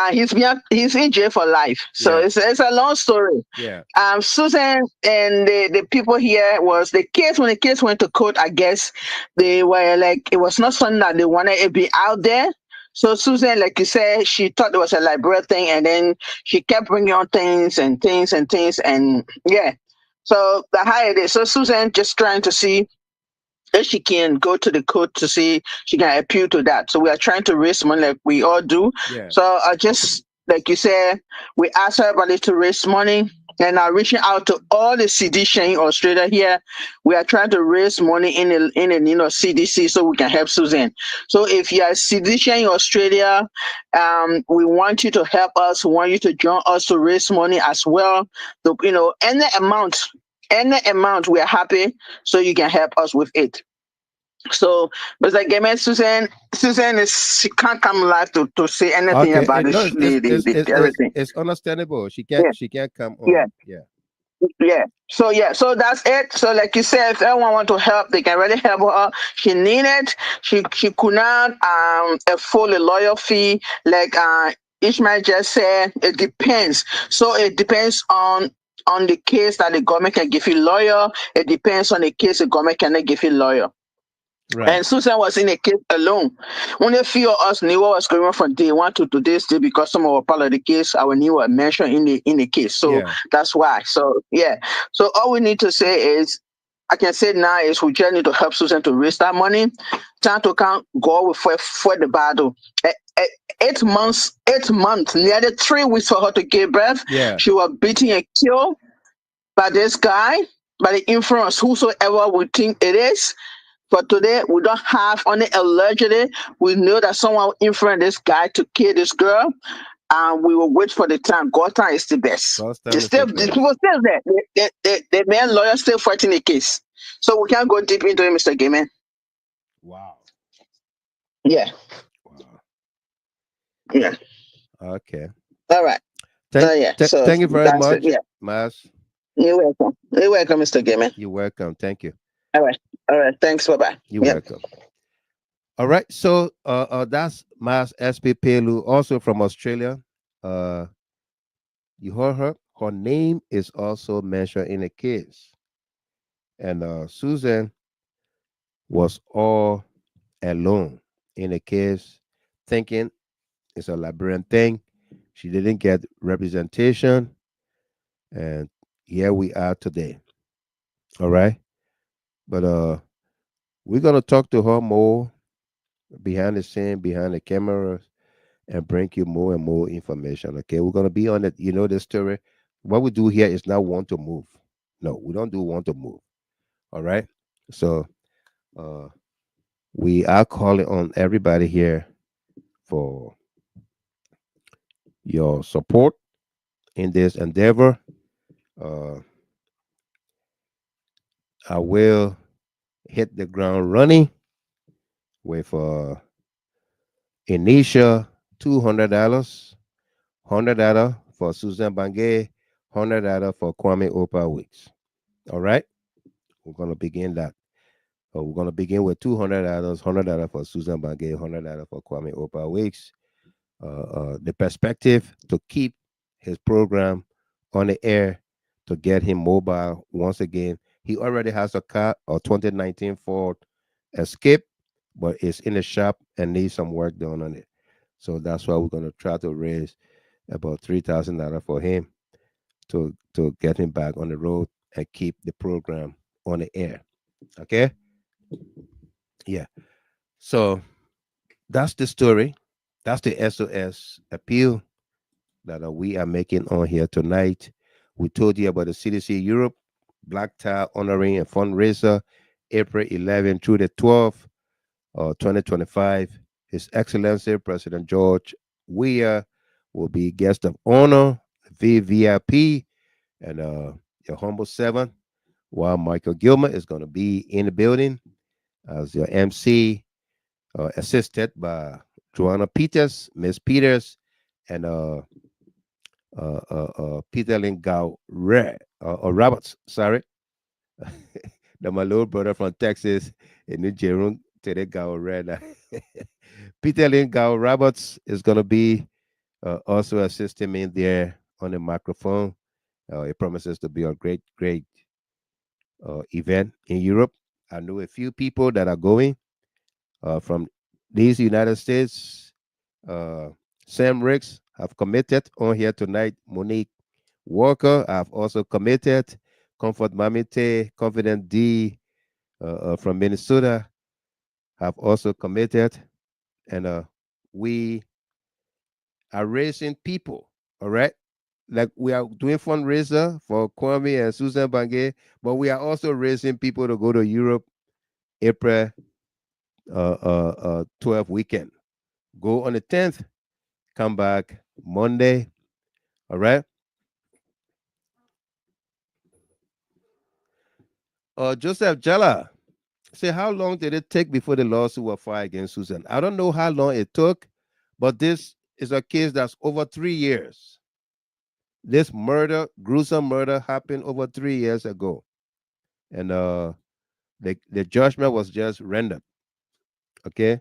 he's in jail for life. So it's a long story. Yeah. Susan and the people here was the case when the case went to court. I guess they were like, it was not something that they wanted to be out there. So Susan, like you said, she thought it was a Liberia thing, and then she kept bringing on things, and yeah. So the higher it is. So Susan just trying to see if she can go to the court to see she can appeal to that. So we are trying to raise money like we all do. Yeah. So I just, like you said, we ask everybody to raise money, and are reaching out to all the CDC in Australia here. We are trying to raise money in the CDC so we can help Susan. So if you are CDC in Australia, we want you to help us. We want you to join us to raise money as well. So, any amount, we are happy, so you can help us with it. So, but like I meant, Susan she can't come live to say anything about everything. It's understandable. She can't come on. So that's it. So like you said, if anyone want to help, they can really help her. She needed. She could not afford a lawyer fee. Like Ishmael just said, it depends. So it depends on the case that the government can give you lawyer. It depends on the case the government cannot give you lawyer. Right. And Susan was in a case alone. Only a few of us knew what was going on from day one to today's day, because some of our part of the case, our name were mentioned in the case. So that's why. So So all we need to say is, I can say now is we just need to help Susan to raise that money. Time to go with for the battle. 8 months, nearly 3 weeks for her to give birth. Yeah. She was beaten and killed by this guy, by the influence, whosoever we think it is. But today, we don't have only allegedly. We know that someone influenced this guy to kill this girl, and we will wait for the time. God time is the best. The people still there. The main lawyer still fighting the case. So we can't go deep into it, Mr. Gaiman. Wow. Yeah. Wow. Yeah. Okay. All right. Thank you very much, Mas. You're welcome. You're welcome, Mr. Gaiman. You're welcome. Thank you. All right. Thanks. Bye-bye. You're welcome. All right. So that's Mas SP Pelu, also from Australia. You heard her. Her name is also mentioned in the case. And Susan was all alone in the case, thinking it's a Liberian thing. She didn't get representation. And here we are today. All right. But we're gonna talk to her more behind the scene, behind the cameras, and bring you more and more information. Okay, we're gonna be on it. You know the story. What we do here is not want to move. No, we don't do want to move. All right. So we are calling on everybody here for your support in this endeavor. I will hit the ground running with initial $200, $100 for Susan Bangay, $100 for Kwame Opa Weeks. All right, we're gonna begin that. We're gonna begin with $200, $100 for Susan Bangay, $100 for Kwame Opa Weeks. The perspective to keep his program on the air, to get him mobile once again. He already has a car, a 2019 Ford Escape, but it's in the shop and needs some work done on it. So that's why we're going to try to raise about $3,000 for him to get him back on the road and keep the program on the air. Okay? Yeah. So that's the story. That's the SOS appeal that we are making on here tonight. We told you about the CDC Europe Black Tie Honoring and Fundraiser, April 11 through the 12th, 2025. His Excellency President George Weah will be guest of honor, VVIP, and your humble servant, while Michael Gilmer is going to be in the building as your MC, assisted by Joanna Peters, Miss Peters, and Peter Lingao or Roberts, sorry. The my little brother from Texas in New Jersey, today Gao Red. Peter Lingao Roberts is going to be also assisting me there on the microphone. It promises to be a great, great event in Europe. I know a few people that are going from these United States. Sam Ricks have committed on here tonight. Monique Walker have also committed. Comfort Mamite, Confident D from Minnesota have also committed. And we are raising people, all right? Like we are doing fundraiser for Kwame and Susan Bange, but we are also raising people to go to Europe April 12th weekend. Go on the 10th, come back Monday, all right? Joseph Jella, say, how long did it take before the lawsuit was filed against Susan? I don't know how long it took, but this is a case that's over 3 years. This murder, gruesome murder, happened over 3 years ago. And the judgment was just rendered. Okay?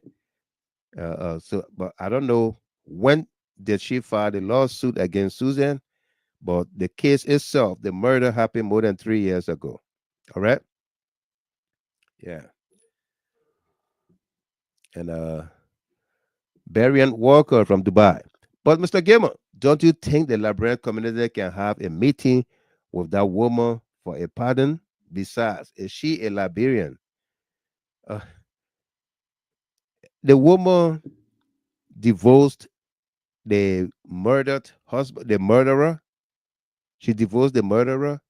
But I don't know when did she file the lawsuit against Susan, but the case itself, the murder happened more than 3 years ago. All right? Yeah. And Barian Walker from Dubai. But Mr. Gamer, don't you think the Liberian community can have a meeting with that woman for a pardon? Besides, is she a Liberian? The woman divorced the murdered husband, the murderer. She divorced the murderer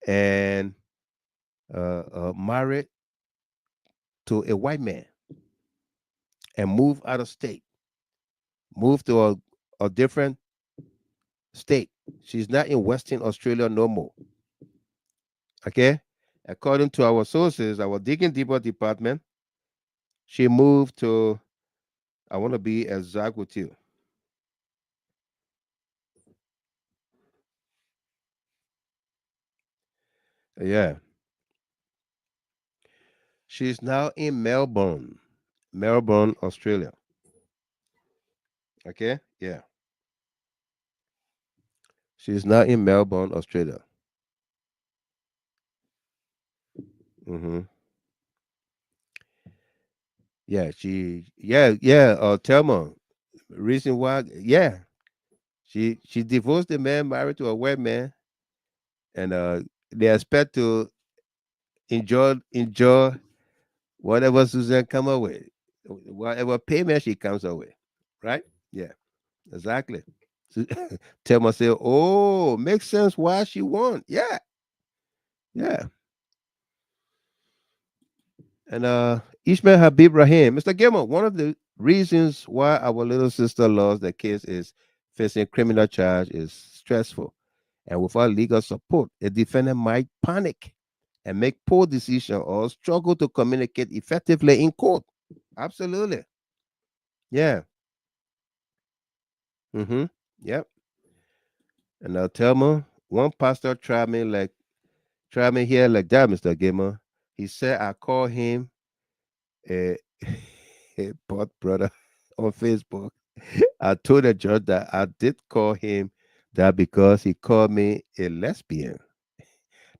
and married to a white man and moved out of state, moved to a different state. She's not in Western Australia no more. Okay? According to our sources, our Digging Deeper department, she moved to, I want to be exact with you. Yeah. She's now in Melbourne, Australia. Okay? Yeah. She's now in Melbourne, Australia. Mm-hmm. Yeah, Thelma. Reason why, yeah. She divorced the man, married to a white man, and they expect to enjoy whatever Susan come up with, whatever payment she comes up with, right? Yeah, exactly. So, Thelma say, "Oh, makes sense why she won." Yeah, yeah. And Ishmael Habib Rahim, Mr. Gilmore, one of the reasons why our little sister lost the case is facing criminal charge is stressful. And without legal support, a defendant might panic and make poor decisions or struggle to communicate effectively in court. Absolutely. Yeah. Mm-hmm. Yep. And now tell me, one pastor tried me here like that, Mr. Gamer. He said I call him a, a pot brother on Facebook. I told the judge that I did call him that because he called me a lesbian.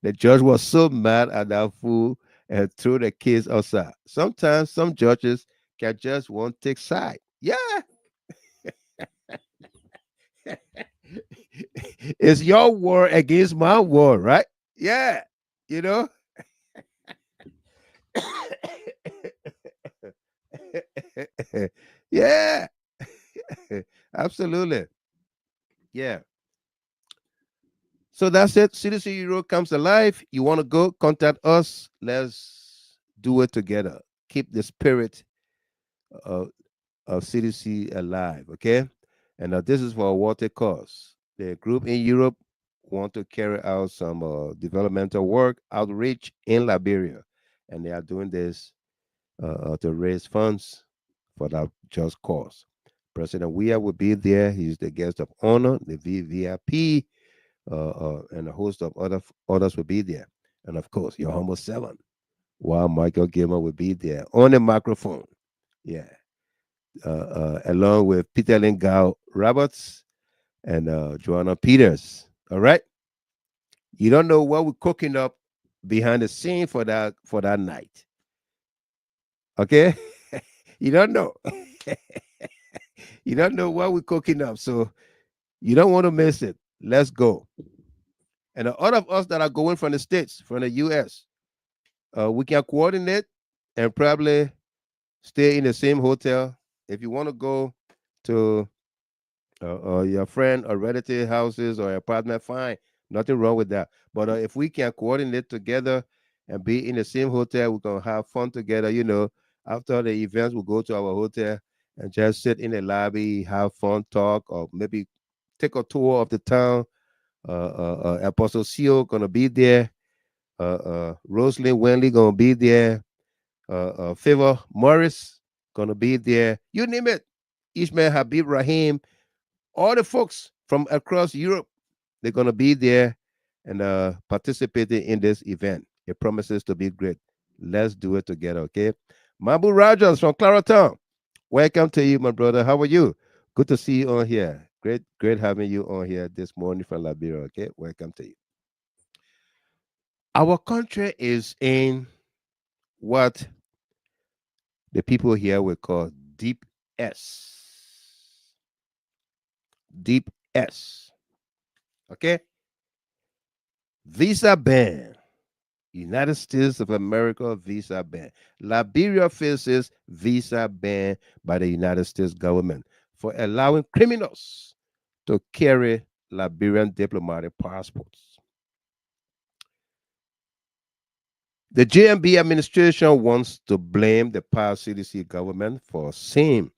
The judge was so mad at that fool and threw the case outside. Sometimes some judges can just want to take side. Yeah. It's your war against my war, right? Yeah, you know. Yeah, absolutely. Yeah. So that's it. CDC Euro comes alive. You want to go? Contact us. Let's do it together. Keep the spirit of, of CDC alive. Okay. And this is for a water cause. The group in Europe want to carry out some developmental work, outreach in Liberia, and they are doing this to raise funds for that just cause. President Weah will be there. He's the guest of honor, the VVIP, and a host of others will be there. And of course, your humble servant, while Michael Gilmer will be there on the microphone. Yeah. Along with Peter Lingao Roberts and Joanna Peters. All right. You don't know what we're cooking up behind the scene for that night. Okay? You don't know. You don't know what we're cooking up. So you don't want to miss it. Let's go. And all of us that are going from the States, from the US, we can coordinate and probably stay in the same hotel. If you want to go to your friend or relative houses or apartment, fine. Nothing wrong with that. But if we can coordinate together and be in the same hotel, we're going to have fun together. After the events, we'll go to our hotel and just sit in the lobby, have fun, talk, or maybe take a tour of the town. Apostle Seal going to be there. Rosalind Wenley going to be there. Favor Morris going to be there. You name it. Ishmael Habib Rahim, all the folks from across Europe, they're going to be there and participating in this event. It promises to be great. Let's do it together, okay? Mabu Rogers from Claratown, welcome to you, my brother. How are you? Good to see you on here. Great having you on here this morning from Liberia, okay? Welcome to you. Our country is in what the people here will call deep S. Deep S. Okay? Visa ban. United States of America visa ban. Liberia faces visa ban by the United States government for allowing criminals to carry Liberian diplomatic passports. The JNB administration wants to blame the past CDC government for same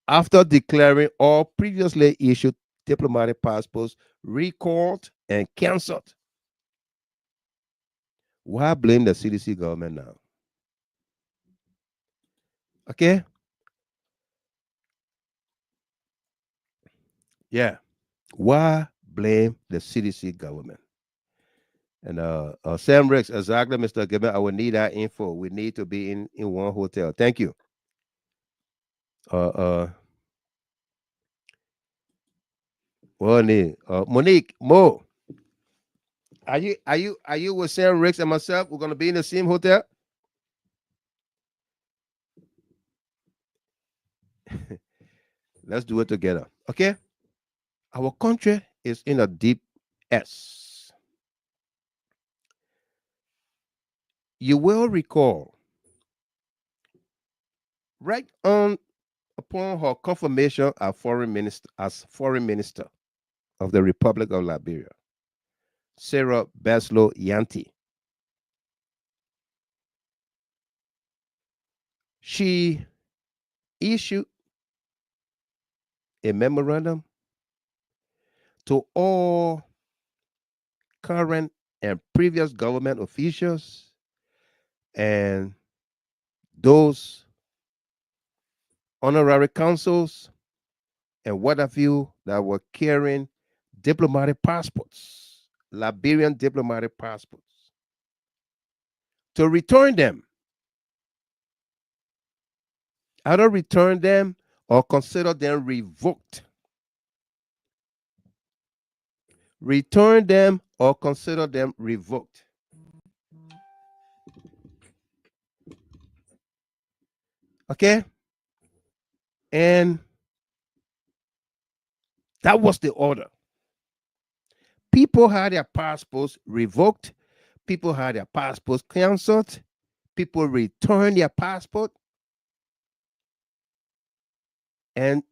after declaring all previously issued diplomatic passports recalled and canceled. Why blame the CDC government now? Okay? Yeah. Why blame the CDC government? And Sam Rex, exactly, Mr. Gibbon. I will need that info. We need to be in one hotel. Thank you. Monique, Mo. Are you with Sam Rex and myself? We're gonna be in the same hotel. Let's do it together. Okay? Our country is in a deep S. You will recall, right on upon her confirmation as foreign minister of the Republic of Liberia, Sarah Baslow Yanti, she issued a memorandum to all current and previous government officials and those honorary consuls and what have you that were carrying diplomatic passports, Liberian diplomatic passports, to return them. Either return them or consider them revoked. Return them or consider them revoked. Okay? And That was the order. People had their passports revoked. People had their passports canceled. People returned their passport. And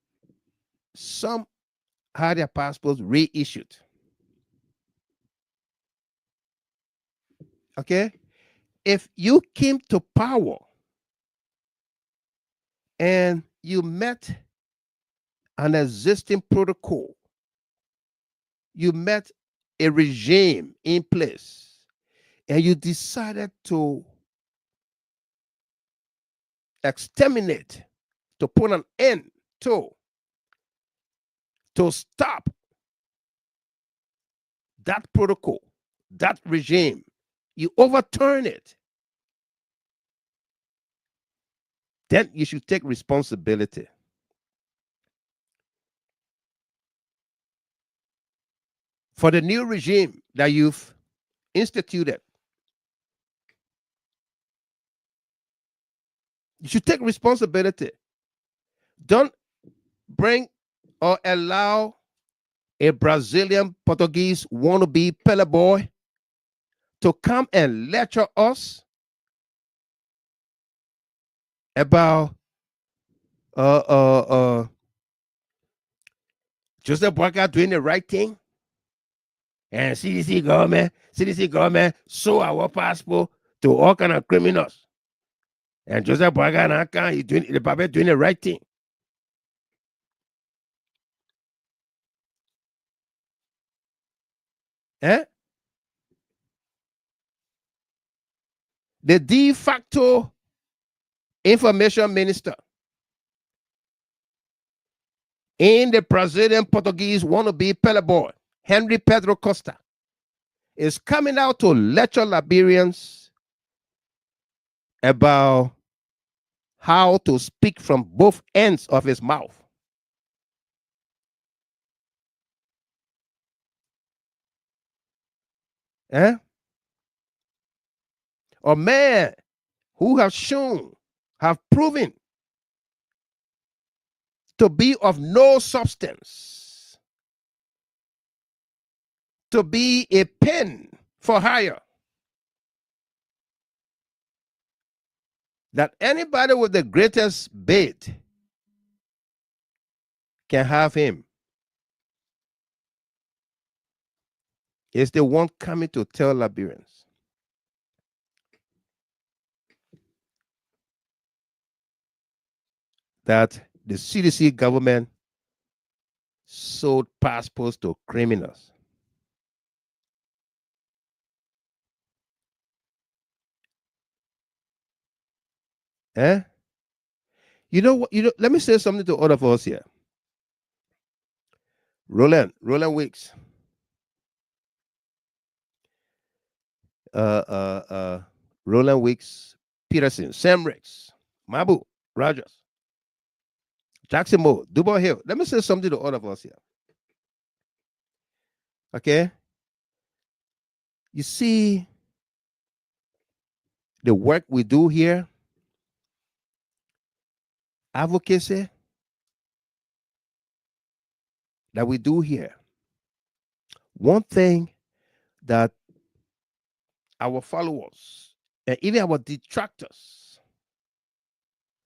some had their passports reissued. Okay? If you came to power and you met an existing protocol, you met a regime in place, and you decided to exterminate, to put an end to stop that protocol, that regime, you overturn it, then you should take responsibility. For the new regime that you've instituted. You should take responsibility. Don't bring or allow a Brazilian Portuguese wannabe Pele boy to come and lecture us about Joseph Boakai doing the right thing, and CDC government sold our passport to all kind of criminals, and Joseph Boakai he's doing the right thing. Eh? The de facto information minister in the Brazilian Portuguese wannabe Pele boy, Henry Pedro Costa, is coming out to lecture Liberians about how to speak from both ends of his mouth. Eh? A man who have proven to be of no substance, to be a pen for hire, that anybody with the greatest bid can have him, is the one coming to tell Liberians that the CDC government sold passports to criminals. Eh? You know what? Let me say something to all of us here. Roland Weeks. Roland Weeks, Peterson, Sam Rex, Mabu, Rogers, Jackson Moore, Dubois Hill. Let me say something to all of us here. Okay? You see the work we do here, advocacy that we do here. One thing that our followers and even our detractors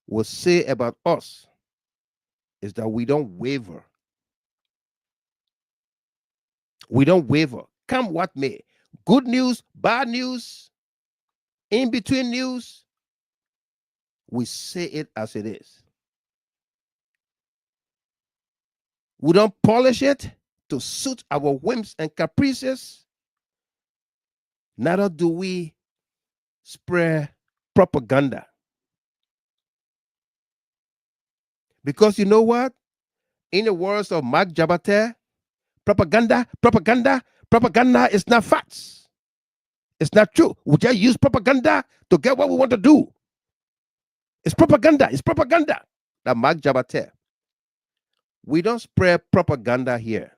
will say about us is that we don't waver. We don't waver. Come what may. Good news, bad news, in between news, we say it as it is. We don't polish it to suit our whims and caprices. Neither do we spread propaganda. Because you know what? In the words of Mark Jabate, propaganda is not facts. It's not true. We just use propaganda to get what we want to do. It's propaganda. That Mark Jabate. We don't spread propaganda here.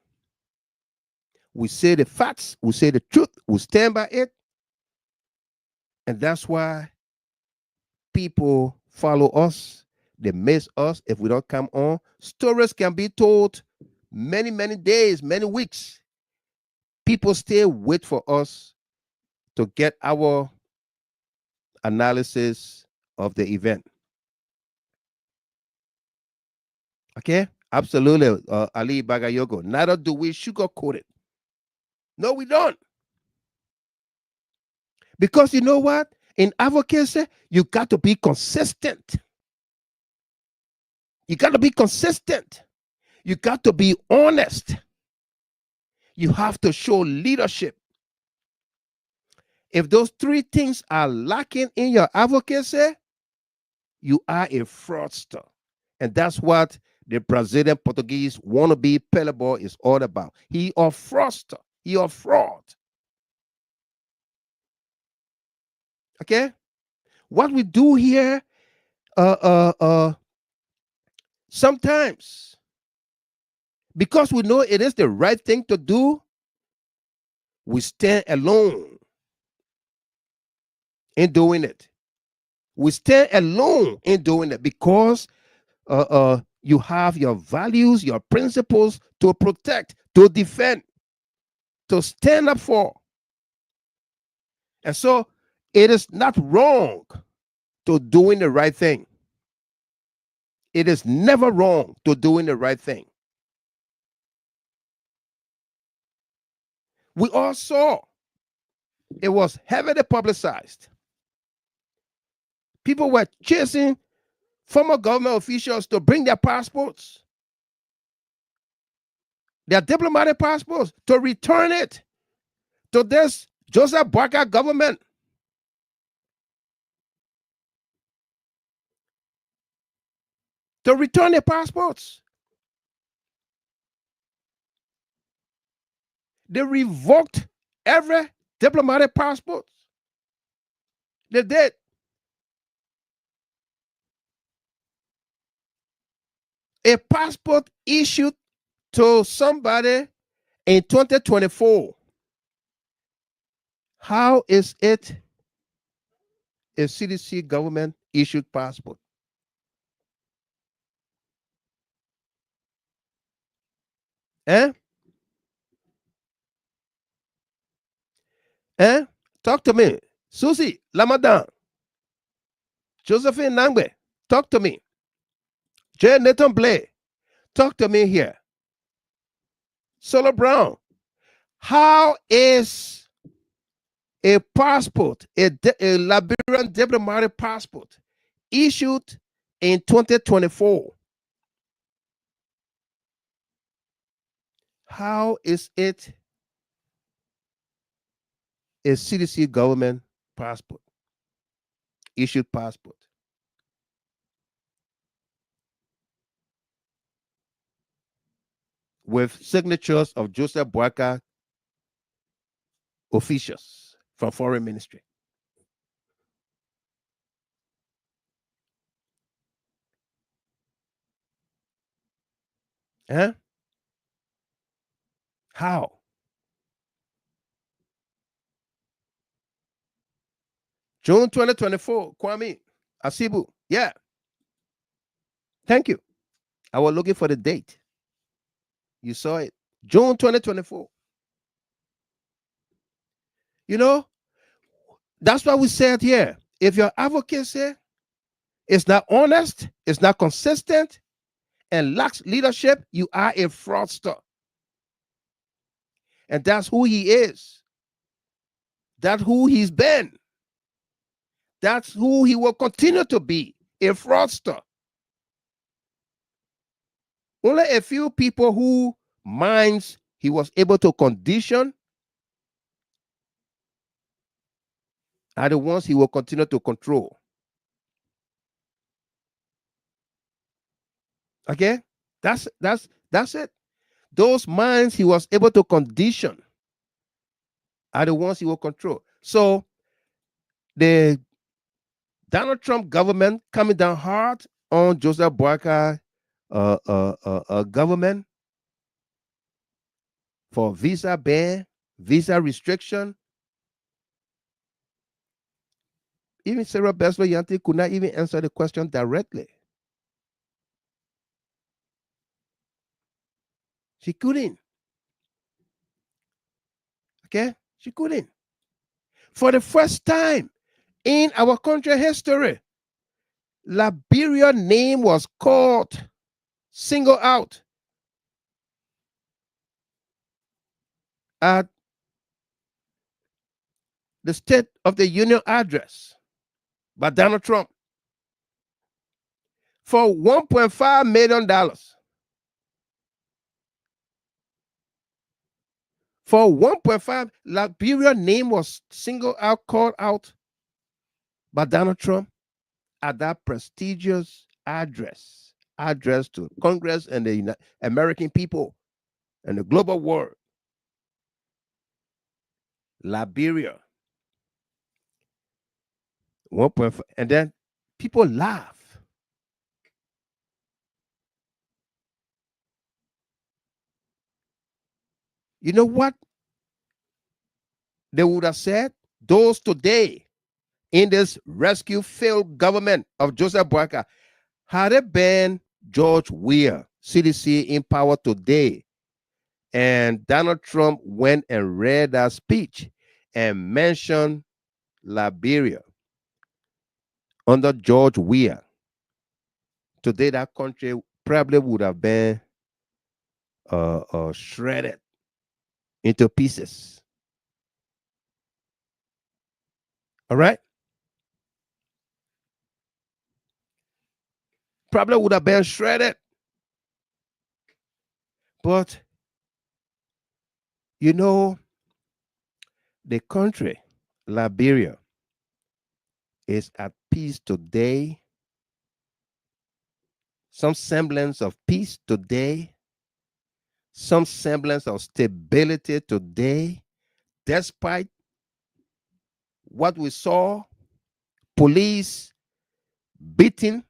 We say the facts, we say the truth, we stand by it. And that's why people follow us. They miss us if we don't come on. Stories can be told many days, many weeks. People still wait for us to get our analysis of the event. Okay? Absolutely, Ali Bagayogo. Neither do we sugarcoat it. No, we don't. Because you know what? In advocacy, you got to be consistent. You got to be consistent. You got to be honest. You have to show leadership. If those three things are lacking in your advocacy, you are a fraudster. And that's what the Brazilian Portuguese wannabe Pelebo is all about. He a fraudster. He a fraud. Okay? What we do here, sometimes, because we know it is the right thing to do, we stand alone in doing it. We stand alone in doing it because you have your values, your principles to protect, to defend, to stand up for. And so it is not wrong to doing the right thing. It is never wrong to doing the right thing. We all saw it was heavily publicized. People were chasing former government officials to bring their passports, their diplomatic passports, to return it to this Joseph Boakai government. To return their passports. They revoked every diplomatic passport. They did. A passport issued to somebody in 2024. How is it a CDC government issued passport? Eh? Eh? Talk to me. Susie, Lamadan, Josephine Nangbe, talk to me. J. Nathan Blay, talk to me here. Solo Brown, how is a passport, a Liberian diplomatic passport, issued in 2024? How is it a CDC government passport, issued passport? With signatures of Joseph Boakai officials from Foreign Ministry. Huh? How? June 2024, Kwame Asibu. Yeah. Thank you. I was looking for the date. You saw it. June 2024. You know, that's why we said here. If your advocacy is not honest, it's not consistent, and lacks leadership, you are a fraudster. And that's who he is. That's who he's been. That's who he will continue to be, a fraudster. Only a few people who minds he was able to condition are the ones he will continue to control. Okay? That's it. Those minds he was able to condition are the ones he will control. So the Donald Trump government coming down hard on Joseph Boakai government for visa ban, visa restriction. Even Sarah Besler Yanti could not even answer the question directly. She couldn't. Okay? She couldn't. For the first time in our country history, Liberia name was called, singled out at the State of the Union address by Donald Trump for $1.5 million. For 1.5, Liberia name was singled out, called out by Donald Trump at that prestigious address to Congress and the American people and the global world. Liberia. 1.5, and then people laugh. You know what they would have said? Those today in this rescue failed government of Joseph Boakai, had it been George Weah, CDC in power today, and Donald Trump went and read that speech and mentioned Liberia under George Weah, today that country probably would have been shredded into pieces. All right? Probably would have been shredded. But, you know, the country, Liberia, is at peace today. Some semblance of peace today. Some semblance of stability today, despite what we saw, police beating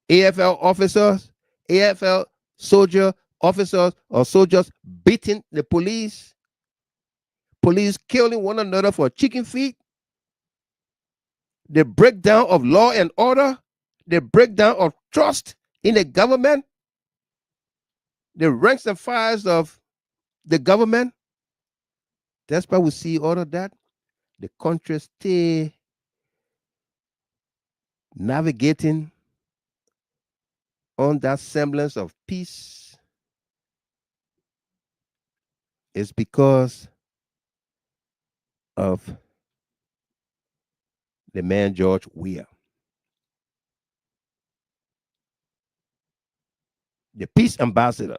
AFL officers, AFL soldier officers or soldiers beating the police killing one another for chicken feet, the breakdown of law and order, the breakdown of trust in the government, the ranks and files of the government. Despite we see all of that, the country still navigating on that semblance of peace. Is because of the man George Weah, the peace ambassador,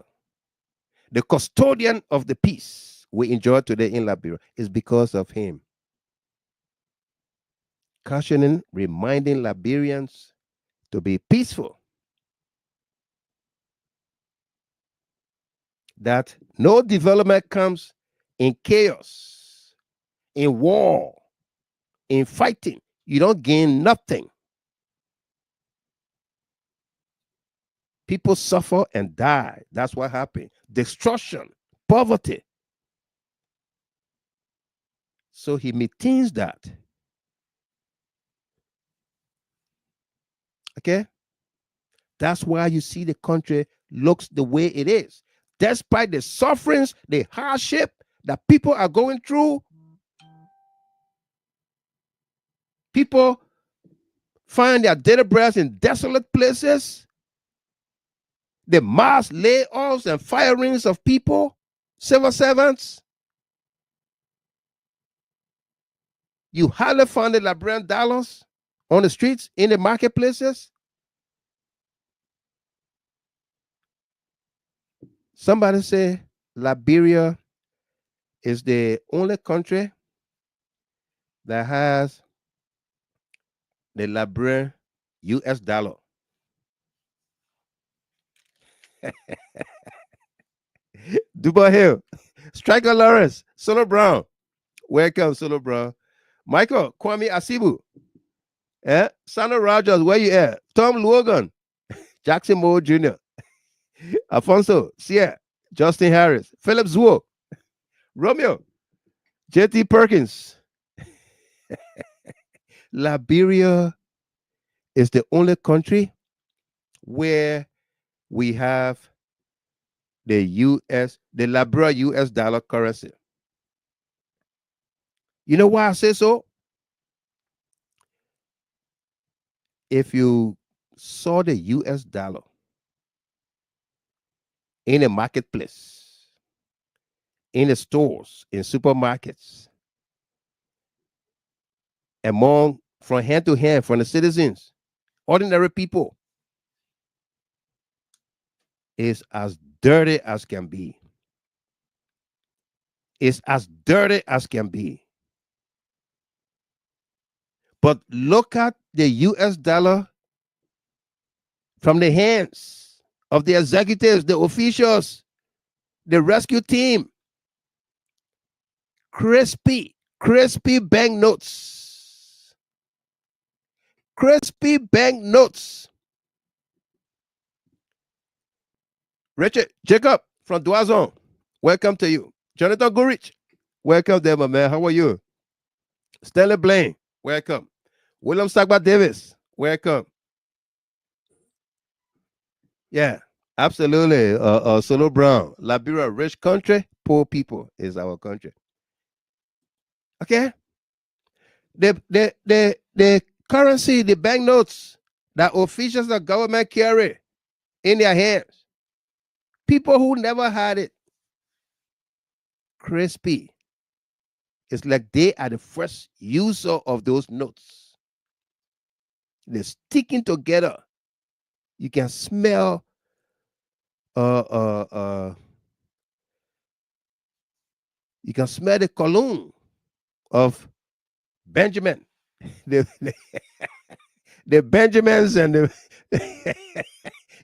the custodian of the peace we enjoy today in Liberia. Is because of him. Cautioning, reminding Liberians to be peaceful, that no development comes in chaos, in war, in fighting. You don't gain nothing. People suffer and die. That's what happened. Destruction, poverty. So he maintains that. Okay? That's why you see the country looks the way it is. Despite the sufferings, the hardship that people are going through, people find their daily bread in desolate places, the mass layoffs and firings of people, civil servants. You hardly find the Liberian dollars on the streets, in the marketplaces. Somebody say Liberia is the only country that has the Liberian US dollar. Dubai Hill, Striker Lawrence, Solo Brown. Welcome, Solo Brown. Michael, Kwame Asibu. Sandra Rogers, where you at? Tom Logan, Jackson Moore Jr., Alfonso, Sierra, Justin Harris, Philip Zwo, Romeo, JT Perkins. Liberia is the only country where we have the Liberia US dollar currency. You know why I say so? If you saw the US dollar in a marketplace, in the stores, in supermarkets, among from hand to hand from the citizens, ordinary people, is as dirty as can be. It's as dirty as can be. But look at the US dollar from the hands of the executives, the officials, the rescue team. Crispy banknotes. Crispy banknotes. Richard Jacob from Duazon, welcome to you. Jonathan Gurich, welcome there, my man. How are you? Stanley Blaine, welcome. William Sagba Davis, welcome. Yeah, absolutely. Solo Brown, Liberia, rich country, poor people is our country. Okay? The currency, the banknotes that officials of government carry in their hands, people who never had it, crispy. It's like they are the first user of those notes. They're sticking together. You can smell you can smell the cologne of Benjamin. The Benjamins and the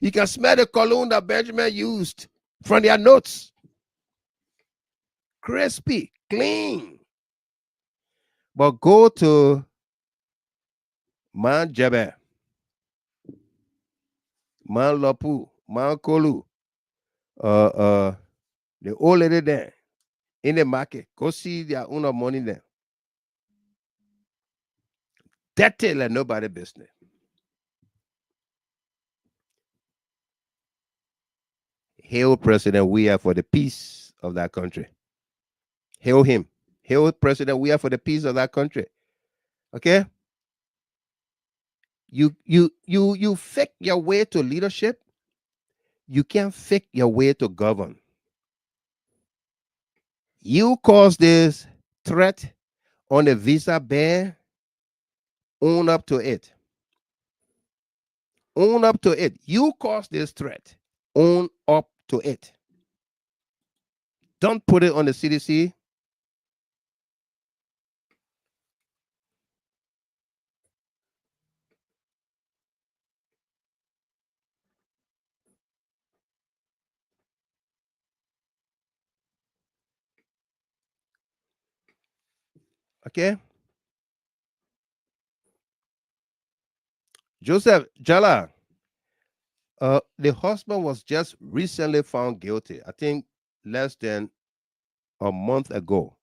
you can smell the cologne that Benjamin used from their notes. Crispy, clean. But go to Man Jebe, Man Lopu, Man Kolu, the old lady there in the market. Go see their own money there. Dirty like nobody business. Hail President we are for the peace of that country. Hail him. Hail President we are for the peace of that country. Okay? You fake your way to leadership. You can't fake your way to govern. You cause this threat on the visa ban. Own up to it. Own up to it. You caused this threat. Own up to it. Don't put it on the CDC. Okay? Joseph Jala, the husband was just recently found guilty. I think less than a month ago.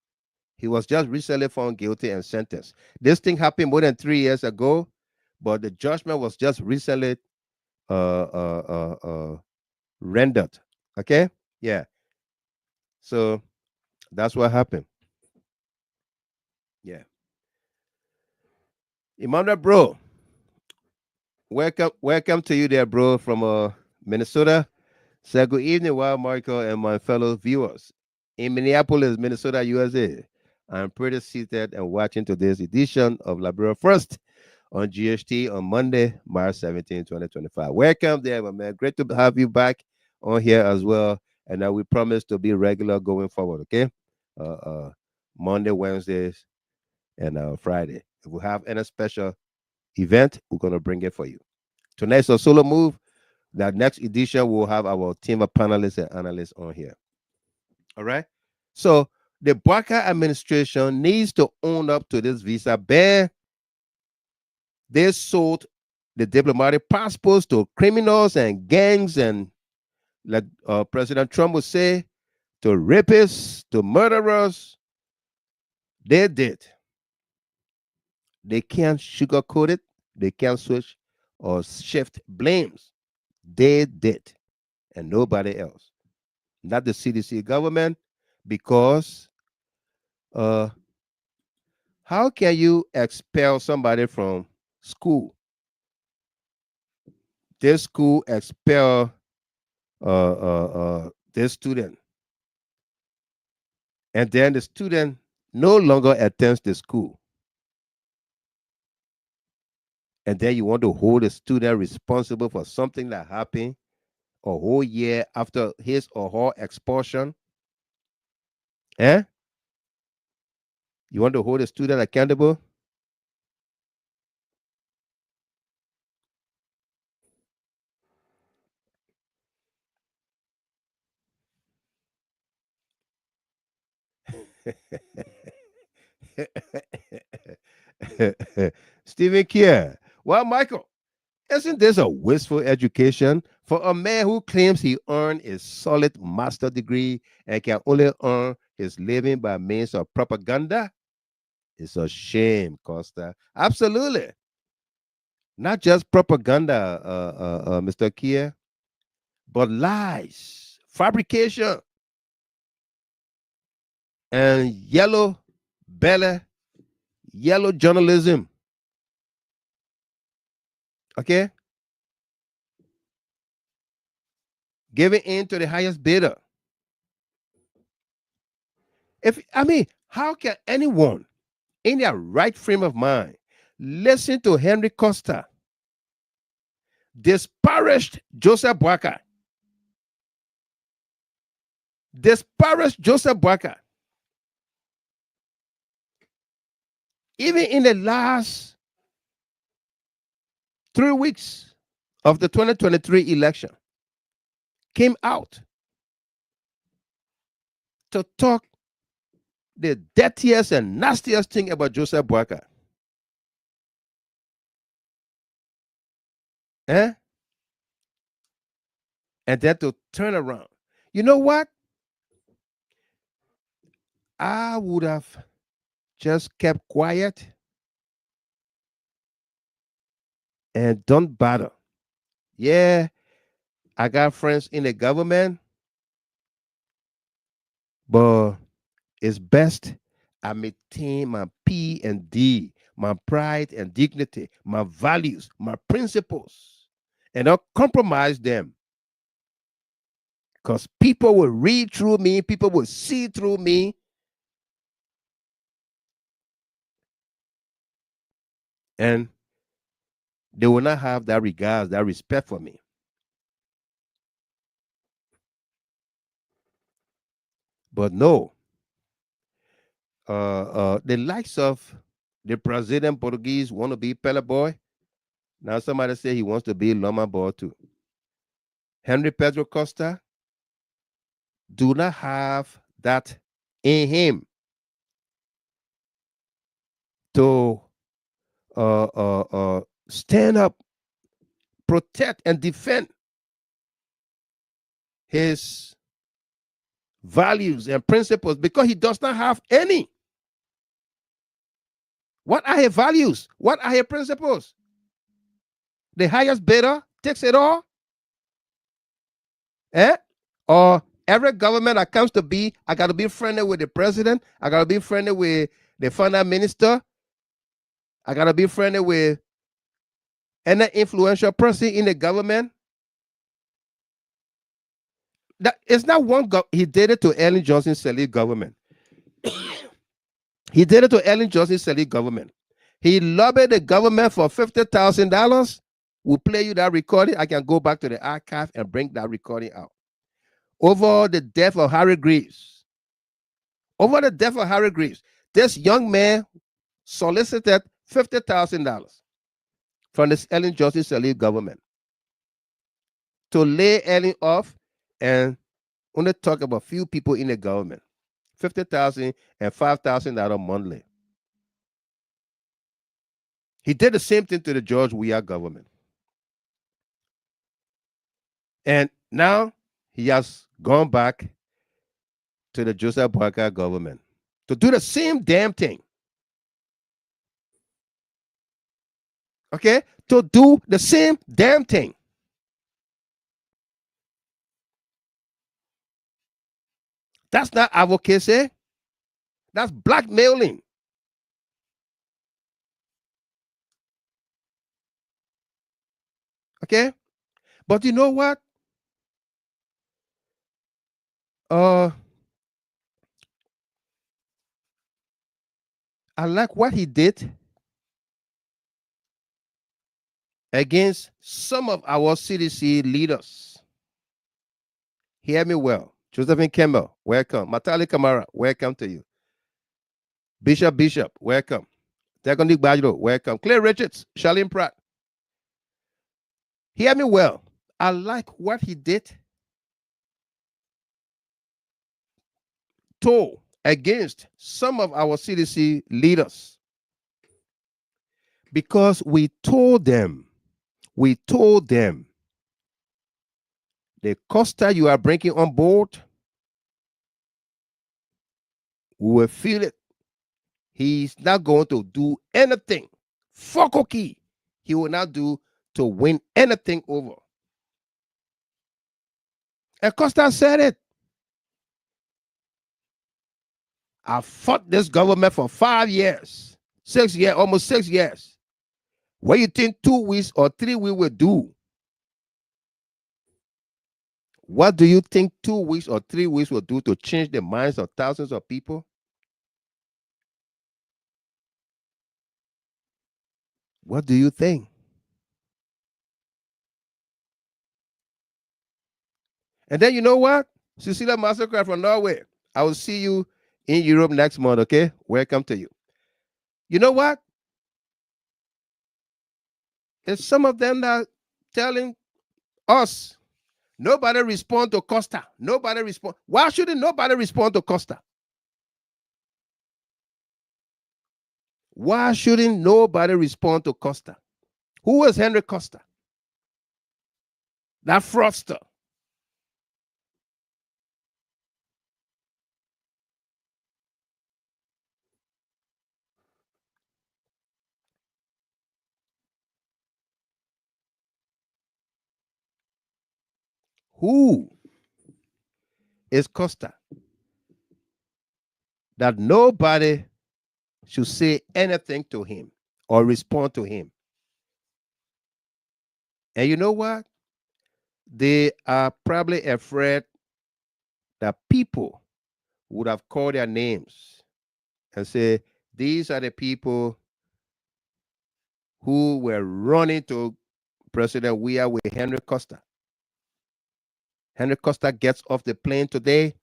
He was just recently found guilty and sentenced. This thing happened more than 3 years ago, but the judgment was just recently rendered. Okay? Yeah. So that's what happened. Yeah. Emmanuel, bro. Welcome to you there, bro, from Minnesota. Say good evening, Wild Michael, and my fellow viewers in Minneapolis, Minnesota, USA. I'm pretty seated and watching today's edition of Liberia First on GHT on Monday, March 17, 2025. Welcome there, my man. Great to have you back on here as well. And now we promise to be regular going forward, okay? Monday, Wednesdays, and Friday. If we have any special event, we're going to bring it for you. Tonight's a solo move. That next edition, we'll have our team of panelists and analysts on here. All right? So the Barker administration needs to own up to this visa ban. They sold the diplomatic passports to criminals and gangs and, like President Trump would say, to rapists, to murderers. They did. They can't sugarcoat it. They can't switch or shift blames. They did, and nobody else. not the CDC government, because how can you expel somebody from school? This school expel this student, and then the student no longer attends the school, and then you want to hold the student responsible for something that happened a whole year after his or her expulsion? Eh? You want to hold the student accountable? Stephen Kier. Well, Michael, isn't this a wasteful education for a man who claims he earned a solid master degree and can only earn his living by means of propaganda? It's a shame, Costa. Absolutely. Not just propaganda, Mr. Kier, but lies, fabrication, and yellow belly, yellow journalism. Okay? Giving in to the highest bidder. How can anyone in their right frame of mind listen to Henry Costa, disparaged Joseph Boakai, even in the last 3 weeks of the 2023 election, came out to talk the dirtiest and nastiest thing about Joseph Boakai? Eh? And then to turn around. You know what? I would have just kept quiet and don't bother. Yeah, I got friends in the government, but it's best I maintain my P and D, my pride and dignity, my values, my principles, and not compromise them. Because people will read through me, people will see through me. And they will not have that regard, that respect for me. But no, the likes of the Brazilian Portuguese want to be Pele boy. Now somebody say he wants to be Loma boy too. Henry Pedro Costa do not have that in him to stand up, protect, and defend his values and principles, because he does not have any. What are his values? What are his principles? The highest bidder takes it all? Or every government that comes to be, I got to be friendly with the president. I got to be friendly with the finance minister. I got to be friendly with any influential person in the government. That it's not one. He did it to Ellen Johnson Sirleaf government. He did it to Ellen Johnson Sirleaf government. He lobbied the government for $50,000. We'll play you that recording. I can go back to the archive and bring that recording out. Over the death of Harry Greaves. Over the death of Harry Greaves, this young man solicited $50,000 from the Ellen Johnson Sirleaf government to lay Ellen off and only talk about a few people in the government. $50,000 and $5,000 monthly. He did the same thing to the George Weah government. And now he has gone back to the Joseph Boakai government to do the same damn thing. Okay? To do the same damn thing. That's not advocacy. That's blackmailing. Okay? But you know what? I like what he did against some of our CDC leaders. Hear me well. Josephine Campbell, welcome. Matali Kamara, welcome to you. Bishop, welcome. Tekonik Bajro, welcome. Claire Richards, Charlene Pratt. Hear me well. I like what he did against some of our CDC leaders, because we told them, the Costa you are bringing on board, we will feel it. He's not going to do anything. Fokoki, he will not do to win anything over. And Costa said it. I fought this government for 5 years, 6 years, almost 6 years. What you think 2 weeks or 3 weeks will do? What do you think 2 weeks or 3 weeks will do to change the minds of thousands of people? What do you think? And then you know what? Cecilia Massacre from Norway. I will see you in Europe next month, okay? Welcome to you. You know what? There's some of them that are telling us, nobody respond to Costa. Nobody respond. Why shouldn't nobody respond to Costa? Why shouldn't nobody respond to Costa? Who is Henry Costa? That fraudster. Who is Costa that nobody should say anything to him or respond to him? And you know what? They are probably afraid that people would have called their names and say, these are the people who were running to President Weah with Henry Costa. Henry Costa gets off the plane today.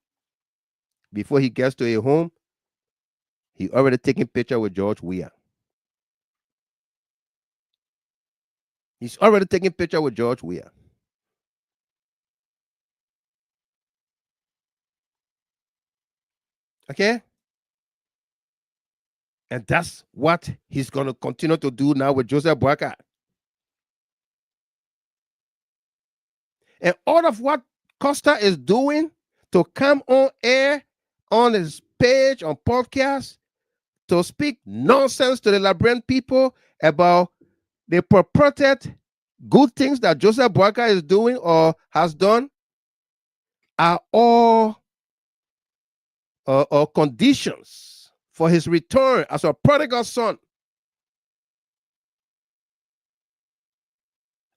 Before he gets to his home, he already taking picture with George Weah. He's already taking picture with George Weah. Okay? And that's what he's going to continue to do now with Joseph Boakai. And all of what Costa is doing to come on air, on his page, on podcast, to speak nonsense to the Liberian people about the purported good things that Joseph Boakai is doing or has done, are all conditions for his return as a prodigal son.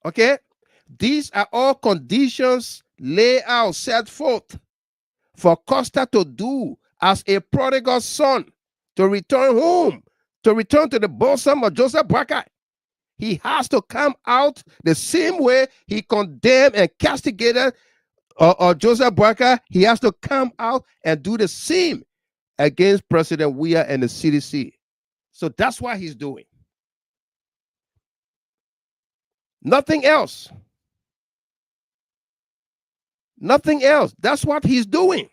Okay? These are all conditions laid out, set forth for Costa to do as a prodigal son, to return home, to return to the bosom of Joseph Boakai. He has to come out the same way he condemned and castigated Joseph Boakai. He has to come out and do the same against President Weah and the CDC. So that's what he's doing. Nothing else. Nothing else. That's what he's doing.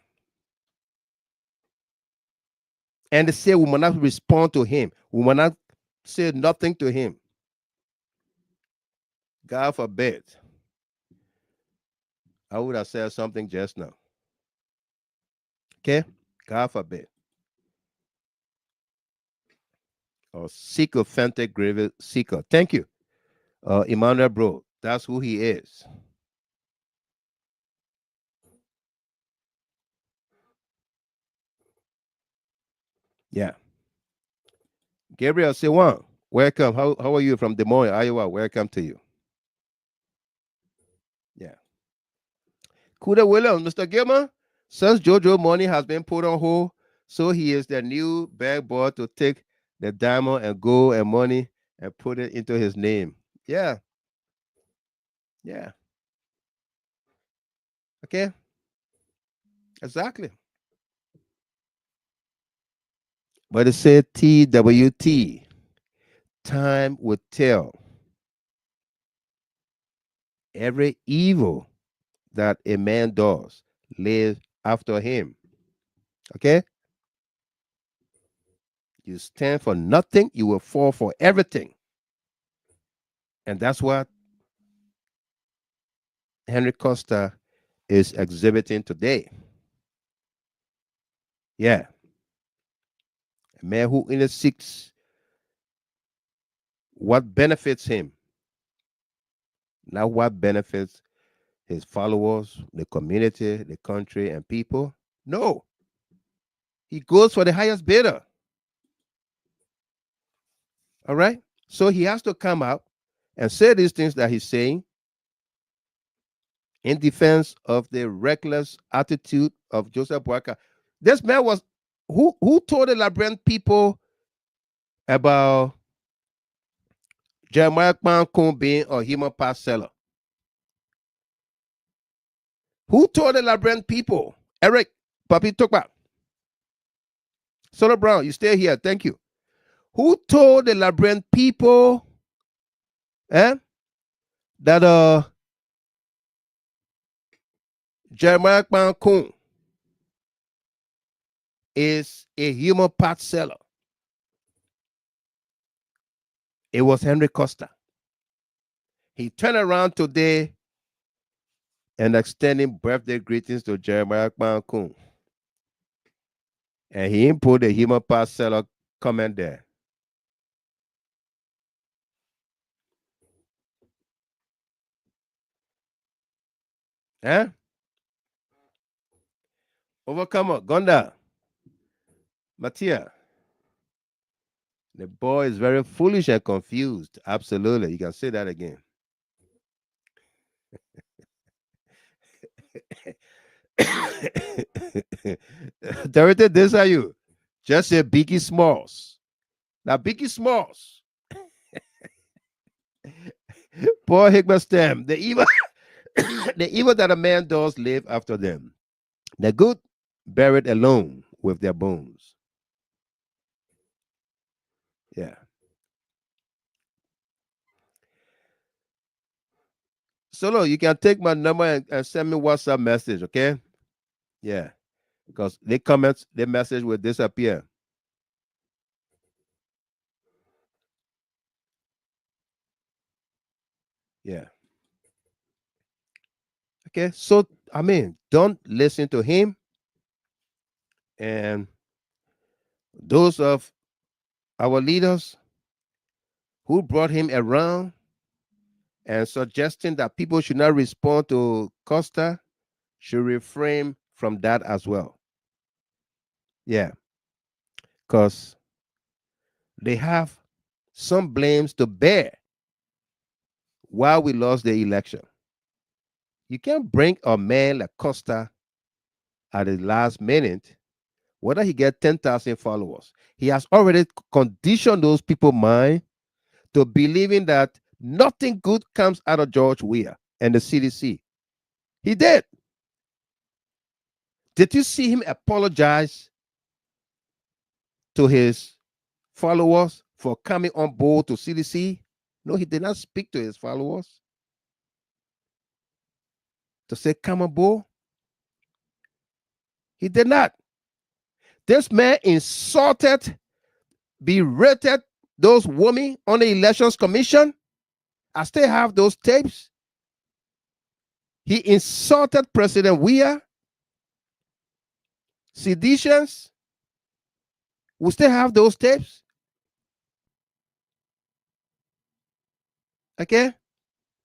And they say we must not respond to him. We must not say nothing to him. God forbid. I would have said something just now. Okay? God forbid. Or seek authentic grave seeker. Thank you. Emmanuel Bro. That's who he is. Yeah. Gabriel Sewan, welcome. How are you from Des Moines, Iowa? Welcome to you. Yeah. Kuda Williams, Mr. Gilmer, since Jojo money has been put on hold, so he is the new bag boy to take the diamond and gold and money and put it into his name. Yeah. Yeah. Okay. Exactly. But it said TWT. Time will tell. Every evil that a man does lives after him. Okay? You stand for nothing, you will fall for everything. And that's what Henry Costa is exhibiting today. Yeah. A man who only seeks what benefits him, not what benefits his followers, the community, the country, and people. No. He goes for the highest bidder. All right? So he has to come out and say these things that he's saying in defense of the reckless attitude of Joseph Boakai. This man was who told the Liberian people about Jeremiah Kpankun being a human pass seller? Who told the Liberian people? Eric, Papi Tokpa. Solo Brown, you stay here. Thank you. Who told the Liberian people that Jeremiah Kpankun is a human part seller? It was Henry Costa. He turned around today and extending birthday greetings to Jeremiah Kpankun. And he put the human part seller comment there. Overcomer, Gonda, Mattia. The boy is very foolish and confused. Absolutely. You can say that again. Dorothy, this are you. Just say Biggie Smalls. Now, Biggie Smalls. Paul Higman Stem. The evil, the evil that a man does live after them. The good buried alone with their bones. Yeah. Solo, you can take my number and send me WhatsApp message, okay? Yeah. Because the comments, the message will disappear. Yeah. Okay. So, I mean, don't listen to him. And those of our leaders who brought him around and suggesting that people should not respond to Costa should refrain from that as well. Yeah. Because they have some blames to bear while we lost the election. You can't bring a man like Costa at the last minute, whether he get 10,000 followers. He has already conditioned those people's mind to believing that nothing good comes out of George Weah and the CDC. He did. Did you see him apologize to his followers for coming on board to CDC? No, he did not speak to his followers to say, come on board. He did not. This man insulted, berated those women on the Elections Commission. I still have those tapes. He insulted President Weah. Seditions. We still have those tapes. Okay?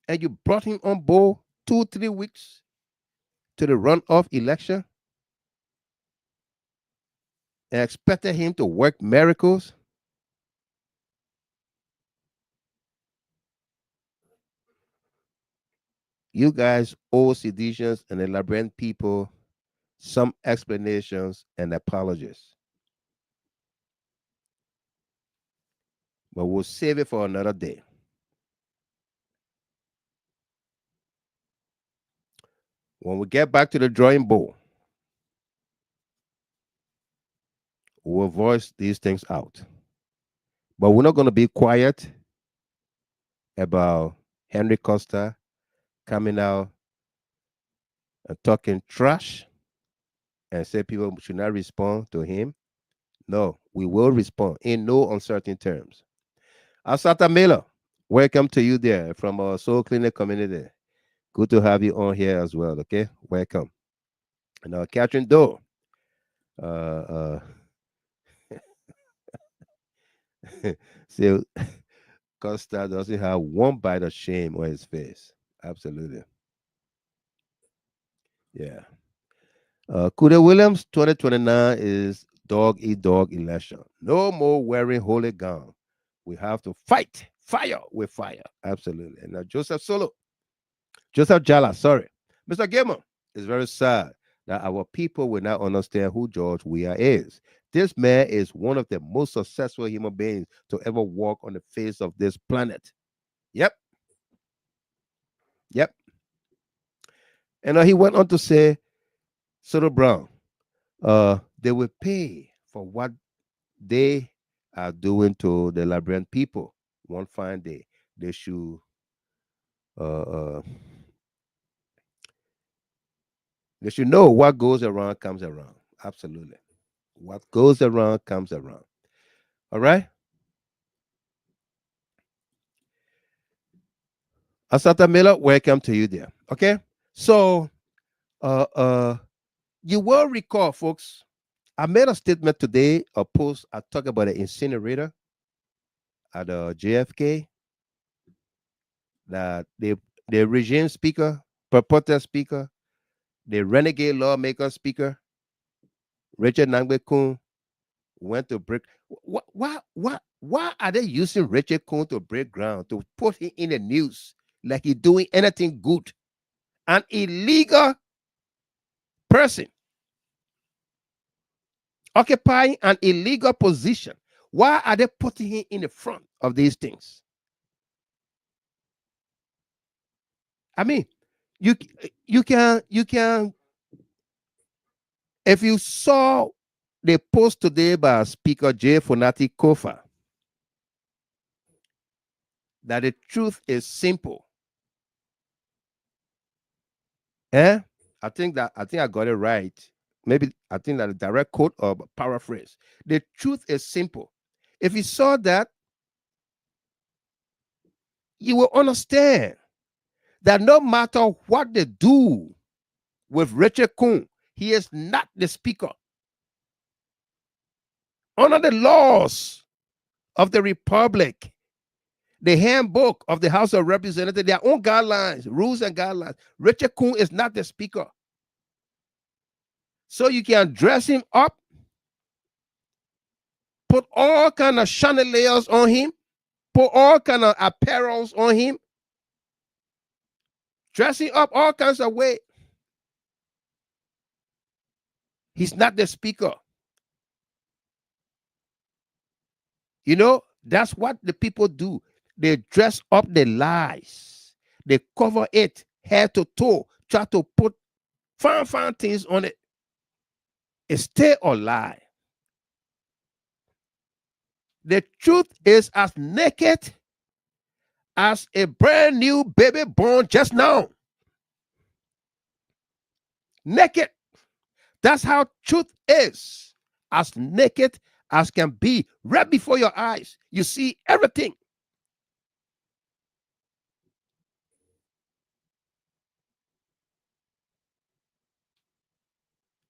And you brought him on board 2-3 weeks to the runoff election. and expected him to work miracles? You guys owe seditious and the Liberian people some explanations and apologies. But we'll save it for another day. When we get back to the drawing board, we'll voice these things out. But we're not going to be quiet about Henry Costa coming out and talking trash and say people should not respond to him. No, we will respond in no uncertain terms. Asata Miller, welcome to you there from our Soul Clinic community. Good to have you on here as well, okay? Welcome. And Catherine Doe. So Costa doesn't have one bite of shame on his face. Absolutely. Yeah. Kuda Williams, 2029 is dog eat dog election. No more wearing holy gown. We have to fight fire with fire. Absolutely. And Joseph Jala, sorry. Mr. Gamer, it's very sad that our people will not understand who George Weah is. This man is one of the most successful human beings to ever walk on the face of this planet. Yep. And he went on to say, Soto Brown, they will pay for what they are doing to the Liberian people. One fine day, they should know what goes around comes around. Absolutely. What goes around comes around. All right? Asata Miller, welcome to you there. Okay? So, you will recall, folks, I made a statement today, a post, I talked about an incinerator at JFK, that the regime speaker, purported speaker, the renegade lawmaker speaker, Richard Nangbe-Kun, went to break. Why are they using Richard Kun to break ground, to put him in the news like he's doing anything good? An illegal person occupying an illegal position. Why are they putting him in the front of these things? I mean, you can, if you saw the post today by Speaker J. Fonati Kofa, that the truth is simple. I think I got it right. Maybe I think that a direct quote or paraphrase. The truth is simple. If you saw that, you will understand that no matter what they do with Richard Kun, he is not the speaker. Under the laws of the Republic, the handbook of the House of Representatives, their own guidelines, rules and guidelines, Richard Kun is not the speaker. So you can dress him up, put all kind of chandeliers on him, put all kind of apparels on him, dressing up all kinds of way. He's not the speaker. You know, that's what the people do. They dress up the lies. They cover it head to toe, try to put fine things on it. It's still a lie. The truth is as naked as a brand new baby born just now. Naked. That's how truth is. As naked as can be, right before your eyes. You see everything.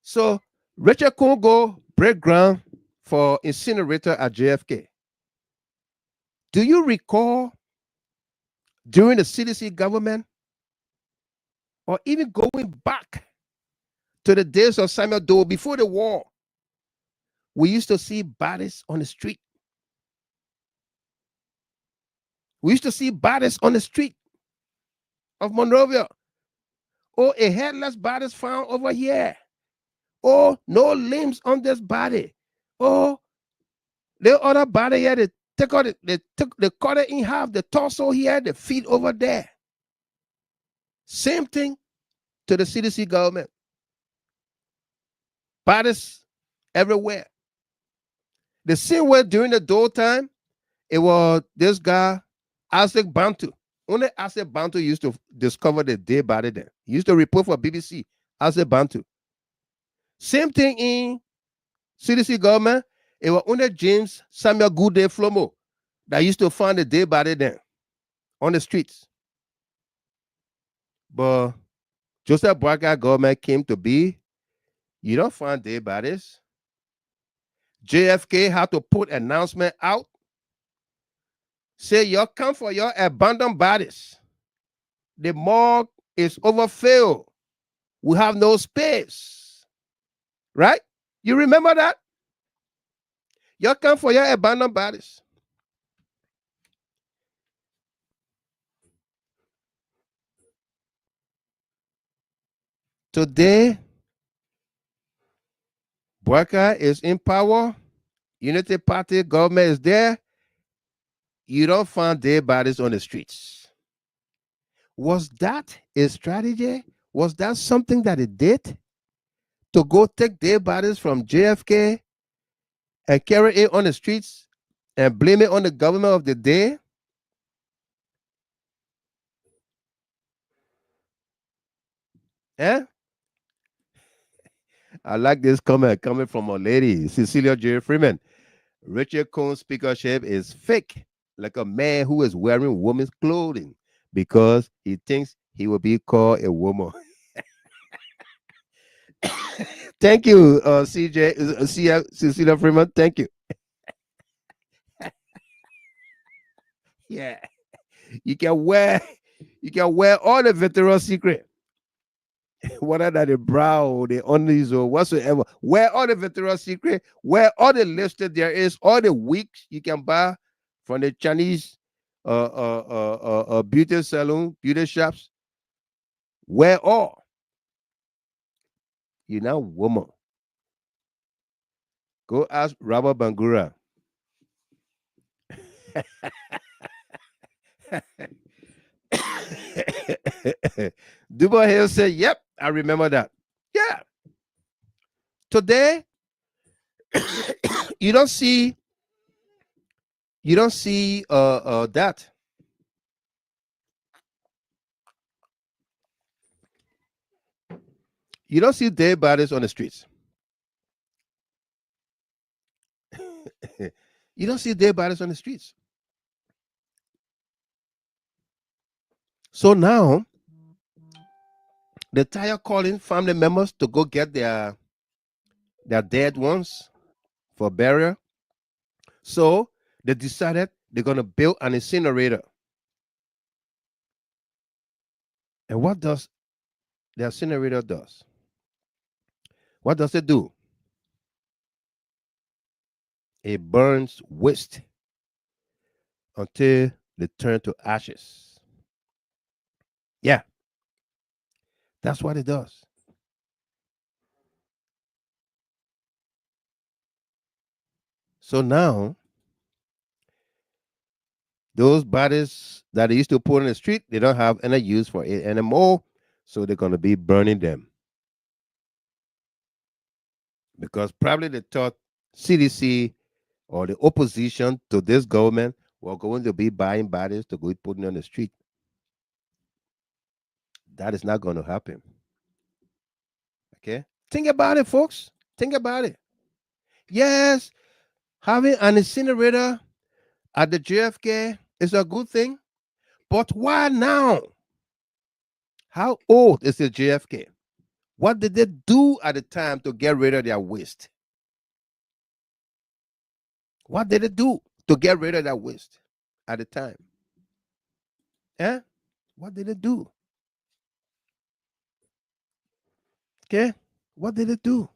So Richard Congo break ground for incinerator at JFK. Do you recall during the CDC government, or even going back to the days of Samuel Doe before the war, we used to see bodies on the street. We used to see bodies on the street of Monrovia. Oh, a headless body is found over here. Oh, no limbs on this body. Oh, the other body here, they cut it in half, the torso here, the feet over there. Same thing to the CDC government. Bodies everywhere. The same way during the Dole time, it was this guy, Isaac Bantu. Only Isaac Bantu used to discover the dead body then. He used to report for BBC, Isaac Bantu. Same thing in CDC government. It was only James Samuel Goodday Flomo that used to find the dead body then on the streets. But Joseph Boakai government came to be. You don't find dead bodies. JFK had to put announcement out. Say, you come for your abandoned bodies. The morgue is overfilled. We have no space. Right? You remember that? You come for your abandoned bodies. Today, Boakai is in power. Unity Party government is there. You don't find dead bodies on the streets. Was that a strategy? Was that something that it did? To go take dead bodies from JFK and carry it on the streets and blame it on the government of the day? Eh? I like this comment coming from a lady, Cecilia J. Freeman. Richard Cohn's speakership is fake, like a man who is wearing woman's clothing because he thinks he will be called a woman. Thank you, Cecilia Freeman. Thank you. Yeah, you can wear all the Victoria's Secret, whether that the brow or the undies or whatsoever. Wear all the Victoria's Secret. Wear all the lipstick there is, all the wigs you can buy from the Chinese beauty salon, beauty shops. Wear all. You're now woman. Go ask Robert Bangura. Dubois Hill said, yep, I remember that. Yeah. Today, you don't see that. You don't see dead bodies on the streets. You don't see dead bodies on the streets. So now, they're tired calling family members to go get their dead ones for burial. So they decided they're going to build an incinerator. And what does the incinerator does? What does it do? It burns waste until they turn to ashes. Yeah. That's what it does. So now, those bodies that they used to put on the street, they don't have any use for it anymore. So they're going to be burning them. Because probably they thought CDC or the opposition to this government were going to be buying bodies to go putting on the street. That is not going to happen. Okay? Think about it, folks. Think about it. Yes, having an incinerator at the JFK is a good thing. But why now? How old is the JFK? What did they do at the time to get rid of their waste? What did they do to get rid of that waste at the time? Eh? What did they do? Okay? What did it do?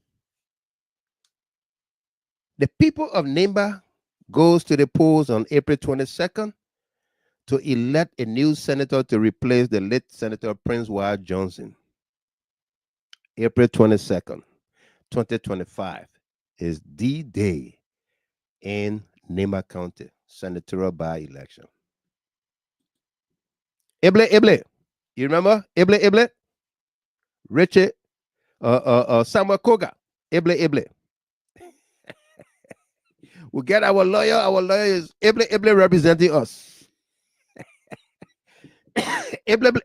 The people of Nimba goes to the polls on April 22nd to elect a new senator to replace the late Senator Prince Ward Johnson. April 22nd, 2025 is the day in Nimba County senatorial by-election. Ible, you remember Ible? Richard, Samuel Koga, Ible. We get our lawyer. Our lawyer is Ible representing us. Ible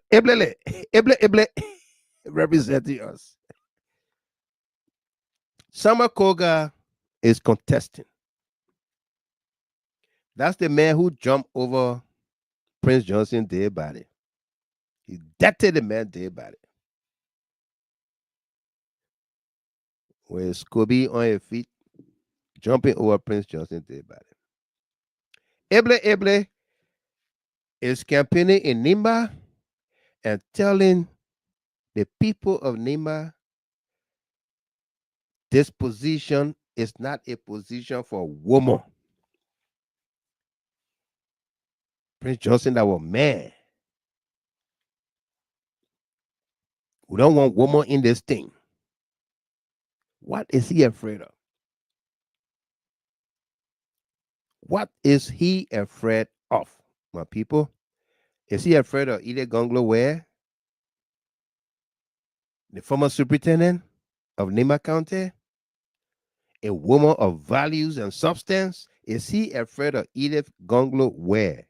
representing us. Samuel Koga is contesting. That's the man who jumped over Prince Johnson dead body. He decked the man dead body. With Scooby on his feet, jumping over Prince Johnson dead body. Ible is campaigning in Nimba and telling the people of Nimba this position is not a position for woman. Prince Johnson, that was man. We don't want woman in this thing. What is he afraid of? What is he afraid of, my people? Is he afraid of Ide Gonglo Ware, the former superintendent of Nimba County, a woman of values and substance? Is he afraid of Edith Gonglo Ware?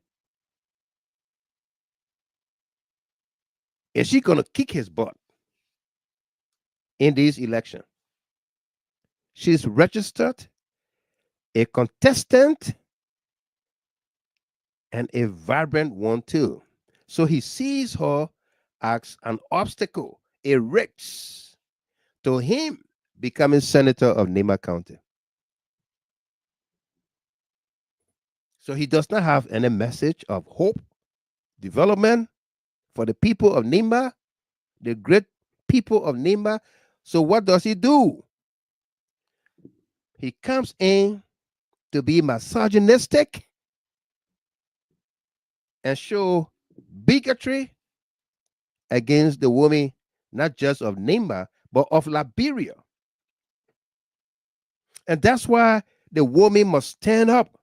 Is she going to kick his butt in this election? She's registered, a contestant, and a vibrant one too. So he sees her as an obstacle, a risk to him becoming senator of Nimba County. So he does not have any message of hope, development for the people of Nimba, the great people of Nimba. So what does he do? He comes in to be misogynistic and show bigotry against the women, not just of Nimba, but of Liberia. And that's why the woman must stand up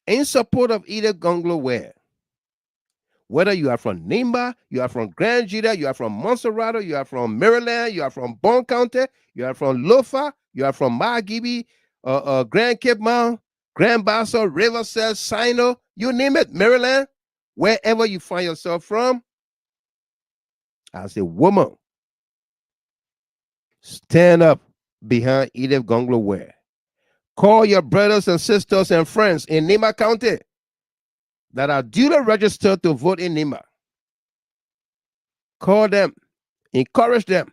in support of Ide Gonglo Ware. Whether you are from Nimba, you are from Grand Jita, you are from Monserrato, you are from Maryland, you are from Bon County, you are from Lofa, you are from Margibi, Grand Cape Mount, Grand Bassa, Riverside, Sino, you name it, Maryland, wherever you find yourself from, as a woman, stand up behind Edith Gonglo Ware. Call your brothers and sisters and friends in Nimba County that are duly registered to vote in Nimba. Call them, encourage them.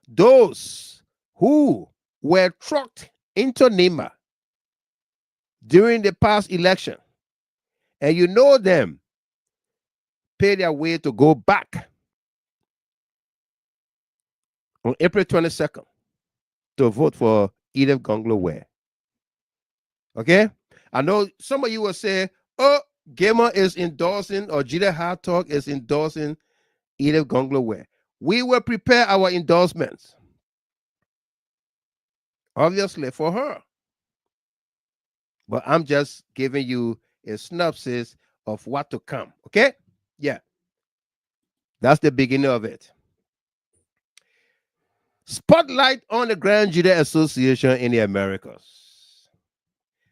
Those who were trucked into Nimba during the past election, and you know them, pay their way to go back on April 22nd to vote for Edith Gonglo Ware. Okay? I know some of you will say, oh, Gamer is endorsing, or Jida Hard Talk is endorsing Edith Gonglo Ware. We will prepare our endorsements, obviously, for her. But I'm just giving you a synopsis of what to come. Okay? Yeah. That's the beginning of it. Spotlight on the Grand Jita Association in the Americas.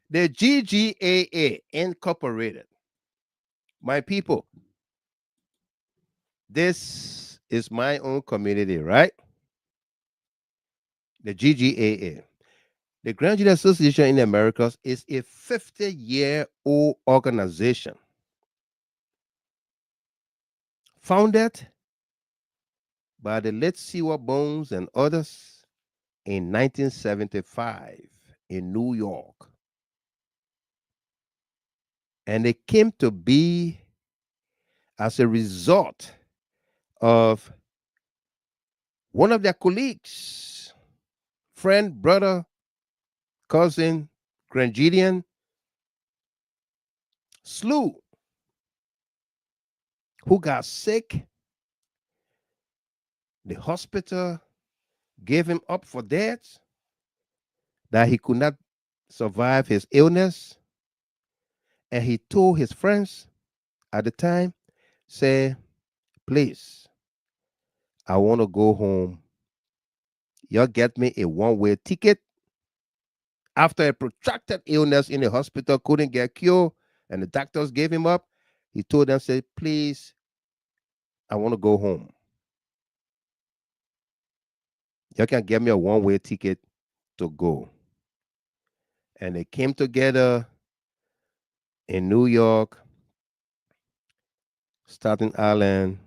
The GGAA Incorporated. My people, this is my own community, right? The GGAA. The Grand Jita Association in the Americas is a 50-year-old organization founded by the late Siwa Bones and others in 1975 in New York. And they came to be as a result of one of their colleagues friend, brother, cousin, Grandidian, Slew, who got sick. The hospital gave him up for dead, that he could not survive his illness. And he told his friends at the time, say, please, I want to go home. Y'all get me a one-way ticket. After a protracted illness in the hospital, couldn't get cured, and the doctors gave him up, he told them, say, please, I want to go home. Y'all can get me a one-way ticket to go. And they came together in New York, Staten Island,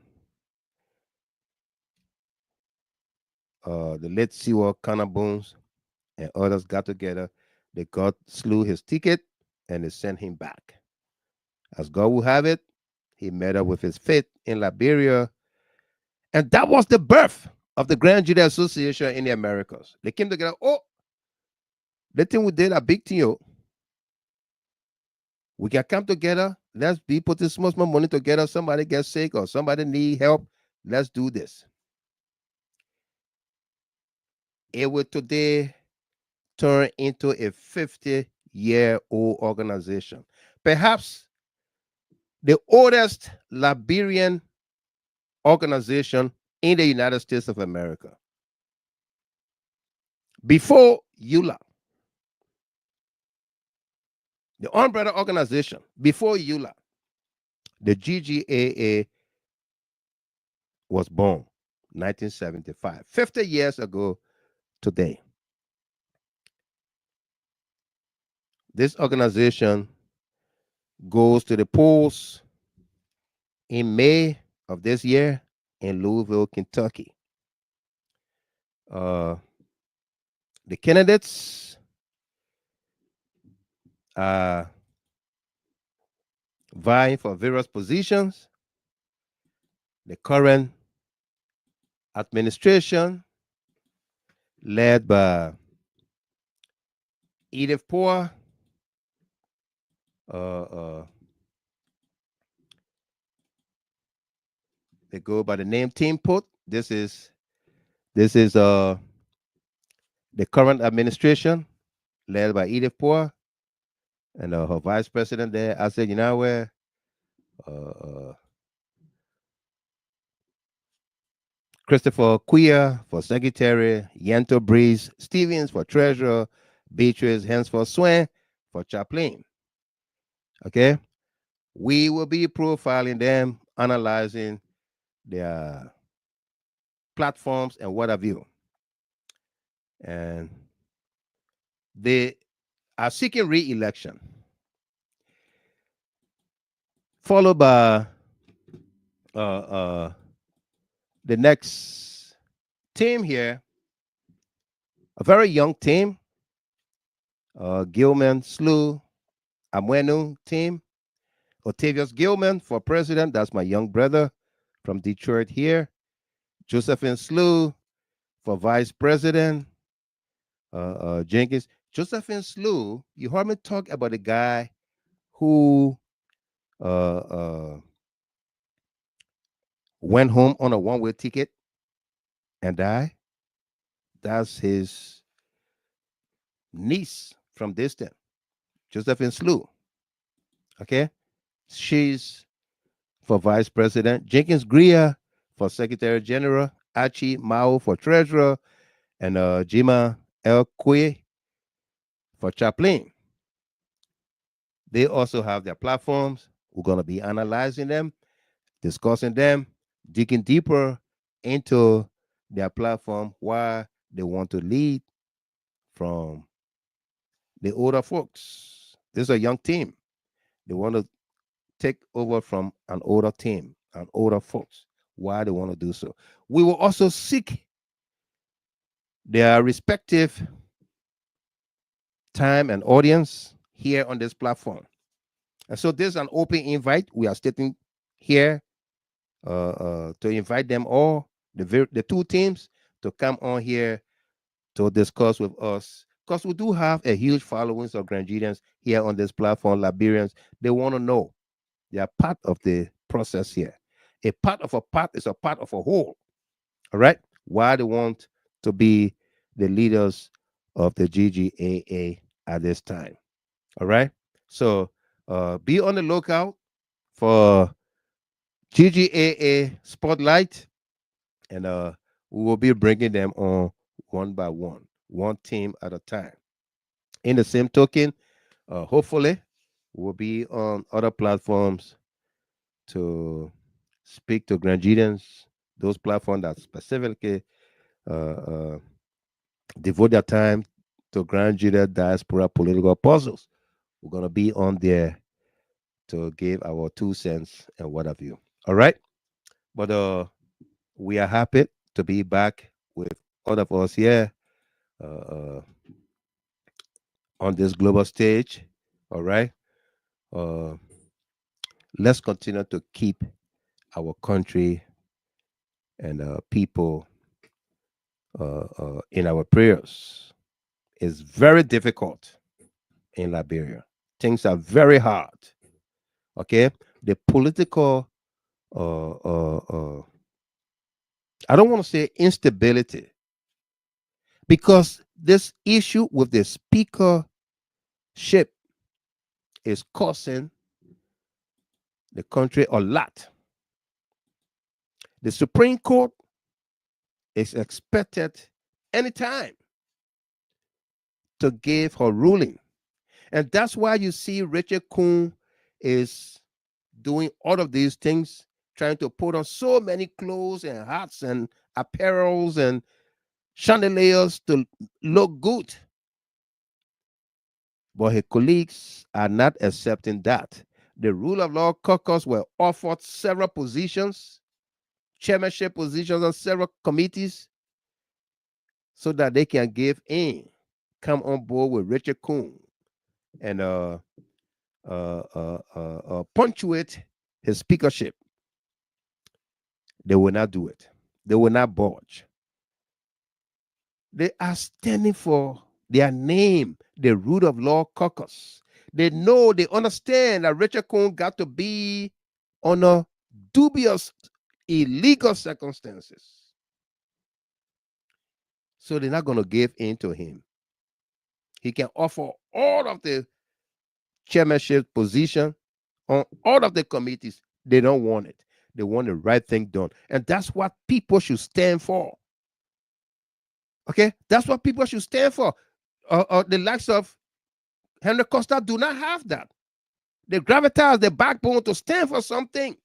the late Sewell Cannaboons and others got together. They slew his ticket and they sent him back. As God will have it, he met up with his fate in Liberia. And that was the birth of the Grand Jury Association in the Americas. They came together. Oh, the thing we did a big thing, yo. We can come together. Let's be putting small money together. Somebody gets sick or somebody need help. Let's do this. It will today turn into a 50-year-old organization. Perhaps the oldest Liberian organization in the United States of America. Before EULA, the umbrella organization, before EULA, the GGAA was born 1975, 50 years ago today. This organization goes to the polls in May of this year in Louisville, Kentucky. The candidates are vying for various positions. The current administration, led by Edith Poor, they go by the name Team Put. This is the current administration, led by Edith Poor, and her vice president there, I said, you know where, Christopher Queer for secretary, Yento Breeze Stevens for treasurer, Beatrice Hensford Swain for chaplain. Okay, we will be profiling them, analyzing their platforms and what have you. And they are seeking re-election, followed by the next team here, a very young team, Gilman Slew Amwenu team, Octavius Gilman for president. That's my young brother from Detroit here. Josephine Slew for vice president. Jenkins. Josephine Slew, you heard me talk about a guy who went home on a one-way ticket and died. That's his niece from distant, Josephine Slew. Okay, she's for vice president. Jenkins Greer for secretary general. Achi Mao for treasurer, and Jima El Kwe for chaplain. They also have their platforms. We're going to be analyzing them, discussing them, digging deeper into their platform, why they want to lead from the older folks. This is a young team. They want to take over from an older team, an older folks, why they want to do so. We will also seek their respective time and audience here on this platform. And so there's an open invite. We are stating here to invite them all, the two teams, to come on here to discuss with us, because we do have a huge following of Granadians here on this platform, Liberians. They want to know. They are part of the process here. A part of a part is a part of a whole. All right? Why they want to be the leaders of the GGAA at this time. All right? So be on the lookout for GGAA Spotlight, and we will be bringing them on one by one team at a time. In the same token, hopefully, we'll be on other platforms to speak to Granadians, those platforms that specifically devote their time to Granadian diaspora political puzzles. We're going to be on there to give our 2 cents and what have you. All right? But we are happy to be back with all of us here on this global stage. All right? Let's continue to keep our country and people in our prayers. It's very difficult in Liberia. Things are very hard. Okay? The political I don't want to say instability, because this issue with the speakership is costing the country a lot. The Supreme Court is expected anytime to give her ruling. And that's why you see Richard Kuhn is doing all of these things, trying to put on so many clothes and hats and apparels and chandeliers to look good. But her colleagues are not accepting that. The Rule of Law Caucus were offered several positions, chairmanship positions on several committees, so that they can come on board with Richard Kuhn and punctuate his speakership. They will not do it. They will not budge. They are standing for their name, the Rule of Law Caucus. They know, they understand that Richard Kuhn got to be under dubious, illegal circumstances. So they're not going to give in to him. He can offer all of the chairmanship position on all of the committees. They don't want it. They want the right thing done. And that's what people should stand for. Okay? That's what people should stand for. The likes of Henry Costa do not have that. The gravitas, the backbone to stand for something.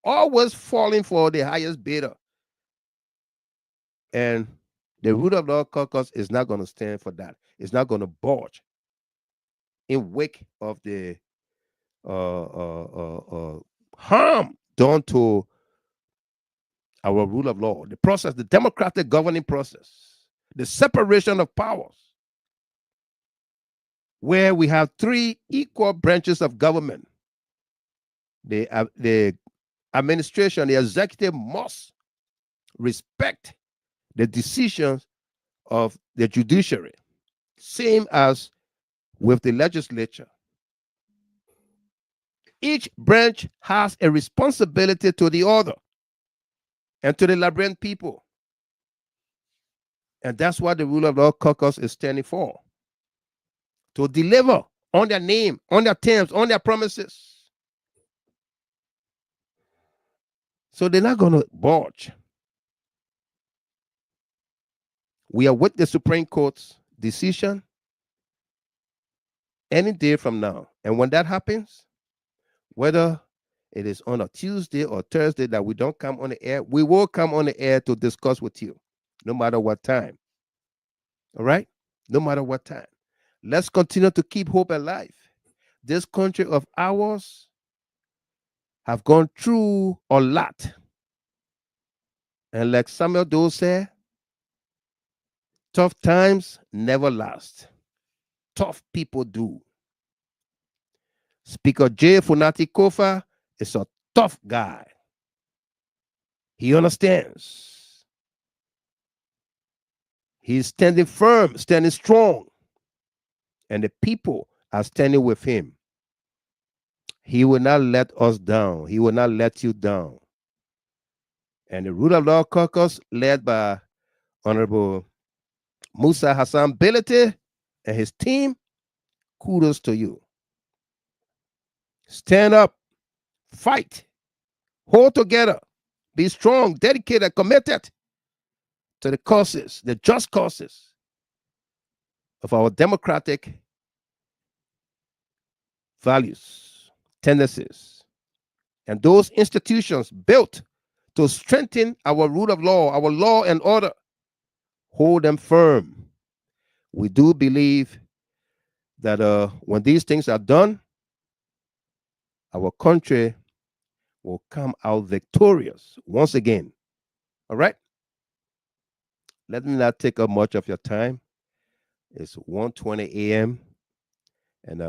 Always falling for the highest bidder. And the Rule of Law Caucus is not going to stand for that. It's not going to budge in wake of the harm done to our rule of law, the process, the democratic governing process, the separation of powers, where we have 3 equal branches of government. The administration, the executive must respect the decisions of the judiciary, same as with the legislature. Each branch has a responsibility to the other and to the Liberian people. And that's what the Rule of Law Caucus is standing for. To deliver on their name, on their terms, on their promises. So they're not going to budge. We are with the Supreme Court's decision any day from now. And when that happens, whether it is on a Tuesday or Thursday that we don't come on the air, we will come on the air to discuss with you, no matter what time. All right? No matter what time. Let's continue to keep hope alive. This country of ours have gone through a lot. And like Samuel Doe said, tough times never last. Tough people do. Speaker J. Funati Kofa is a tough guy. He understands. He's standing firm, standing strong, and the people are standing with him. He will not let us down. He will not let you down. And the Rule of Law Caucus, led by Honorable Musa Hassan Belete and his team, kudos to you. Stand up, fight, hold together, be strong, dedicated, committed to the causes, the just causes of our democratic values, tendencies, and those institutions built to strengthen our rule of law, our law and order. Hold them firm. We do believe that when these things are done, our country will come out victorious once again. All right? Let me not take up much of your time. It's 1:20 a.m. and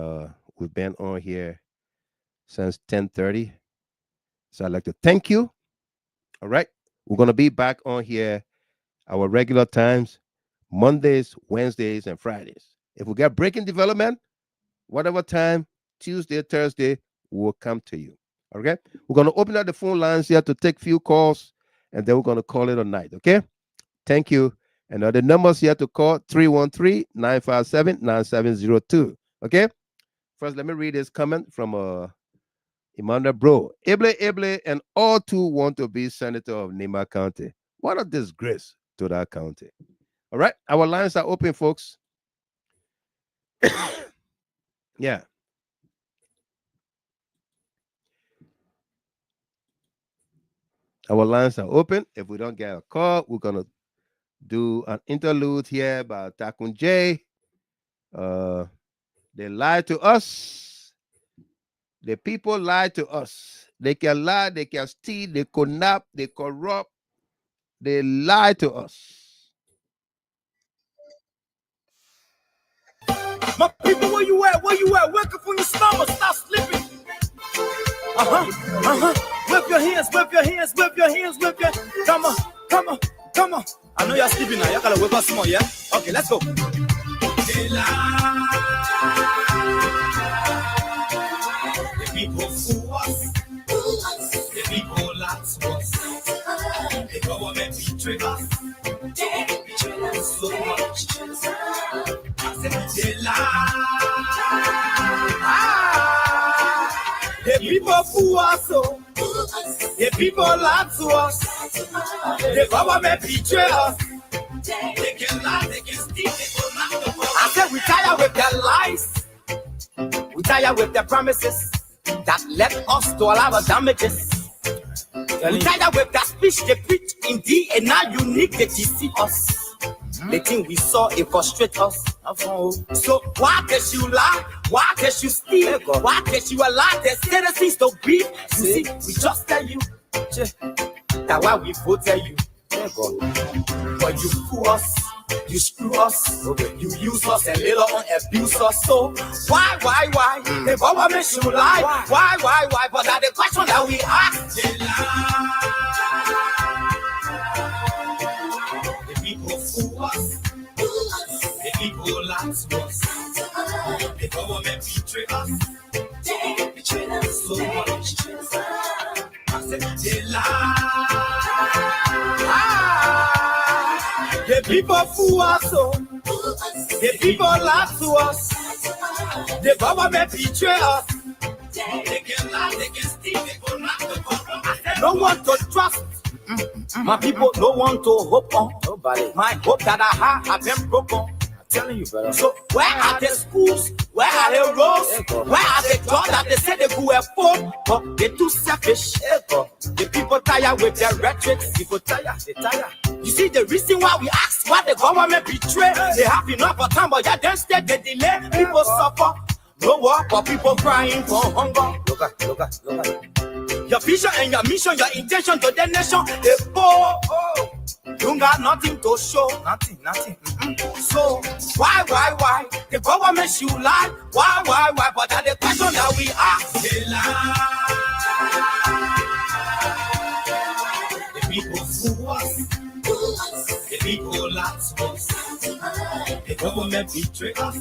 we've been on here since 10:30. So I'd like to thank you. All right? We're going to be back on here our regular times, Mondays, Wednesdays, and Fridays. If we get breaking development, whatever time, Tuesday, Thursday, we'll come to you. Okay? We're going to open up the phone lines here to take few calls, and then we're going to call it a night. Okay? Thank you. And the numbers here to call, 313-957-9702. Okay? First, let me read this comment from Emmanuel Bro. Able, and all two want to be senator of Nima County. What a disgrace to that county. All right? Our lines are open, folks. Yeah. Our lines are open. If we don't get a call, we're going to do an interlude here by Takun J. They lied to us. The people lied to us. They can lie, they can steal, they kidnap, they corrupt. They lie to us. My people, where you at? Where you at? Wake up from your slumber. Stop sleeping. Whip your hands, whip your hands, whip your hands, whip your. Come on, come on, come on. I know you're sleeping now. You gotta whip us some more, yeah? Okay, let's go. The people fool us. The people lie to us. The government betray us. They betray us so much. I said they lie. The people fool us, so the people lie to us. The government betray us. They can lie, they can steal, they can knock the I said we tired with their lies. We tired with their promises that led us to all our damages. We tired with that speech they preach indeed, and now unique they deceive us. The thing we saw, it frustrates us. So why can you lie? Why can you steal? Why can you allow the citizens to be? See, we just tell you that why we voted you. But you fool us, you screw us, you use us and later on abuse us. So why? The government should lie. Why? But that's the question that we ask. They lie. The people fool us. The people lie to us. The government betray us. They betray us so much. I said they lie. The people fool us, so the people lie to us. The government betray us. They can lie, they can steal, they can knock the government. No one to trust. My people don't want to hope on. Nobody. My hope that I have been broken. Telling you, brother. So where are the schools? Where are the roads? Where are the jobs that they say they go afford? But they're too selfish. The people tired with their rhetoric. People tired, they tired. You see the reason why we ask why the government betray. They have enough of time, but yeah, then instead they delay. People suffer. No work, but people crying for hunger. Look at. Your vision and your mission, your intention to the nation, they poor. You got nothing to show. Nothing. So why? The government should lie. Why? But that's the question that we ask. They lie. The people fool us. The people lie to us. government betray us.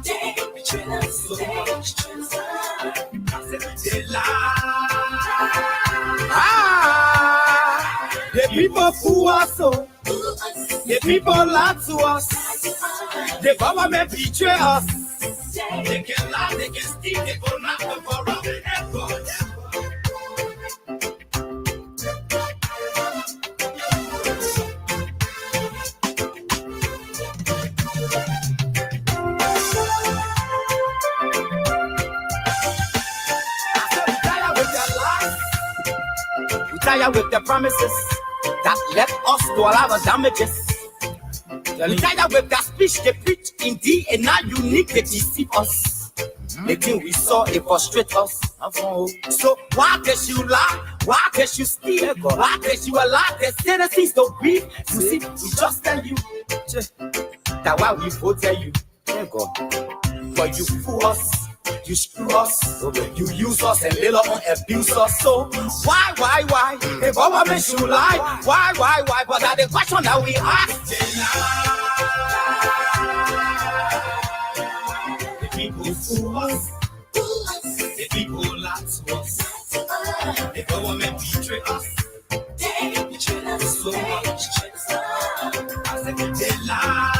They betray us. They betray us. They lie. Ah, the people fool us so. The people lie to us. The government betray us. They can lie, they can steal, they go knock them for robbing and go. With the promises that left us to allow the damages. We tired with that speech they preach indeed, and now you need to deceive us. The thing we saw it frustrate us. So why does you lie? Why does you steal? Why does you allow the citizens to breathe? You see, we just tell you that why we vote tell you, but you fool us. You screw us, you use us and later on abuse us. So why? The government should lie. Why? But that's the question that we ask. The people fool us. The people lie to us. The government betray us. They betray us. So much. They lie.